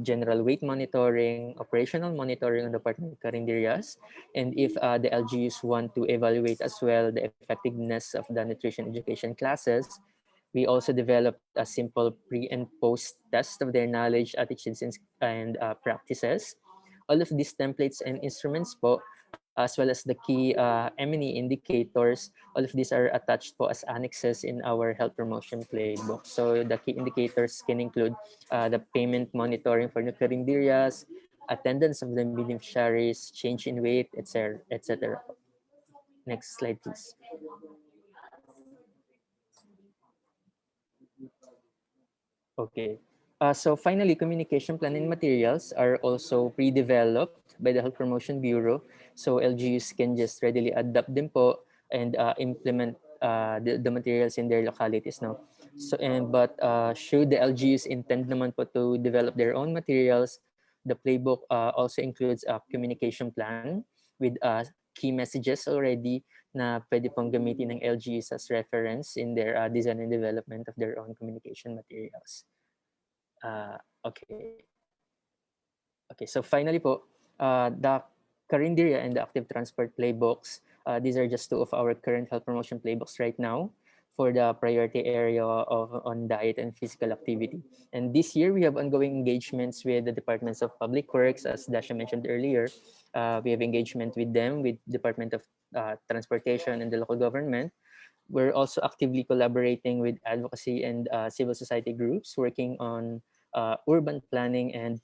general weight monitoring, operational monitoring on the part of carinderias, and if the LGUs want to evaluate as well the effectiveness of the nutrition education classes, we also developed a simple pre and post test of their knowledge, attitudes, and practices. All of these templates and instruments po, as well as the key M&E indicators, all of these are attached po as annexes in our health promotion playbook. So the key indicators can include the payment monitoring for the carinderias, attendance of the beneficiaries, change in weight, etc., etc. Next slide, please. Okay. So finally, communication plan and materials are also pre-developed by the Health Promotion Bureau. So LGUs can just readily adapt them po and implement the materials in their localities now. So but should the LGUs intend naman po to develop their own materials, the playbook also includes a communication plan with key messages already na pwede pong gamitin ng LGUs as reference in their design and development of their own communication materials. Okay. Okay, so finally po, the Carinderia and the Active Transport playbooks, these are just two of our current health promotion playbooks right now for the priority area on diet and physical activity. And this year, we have ongoing engagements with the Departments of Public Works, as Dasha mentioned earlier. We have engagement with them, with Department of Transportation and the local government. We're also actively collaborating with advocacy and civil society groups working on urban planning and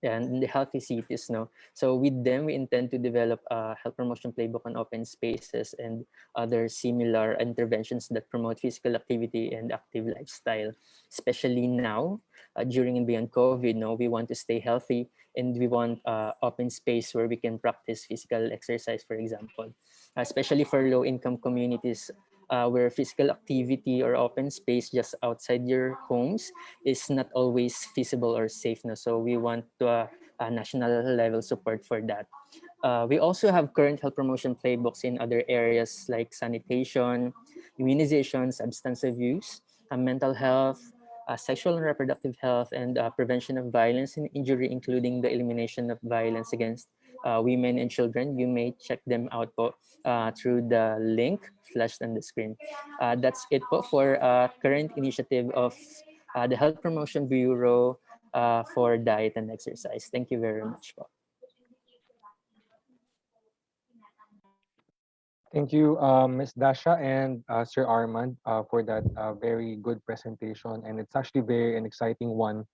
the healthy cities. No, so with them, we intend to develop a health promotion playbook on open spaces and other similar interventions that promote physical activity and active lifestyle, especially now during and beyond COVID. No, we want to stay healthy and we want open space where we can practice physical exercise, for example, especially for low-income communities where physical activity or open space just outside your homes is not always feasible or safe. No? So we want a national level support for that. We also have current health promotion playbooks in other areas like sanitation, immunization, substance abuse, mental health, sexual and reproductive health, and prevention of violence and injury, including the elimination of violence against women and children. You may check them out po, through the link flashed on the screen. That's it po for current initiative of the Health Promotion Bureau for diet and exercise. Thank you very much po. Thank you, Ms. Dasha and Sir Armand, for that very good presentation. And it's actually very an exciting one.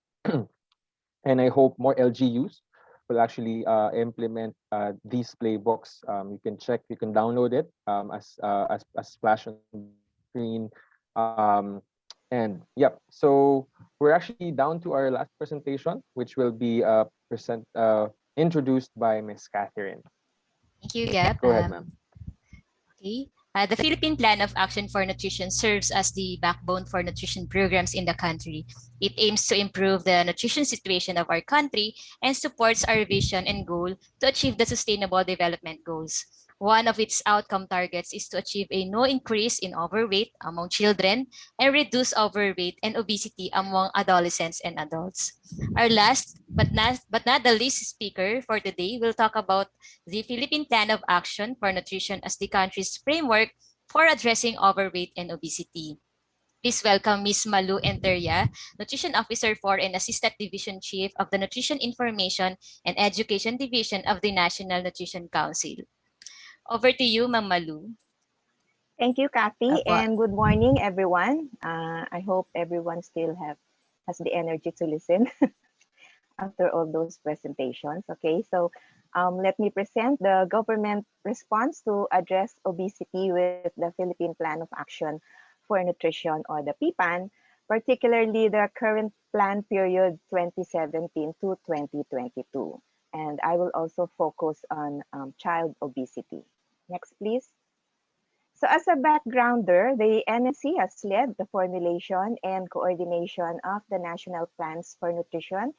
And I hope more LGUs will actually implement these playbooks. You can check, you can download it as flash on the screen. And yep, so we're actually down to our last presentation, which will be introduced by Ms. Catherine. Thank you, Gab. Go ahead, ma'am. Okay. The Philippine Plan of Action for Nutrition serves as the backbone for nutrition programs in the country. It aims to improve the nutrition situation of our country and supports our vision and goal to achieve the Sustainable Development Goals. One of its outcome targets is to achieve a no increase in overweight among children and reduce overweight and obesity among adolescents and adults. Our last but not the least speaker for today will talk about the Philippine Plan of Action for Nutrition as the country's framework for addressing overweight and obesity. Please welcome Ms. Malu Enteria, Nutrition Officer for and Assistant Division Chief of the Nutrition Information and Education Division of the National Nutrition Council. Over to you, Ma'am Malu. Thank you, Kathy, and good morning, everyone. I hope everyone still has the energy to listen after all those presentations. Okay, so let me present the government response to address obesity with the Philippine Plan of Action for Nutrition, or the PPAN, particularly the current plan period 2017 to 2022. And I will also focus on child obesity. Next, please. So as a backgrounder, the NNC has led the formulation and coordination of the national plans for nutrition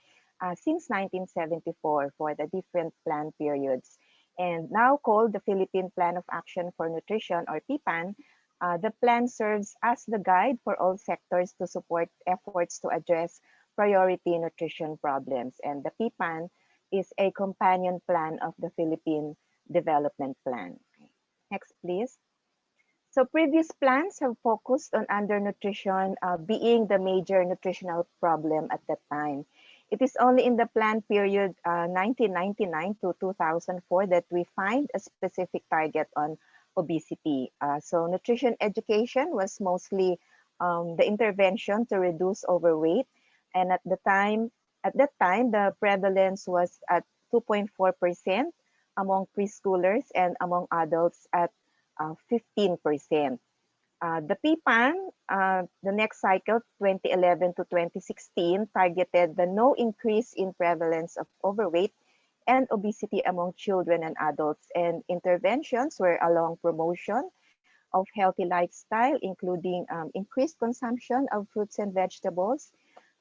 since 1974 for the different plan periods. and now called the Philippine Plan of Action for Nutrition, or PPAN. The plan serves as the guide for all sectors to support efforts to address priority nutrition problems. And the PPAN is a companion plan of the Philippine Development Plan. Next, please. So previous plans have focused on undernutrition being the major nutritional problem at that time. It is only in the plan period 1999 to 2004 that we find a specific target on obesity. So nutrition education was mostly the intervention to reduce overweight, and at that time, the prevalence was at 2.4% among preschoolers and among adults at 15%. The PPAN, the next cycle, 2011 to 2016, targeted the no increase in prevalence of overweight and obesity among children and adults, and interventions were along promotion of healthy lifestyle, including increased consumption of fruits and vegetables,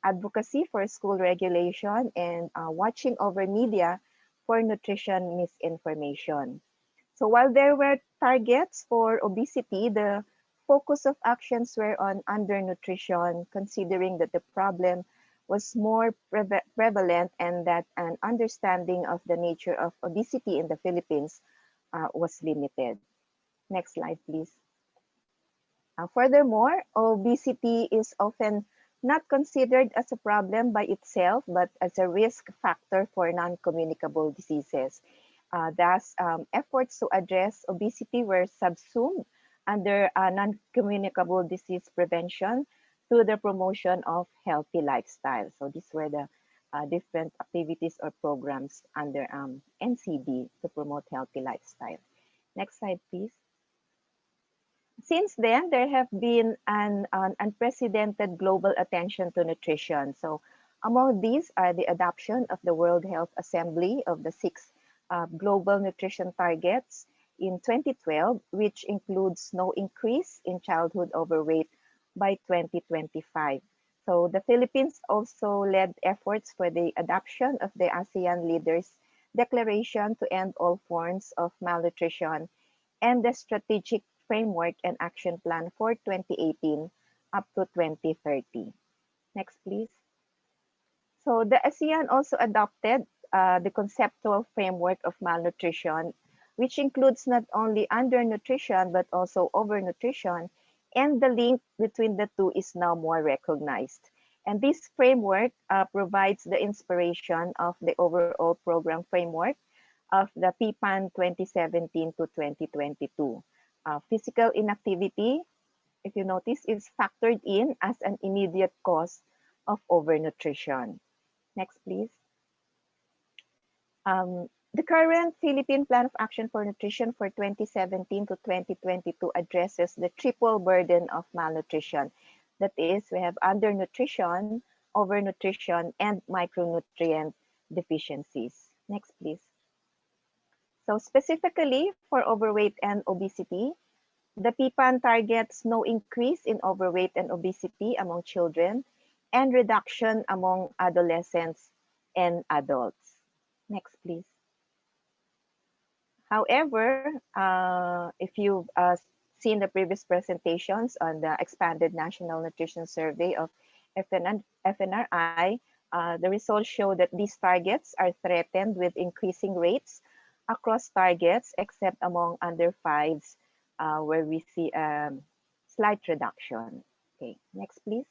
advocacy for school regulation, and watching over media for nutrition misinformation. So while there were targets for obesity, the focus of actions were on undernutrition, considering that the problem was more prevalent and that an understanding of the nature of obesity in the Philippines was limited. Next slide, please. Furthermore, obesity is often not considered as a problem by itself, but as a risk factor for non-communicable diseases. Thus, efforts to address obesity were subsumed under non-communicable disease prevention to the promotion of healthy lifestyle. So these were the different activities or programs under NCD to promote healthy lifestyle. Next slide, please. Since then, there have been an unprecedented global attention to nutrition. So among these are the adoption of the World Health Assembly of the 6 global nutrition targets in 2012, which includes no increase in childhood overweight by 2025. So the Philippines also led efforts for the adoption of the ASEAN Leaders Declaration to End All Forms of Malnutrition and the Strategic Framework and Action Plan for 2018 up to 2030. Next, please. So the ASEAN also adopted the conceptual framework of malnutrition, which includes not only undernutrition but also overnutrition, and the link between the two is now more recognized. And this framework provides the inspiration of the overall program framework of the PPAN 2017 to 2022. Physical inactivity, if you notice, is factored in as an immediate cause of overnutrition. Next, please. The current Philippine Plan of Action for Nutrition for 2017 to 2022 addresses the triple burden of malnutrition. That is, we have undernutrition, overnutrition, and micronutrient deficiencies. Next, please. So specifically for overweight and obesity, the PPAN targets no increase in overweight and obesity among children and reduction among adolescents and adults. Next, please. However, if you've seen the previous presentations on the expanded National Nutrition Survey of FNRI, the results show that these targets are threatened with increasing rates across targets except among under fives, where we see a slight reduction. Okay, next, please.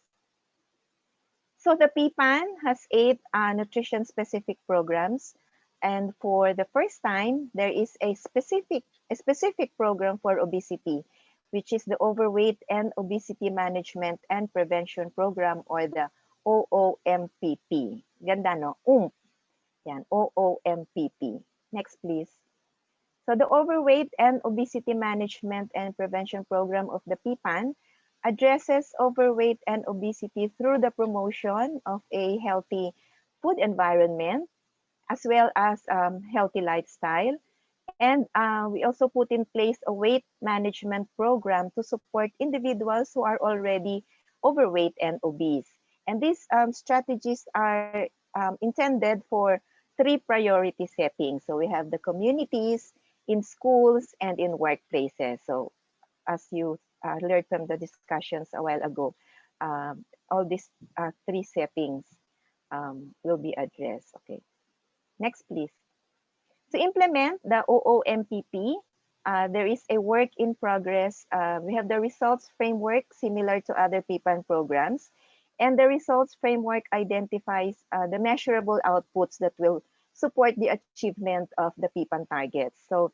So the PPAN has 8 nutrition-specific programs. And for the first time, there is a specific program for obesity, which is the Overweight and Obesity Management and Prevention Program, or the OOMPP. Ganda, no? Yan, OOMPP. Next, please. So the Overweight and Obesity Management and Prevention Program of the PPAN addresses overweight and obesity through the promotion of a healthy food environment, as well as healthy lifestyle. And we also put in place a weight management program to support individuals who are already overweight and obese. And these strategies are intended for three priority settings. So we have the communities, in schools, and in workplaces. So as you learned from the discussions a while ago, all these three settings will be addressed. Okay, next please. To implement the OOMPP, there is a work in progress. We have the results framework similar to other PPAN programs. And the results framework identifies the measurable outputs that will support the achievement of the PPAN targets. So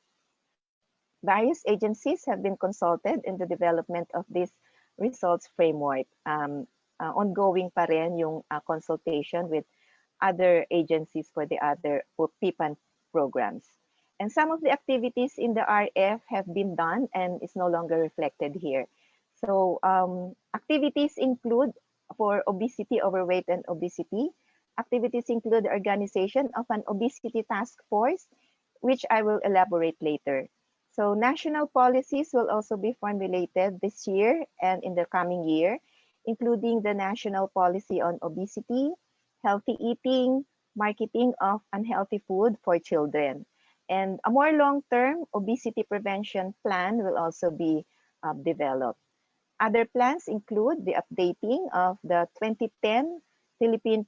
various agencies have been consulted in the development of this results framework. Ongoing pa rin yung consultation with other agencies for the other PPAN programs. And some of the activities in the RF have been done and is no longer reflected here. So activities include for obesity, overweight, and obesity. Activities include the organization of an obesity task force, which I will elaborate later. So national policies will also be formulated this year and in the coming year, including the national policy on obesity, healthy eating, marketing of unhealthy food for children. And a more long-term obesity prevention plan will also be developed. Other plans include the updating of the 2010 Philippine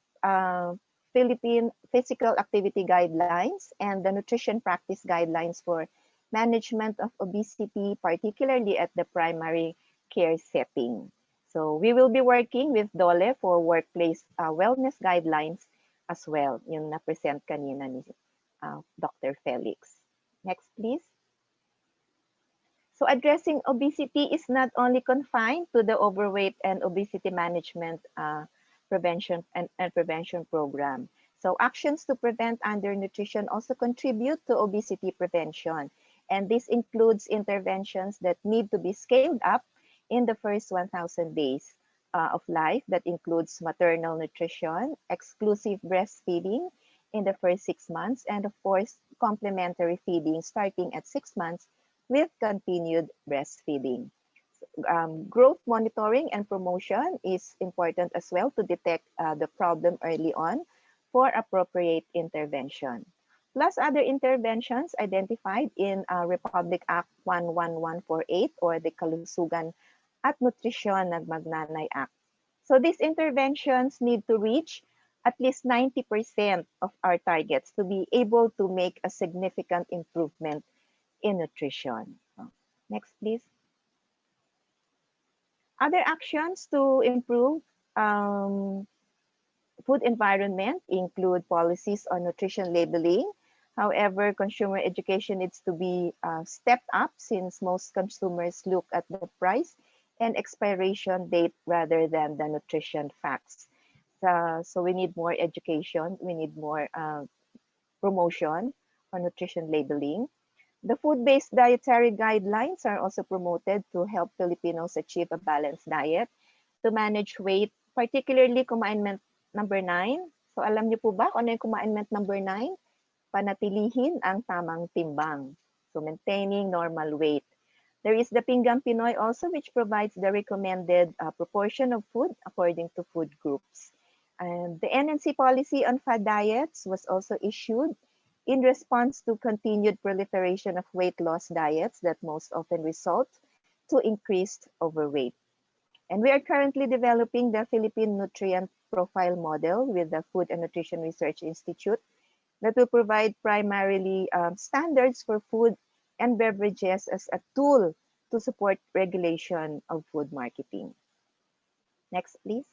Physical Activity Guidelines and the Nutrition Practice Guidelines for management of obesity, particularly at the primary care setting. So we will be working with DOLE for workplace wellness guidelines as well, yung na-present kanina ni Dr. Felix. Next, please. So addressing obesity is not only confined to the overweight and obesity management prevention and prevention program. So actions to prevent undernutrition also contribute to obesity prevention. And this includes interventions that need to be scaled up in the first 1,000 days of life. That includes maternal nutrition, exclusive breastfeeding in the first 6 months, and of course, complementary feeding starting at 6 months with continued breastfeeding. Growth monitoring and promotion is important as well to detect the problem early on for appropriate intervention. Plus other interventions identified in Republic Act 11148 or the Kalusugan at Nutrisyon ng Magnanay Act. So these interventions need to reach at least 90% of our targets to be able to make a significant improvement in nutrition. Next, please. Other actions to improve food environment include policies on nutrition labeling. However, consumer education needs to be stepped up since most consumers look at the price and expiration date rather than the nutrition facts. So we need more education, we need more promotion on nutrition labeling. The food-based dietary guidelines are also promoted to help Filipinos achieve a balanced diet, to manage weight, particularly commandment number 9. So alam niyo po ba kung ano yung commandment number 9? Panatilihin ang tamang timbang. So maintaining normal weight. There is the Pinggang Pinoy also, which provides the recommended proportion of food according to food groups. And the NNC policy on fad diets was also issued in response to continued proliferation of weight loss diets that most often result to increased overweight. And we are currently developing the Philippine Nutrient Profile Model with the Food and Nutrition Research Institute that will provide primarily standards for food and beverages as a tool to support regulation of food marketing. Next, please.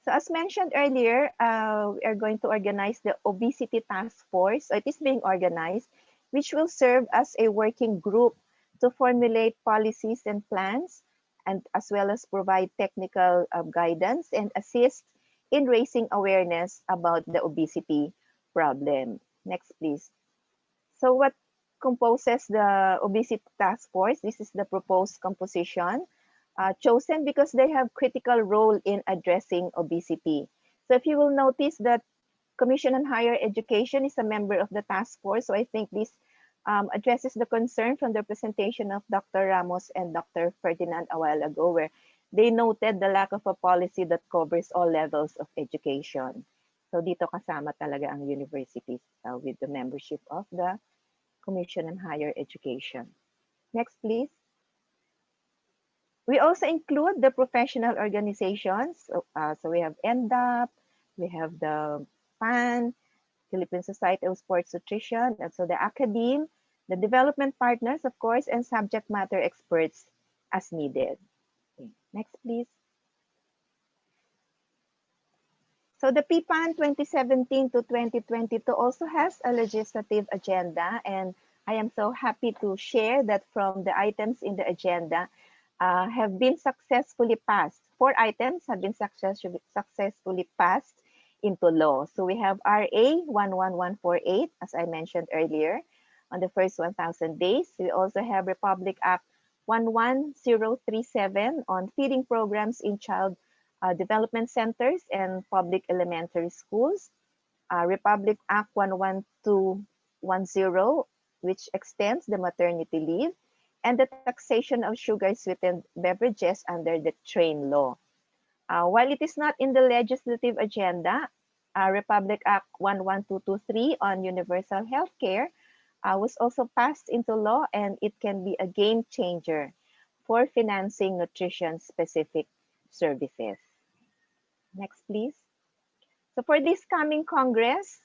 So as mentioned earlier, we are going to organize the Obesity Task Force. So it is being organized, which will serve as a working group to formulate policies and plans, and as well as provide technical guidance and assist in raising awareness about the obesity problem. Next, please. So what composes the Obesity Task Force? This is the proposed composition. Chosen because they have critical role in addressing obesity. So if you will notice that Commission on Higher Education is a member of the task force, so I think this addresses the concern from the presentation of Dr. Ramos and Dr. Ferdinand a while ago, where they noted the lack of a policy that covers all levels of education. So dito kasama talaga ang universities with the membership of the Commission on Higher Education. Next, please. We also include the professional organizations. So we have NDAP, we have the PAN, Philippine Society of Sports Nutrition, and so the academe, the development partners, of course, and subject matter experts as needed. Okay. Next, please. So the PPAN 2017 to 2022 also has a legislative agenda, and I am so happy to share that from the items in the agenda have been successfully passed. 4 items have been successfully passed into law. So we have RA 11148, as I mentioned earlier, on the first 1,000 days. We also have Republic Act 11037 on feeding programs in child development centers and public elementary schools. Republic Act 11210, which extends the maternity leave, and the taxation of sugar-sweetened beverages under the TRAIN law. While it is not in the legislative agenda, Republic Act 11223 on universal health care was also passed into law, and it can be a game changer for financing nutrition-specific services. Next, please. So for this coming Congress,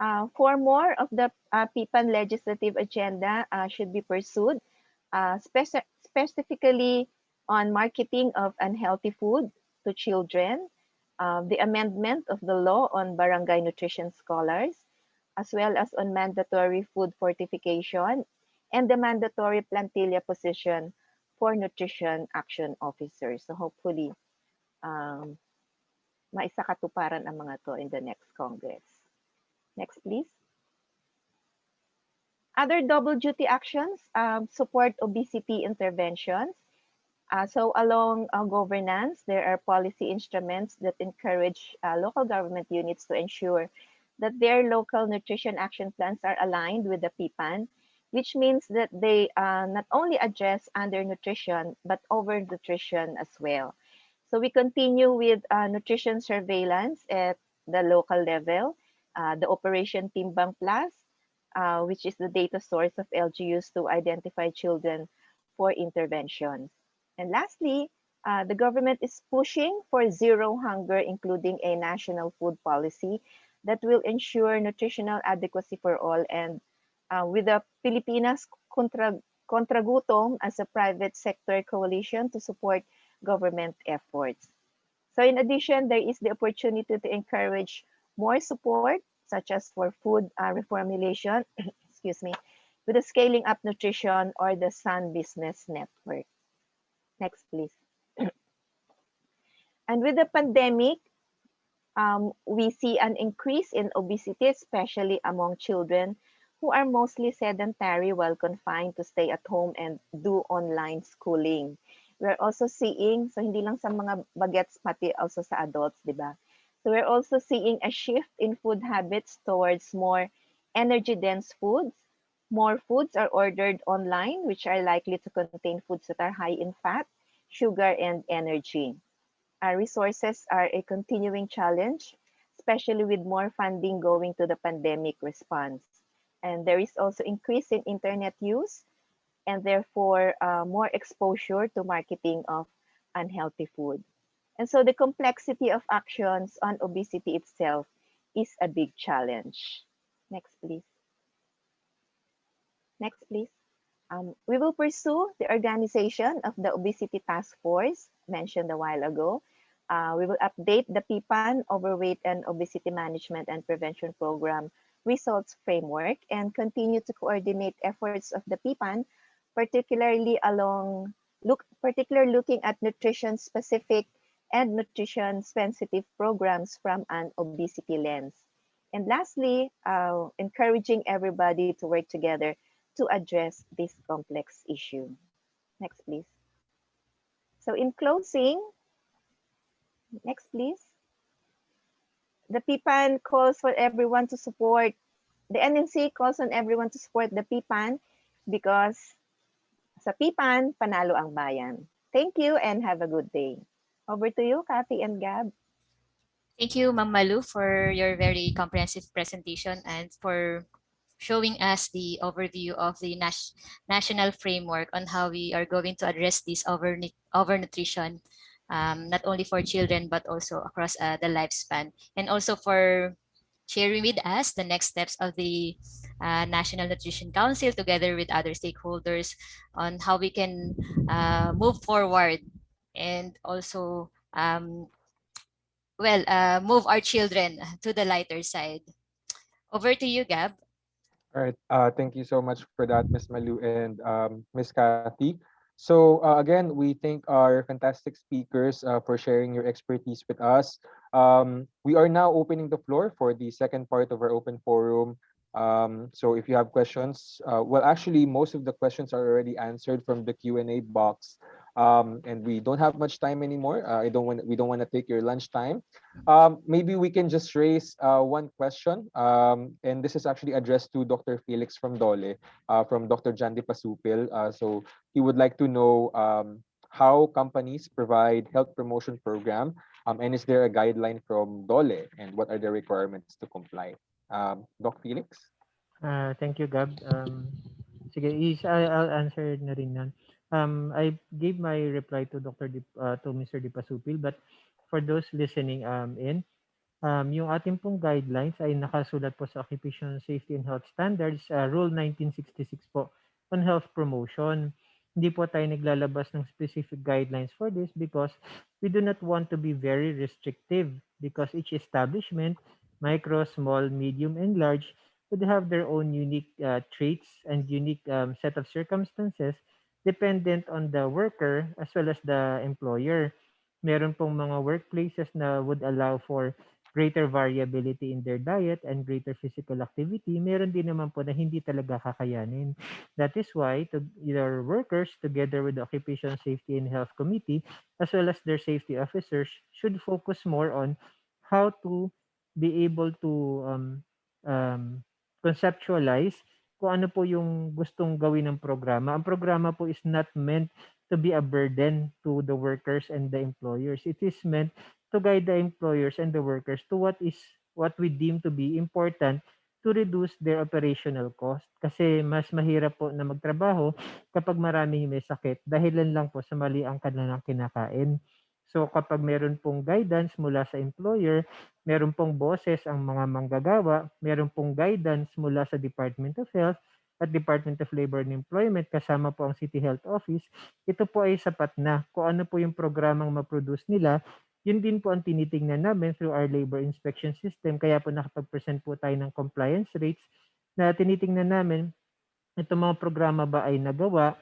4 more of the PPAN legislative agenda should be pursued, specifically on marketing of unhealthy food to children, the amendment of the law on barangay nutrition scholars, as well as on mandatory food fortification and the mandatory plantilla position for nutrition action officers. So hopefully, maisakatuparan ang mga to in the next Congress. Next, please. Other double duty actions support obesity interventions. So along governance, there are policy instruments that encourage local government units to ensure that their local nutrition action plans are aligned with the PPAN, which means that they not only address undernutrition, but overnutrition as well. So we continue with nutrition surveillance at the local level, the Operation Timbang Plus, which is the data source of LGUs to identify children for interventions. And lastly, the government is pushing for zero hunger, including a national food policy that will ensure nutritional adequacy for all, and with the Pilipinas Contra Gutom as a private sector coalition to support government efforts. So in addition, there is the opportunity to encourage more support, such as for food reformulation, excuse me, with the Scaling Up Nutrition or the Sun Business Network. Next, please. And with the pandemic, we see an increase in obesity, especially among children who are mostly sedentary while confined to stay at home and do online schooling. We're also seeing, so hindi lang sa mga bagets, pati also sa adults, di ba? So we're also seeing a shift in food habits towards more energy-dense foods. More foods are ordered online, which are likely to contain foods that are high in fat, sugar, and energy. Our resources are a continuing challenge, especially with more funding going to the pandemic response. And there is also increase in internet use, and therefore more exposure to marketing of unhealthy food. And so the complexity of actions on obesity itself is a big challenge. Next, please. Next, please. We will pursue the organization of the Obesity Task Force mentioned a while ago. We will update the PPAN Overweight and Obesity Management and Prevention Program results framework and continue to coordinate efforts of the PPAN, particularly looking at nutrition-specific and nutrition-sensitive programs from an obesity lens. And lastly, encouraging everybody to work together to address this complex issue. Next, please. So in closing, next, please. The PPAN calls for everyone to support, the NNC calls on everyone to support the PPAN because sa PPAN, panalo ang bayan. Thank you and have a good day. Over to you, Kathy and Gab. Thank you, Ma'am Malu, for your very comprehensive presentation and for showing us the overview of the national framework on how we are going to address this overnutrition, not only for children, but also across the lifespan. And also for sharing with us the next steps of the National Nutrition Council together with other stakeholders on how we can move forward and also move our children to the lighter side. Over to you, Gab. All right. Thank you so much for that, Miss Malu and Miss Kathy. So again, we thank our fantastic speakers for sharing your expertise with us. We are now opening the floor for the second part of our open forum. So if you have questions, well, actually, most of the questions are already answered from the Q&A box. And we don't have much time anymore. We don't want to take your lunch time. Maybe we can just raise one question, and this is actually addressed to Dr. Felix from Dole, from Dr. Jandy Pasupil. So he would like to know how companies provide health promotion program, and is there a guideline from Dole, and what are the requirements to comply? Doc Felix? Thank you, Gab. Sige, I'll answer na rin yan. I gave my reply to to Mr. Dipasupil, but for those listening in, yung ating pong guidelines ay nakasulat po sa Occupational Safety and Health Standards, Rule 1966 po on health promotion. Hindi po tayo naglalabas ng specific guidelines for this because we do not want to be very restrictive because each establishment, micro, small, medium, and large, would have their own unique traits and unique set of circumstances dependent on the worker as well as the employer. Meron pong mga workplaces na would allow for greater variability in their diet and greater physical activity. Meron din naman po na hindi talaga kakayanin. That is why their workers together with the Occupational Safety and Health Committee as well as their safety officers should focus more on how to be able to um, conceptualize kung ano po yung gustong gawin ng programa. Ang programa po is not meant to be a burden to the workers and the employers. It is meant to guide the employers and the workers to what we deem to be important to reduce their operational cost. Kasi mas mahirap po na magtrabaho kapag maraming may sakit dahilan lang po sa mali ang kanilang kinakain. So kapag meron pong guidance mula sa employer, meron pong boses ang mga manggagawa, meron pong guidance mula sa Department of Health at Department of Labor and Employment kasama po ang City Health Office, ito po ay sapat na kung ano po yung programang ma-produce nila. Yun din po ang tinitingnan namin through our labor inspection system. Kaya po nakapag-present po tayo ng compliance rates na tinitingnan namin itong mga programa ba ay nagawa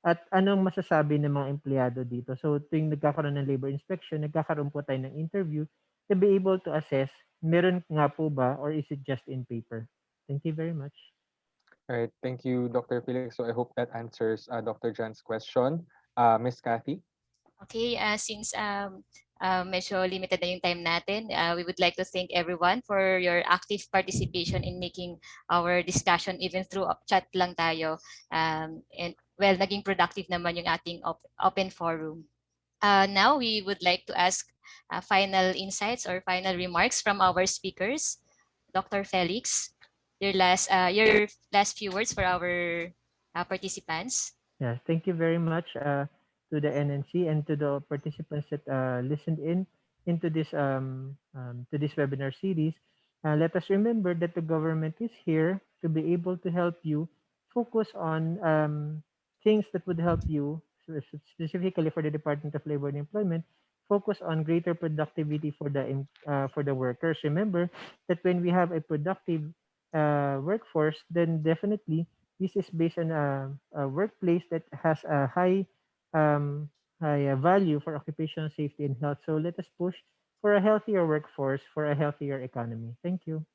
at anong masasabi ng mga empleyado dito. So tuwing nagkakaroon ng labor inspection, nagkakaroon po tayo ng interview to be able to assess meron nga po ba or is it just in paper. Thank you very much. All right. Thank you, Dr. Felix. So I hope that answers Dr. Jan's question. Miss Kathy? Okay, since medyo limited na yung time natin, we would like to thank everyone for your active participation in making our discussion even through chat lang tayo. And well, naging productive naman yung ating open forum. Now, we would like to ask final insights or final remarks from our speakers. Dr. Felix, your last few words for our participants. Yes, thank you very much to the NNC and to the participants that listened in into this to this webinar series. Let us remember that the government is here to be able to help you focus on things that would help you, specifically for the Department of Labor and Employment, focus on greater productivity for the workers. Remember that when we have a productive workforce, then definitely this is based on a workplace that has a high value for occupational safety and health. So let us push for a healthier workforce, for a healthier economy. Thank you.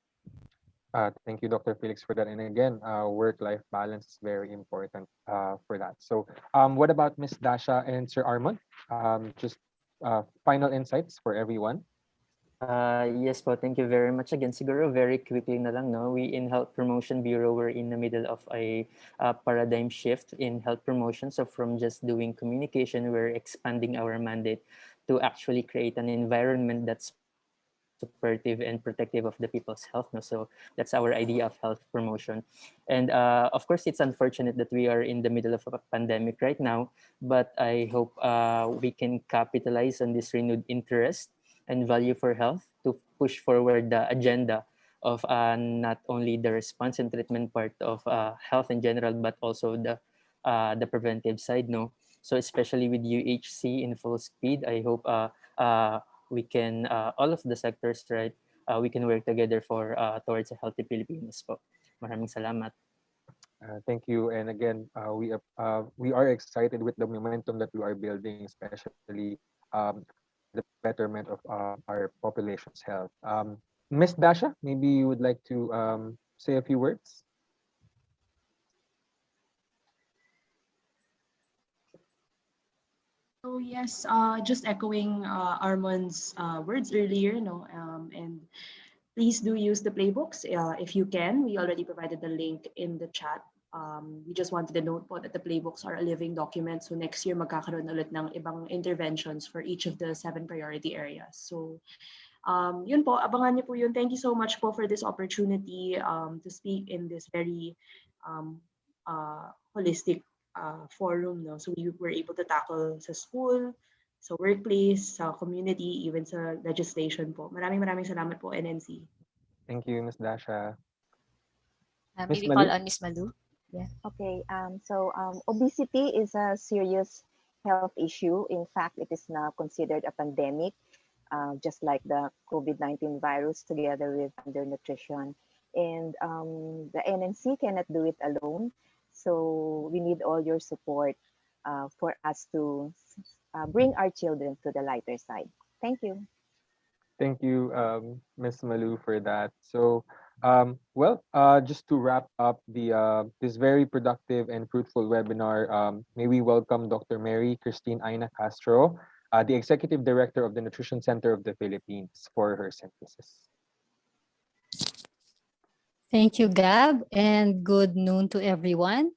Thank you, Dr. Felix, for that. And again, work-life balance is very important for that. So what about Ms. Dasha and Sir Armand? Just final insights for everyone. Yes po, thank you very much. Again, siguro very quickly na lang, no? We in Health Promotion Bureau, we're in the middle of a paradigm shift in health promotion. So from just doing communication, we're expanding our mandate to actually create an environment that supports supportive and protective of the people's health. No? So that's our idea of health promotion. And of course, it's unfortunate that we are in the middle of a pandemic right now, but I hope we can capitalize on this renewed interest and value for health to push forward the agenda of not only the response and treatment part of health in general, but also the preventive side. No, so especially with UHC in full speed, I hope we can all of the sectors, right? We can work together for towards a healthy Pilipinas po. Maraming salamat. Thank you. And again, we are excited with the momentum that we are building, especially the betterment of our population's health. Miss Dasha, maybe you would like to say a few words. So yes, just echoing Armand's words earlier, and please do use the playbooks if you can. We already provided the link in the chat. We just wanted to note po that the playbooks are a living document. So next year, magkakaroon ulit ng ibang interventions for each of the 7 priority areas. So yun po, abangan niyo po yun. Thank you so much po for this opportunity to speak in this very holistic forum. No? So we were able to tackle sa school, sa workplace, sa community, even sa legislation po. Maraming salamat po, NNC. Thank you, Ms. Dasha. Maybe call on Ms. Malu. Yeah. Okay. Obesity is a serious health issue. In fact, it is now considered a pandemic, just like the COVID-19 virus, together with undernutrition. And the NNC cannot do it alone. So we need all your support for us to bring our children to the lighter side. Thank you. Thank you, Ms. Malu, for that. So, just to wrap up this very productive and fruitful webinar, may we welcome Dr. Mary Christine Aina Castro, the Executive Director of the Nutrition Center of the Philippines, for her synthesis. Thank you, Gab, and good noon to everyone.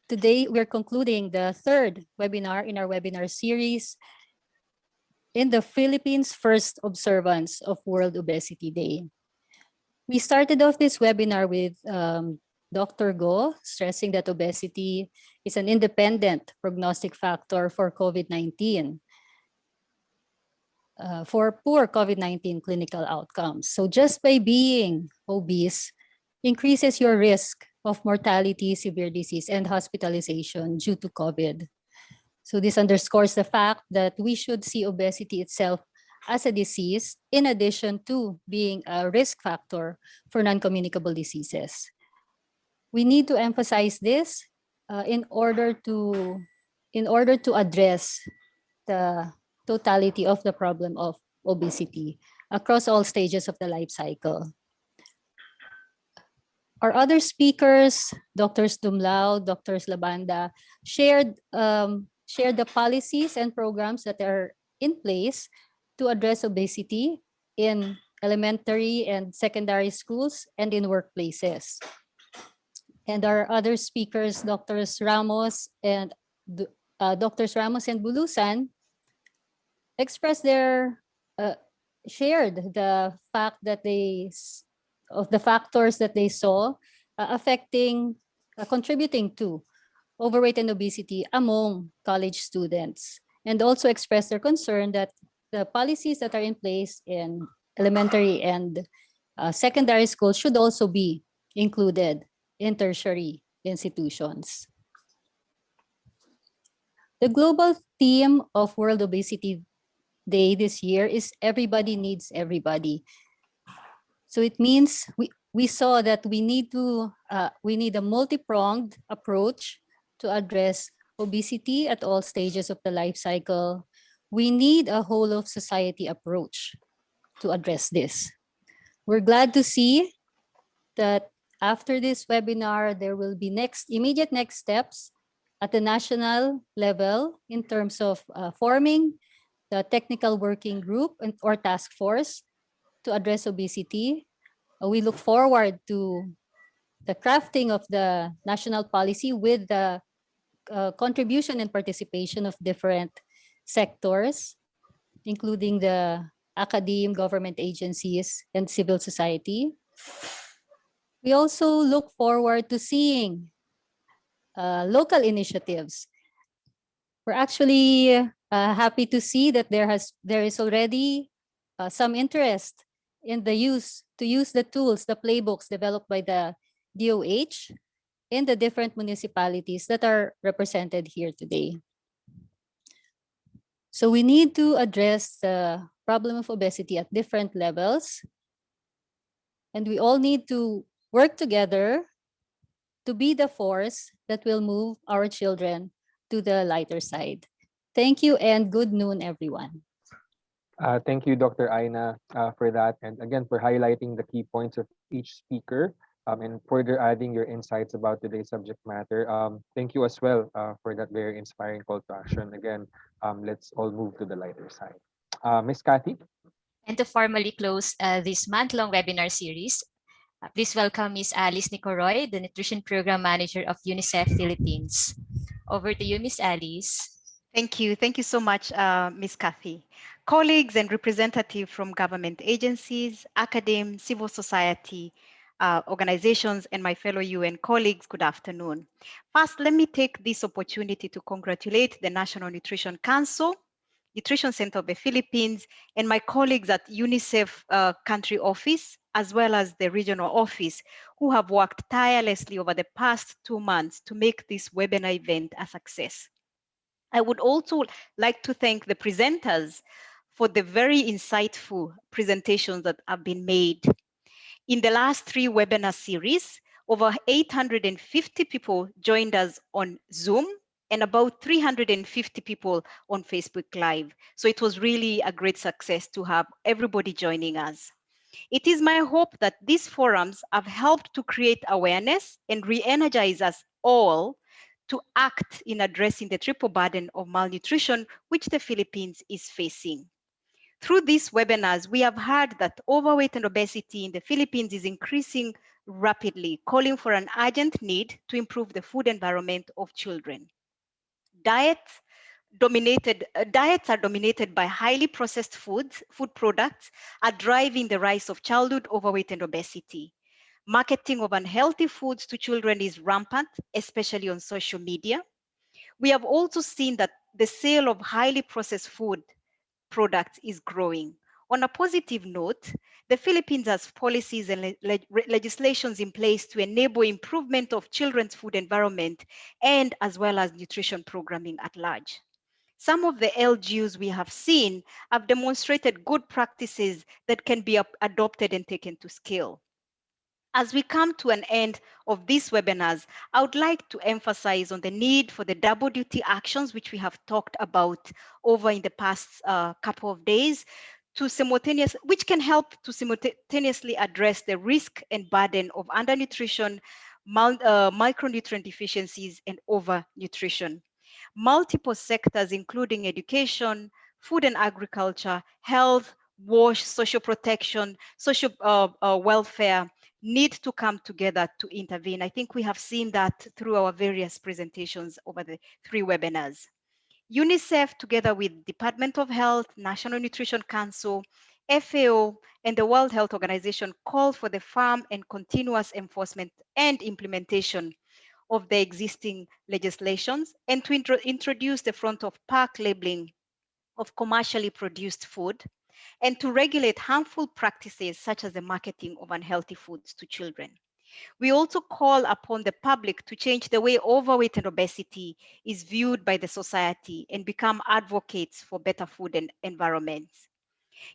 Today, we're concluding the 3rd webinar in our webinar series in the Philippines' first observance of World Obesity Day. We started off this webinar with Dr. Go stressing that obesity is an independent prognostic factor for COVID-19, for poor COVID-19 clinical outcomes. So just by being obese increases your risk of mortality, severe disease, and hospitalization due to COVID. So this underscores the fact that we should see obesity itself as a disease in addition to being a risk factor for non-communicable diseases. We need to emphasize this in order to address the totality of the problem of obesity across all stages of the life cycle. Our other speakers, Drs. Dumlao, Drs. Labanda, shared the policies and programs that are in place to address obesity in elementary and secondary schools and in workplaces. And our other speakers, Drs. Ramos and Bulusan, expressed shared the fact that of the factors that they saw contributing to overweight and obesity among college students, and also expressed their concern that the policies that are in place in elementary and secondary schools should also be included in tertiary institutions. The global theme of World Obesity Day this year is everybody needs everybody. So it means we saw that we need a multi-pronged approach to address obesity at all stages of the life cycle. We need a whole of society approach to address this. We're glad to see that after this webinar, there will be immediate next steps at the national level in terms of forming the technical working group or task force to address obesity. We look forward to the crafting of the national policy with the contribution and participation of different sectors, including the academe, government agencies, and civil society. We also look forward to seeing local initiatives. We're actually happy to see that there is already some interest in to use the tools, the playbooks developed by the DOH in the different municipalities that are represented here today. So we need to address the problem of obesity at different levels, and we all need to work together to be the force that will move our children to the lighter side. Thank you and good noon, everyone. Thank you, Dr. Aina, for that, and again for highlighting the key points of each speaker, and further adding your insights about today's subject matter. Thank you as well for that very inspiring call to action. Again, let's all move to the lighter side. Miss Kathy? And to formally close this month-long webinar series, please welcome Ms. Alice Nicoroy, the Nutrition Program Manager of UNICEF Philippines. Over to you, Ms. Alice. Thank you. Thank you so much, Ms. Kathy. Colleagues and representatives from government agencies, academe, civil society, organizations, and my fellow UN colleagues, good afternoon. First, let me take this opportunity to congratulate the National Nutrition Council, Nutrition Center of the Philippines, and my colleagues at UNICEF country office, as well as the regional office, who have worked tirelessly over the past 2 months to make this webinar event a success. I would also like to thank the presenters for the very insightful presentations that have been made. In the last 3 webinar series, over 850 people joined us on Zoom and about 350 people on Facebook Live. So it was really a great success to have everybody joining us. It is my hope that these forums have helped to create awareness and re-energize us all to act in addressing the triple burden of malnutrition which the Philippines is facing. Through these webinars, we have heard that overweight and obesity in the Philippines is increasing rapidly, calling for an urgent need to improve the food environment of children. Diets are dominated by highly processed food products are driving the rise of childhood overweight and obesity. Marketing of unhealthy foods to children is rampant, especially on social media. We have also seen that the sale of highly processed food products is growing. On a positive note, the Philippines has policies and legislations in place to enable improvement of children's food environment and as well as nutrition programming at large. Some of the LGUs we have seen have demonstrated good practices that can be adopted and taken to scale. As we come to an end of these webinars, I would like to emphasize on the need for the double duty actions which we have talked about over in the past couple of days, which can help to simultaneously address the risk and burden of undernutrition, micronutrient deficiencies, and overnutrition. Multiple sectors, including education, food and agriculture, health, WASH, social protection, social welfare, need to come together to intervene. I think we have seen that through our various presentations over the 3 webinars. UNICEF, together with Department of Health, National Nutrition Council, FAO, and the World Health Organization call for the firm and continuous enforcement and implementation of the existing legislations and to introduce the front of pack labeling of commercially produced food and to regulate harmful practices such as the marketing of unhealthy foods to children. We also call upon the public to change the way overweight and obesity is viewed by the society and become advocates for better food and environments.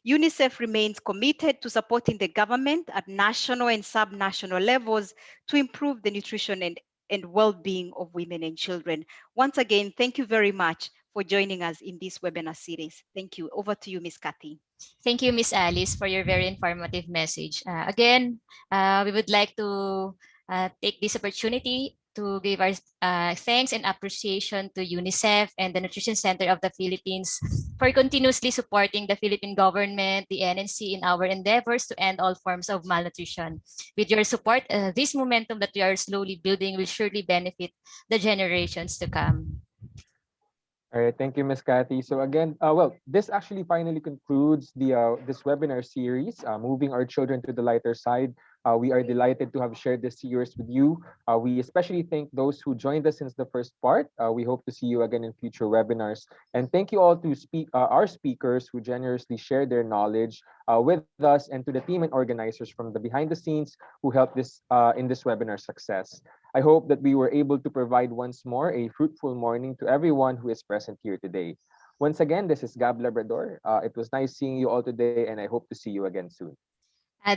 UNICEF remains committed to supporting the government at national and sub-national levels to improve the nutrition and well-being of women and children. Once again, thank you very much for joining us in this webinar series. Thank you. Over to you, Ms. Kathy. Thank you, Ms. Alice, for your very informative message. Again, we would like to take this opportunity to give our thanks and appreciation to UNICEF and the Nutrition Center of the Philippines for continuously supporting the Philippine government, the NNC, in our endeavors to end all forms of malnutrition. With your support, this momentum that we are slowly building will surely benefit the generations to come. All right, thank you, Miss Kathy. So again, this actually finally concludes this webinar series, moving our children to the lighter side. We are delighted to have shared this series with you. We especially thank those who joined us since the first part. We hope to see you again in future webinars. And thank you all to our speakers who generously shared their knowledge with us, and to the team and organizers from the behind the scenes who helped this in this webinar success. I hope that we were able to provide once more a fruitful morning to everyone who is present here today. Once again, this is Gab Labrador. It was nice seeing you all today, and I hope to see you again soon.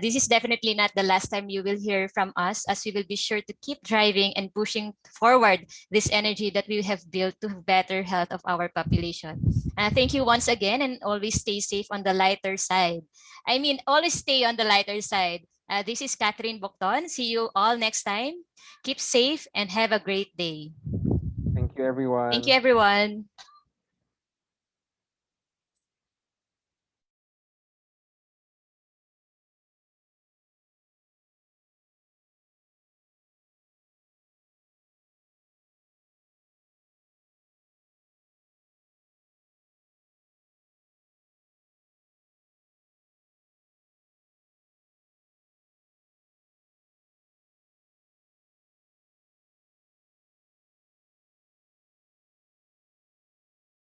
This is definitely not the last time you will hear from us, as we will be sure to keep driving and pushing forward this energy that we have built to better health of our population. Thank you once again, and always stay safe on the lighter side. I mean, always stay on the lighter side. This is Catherine Bocton. See you all next time. Keep safe and have a great day. Thank you, everyone. Thank you, everyone.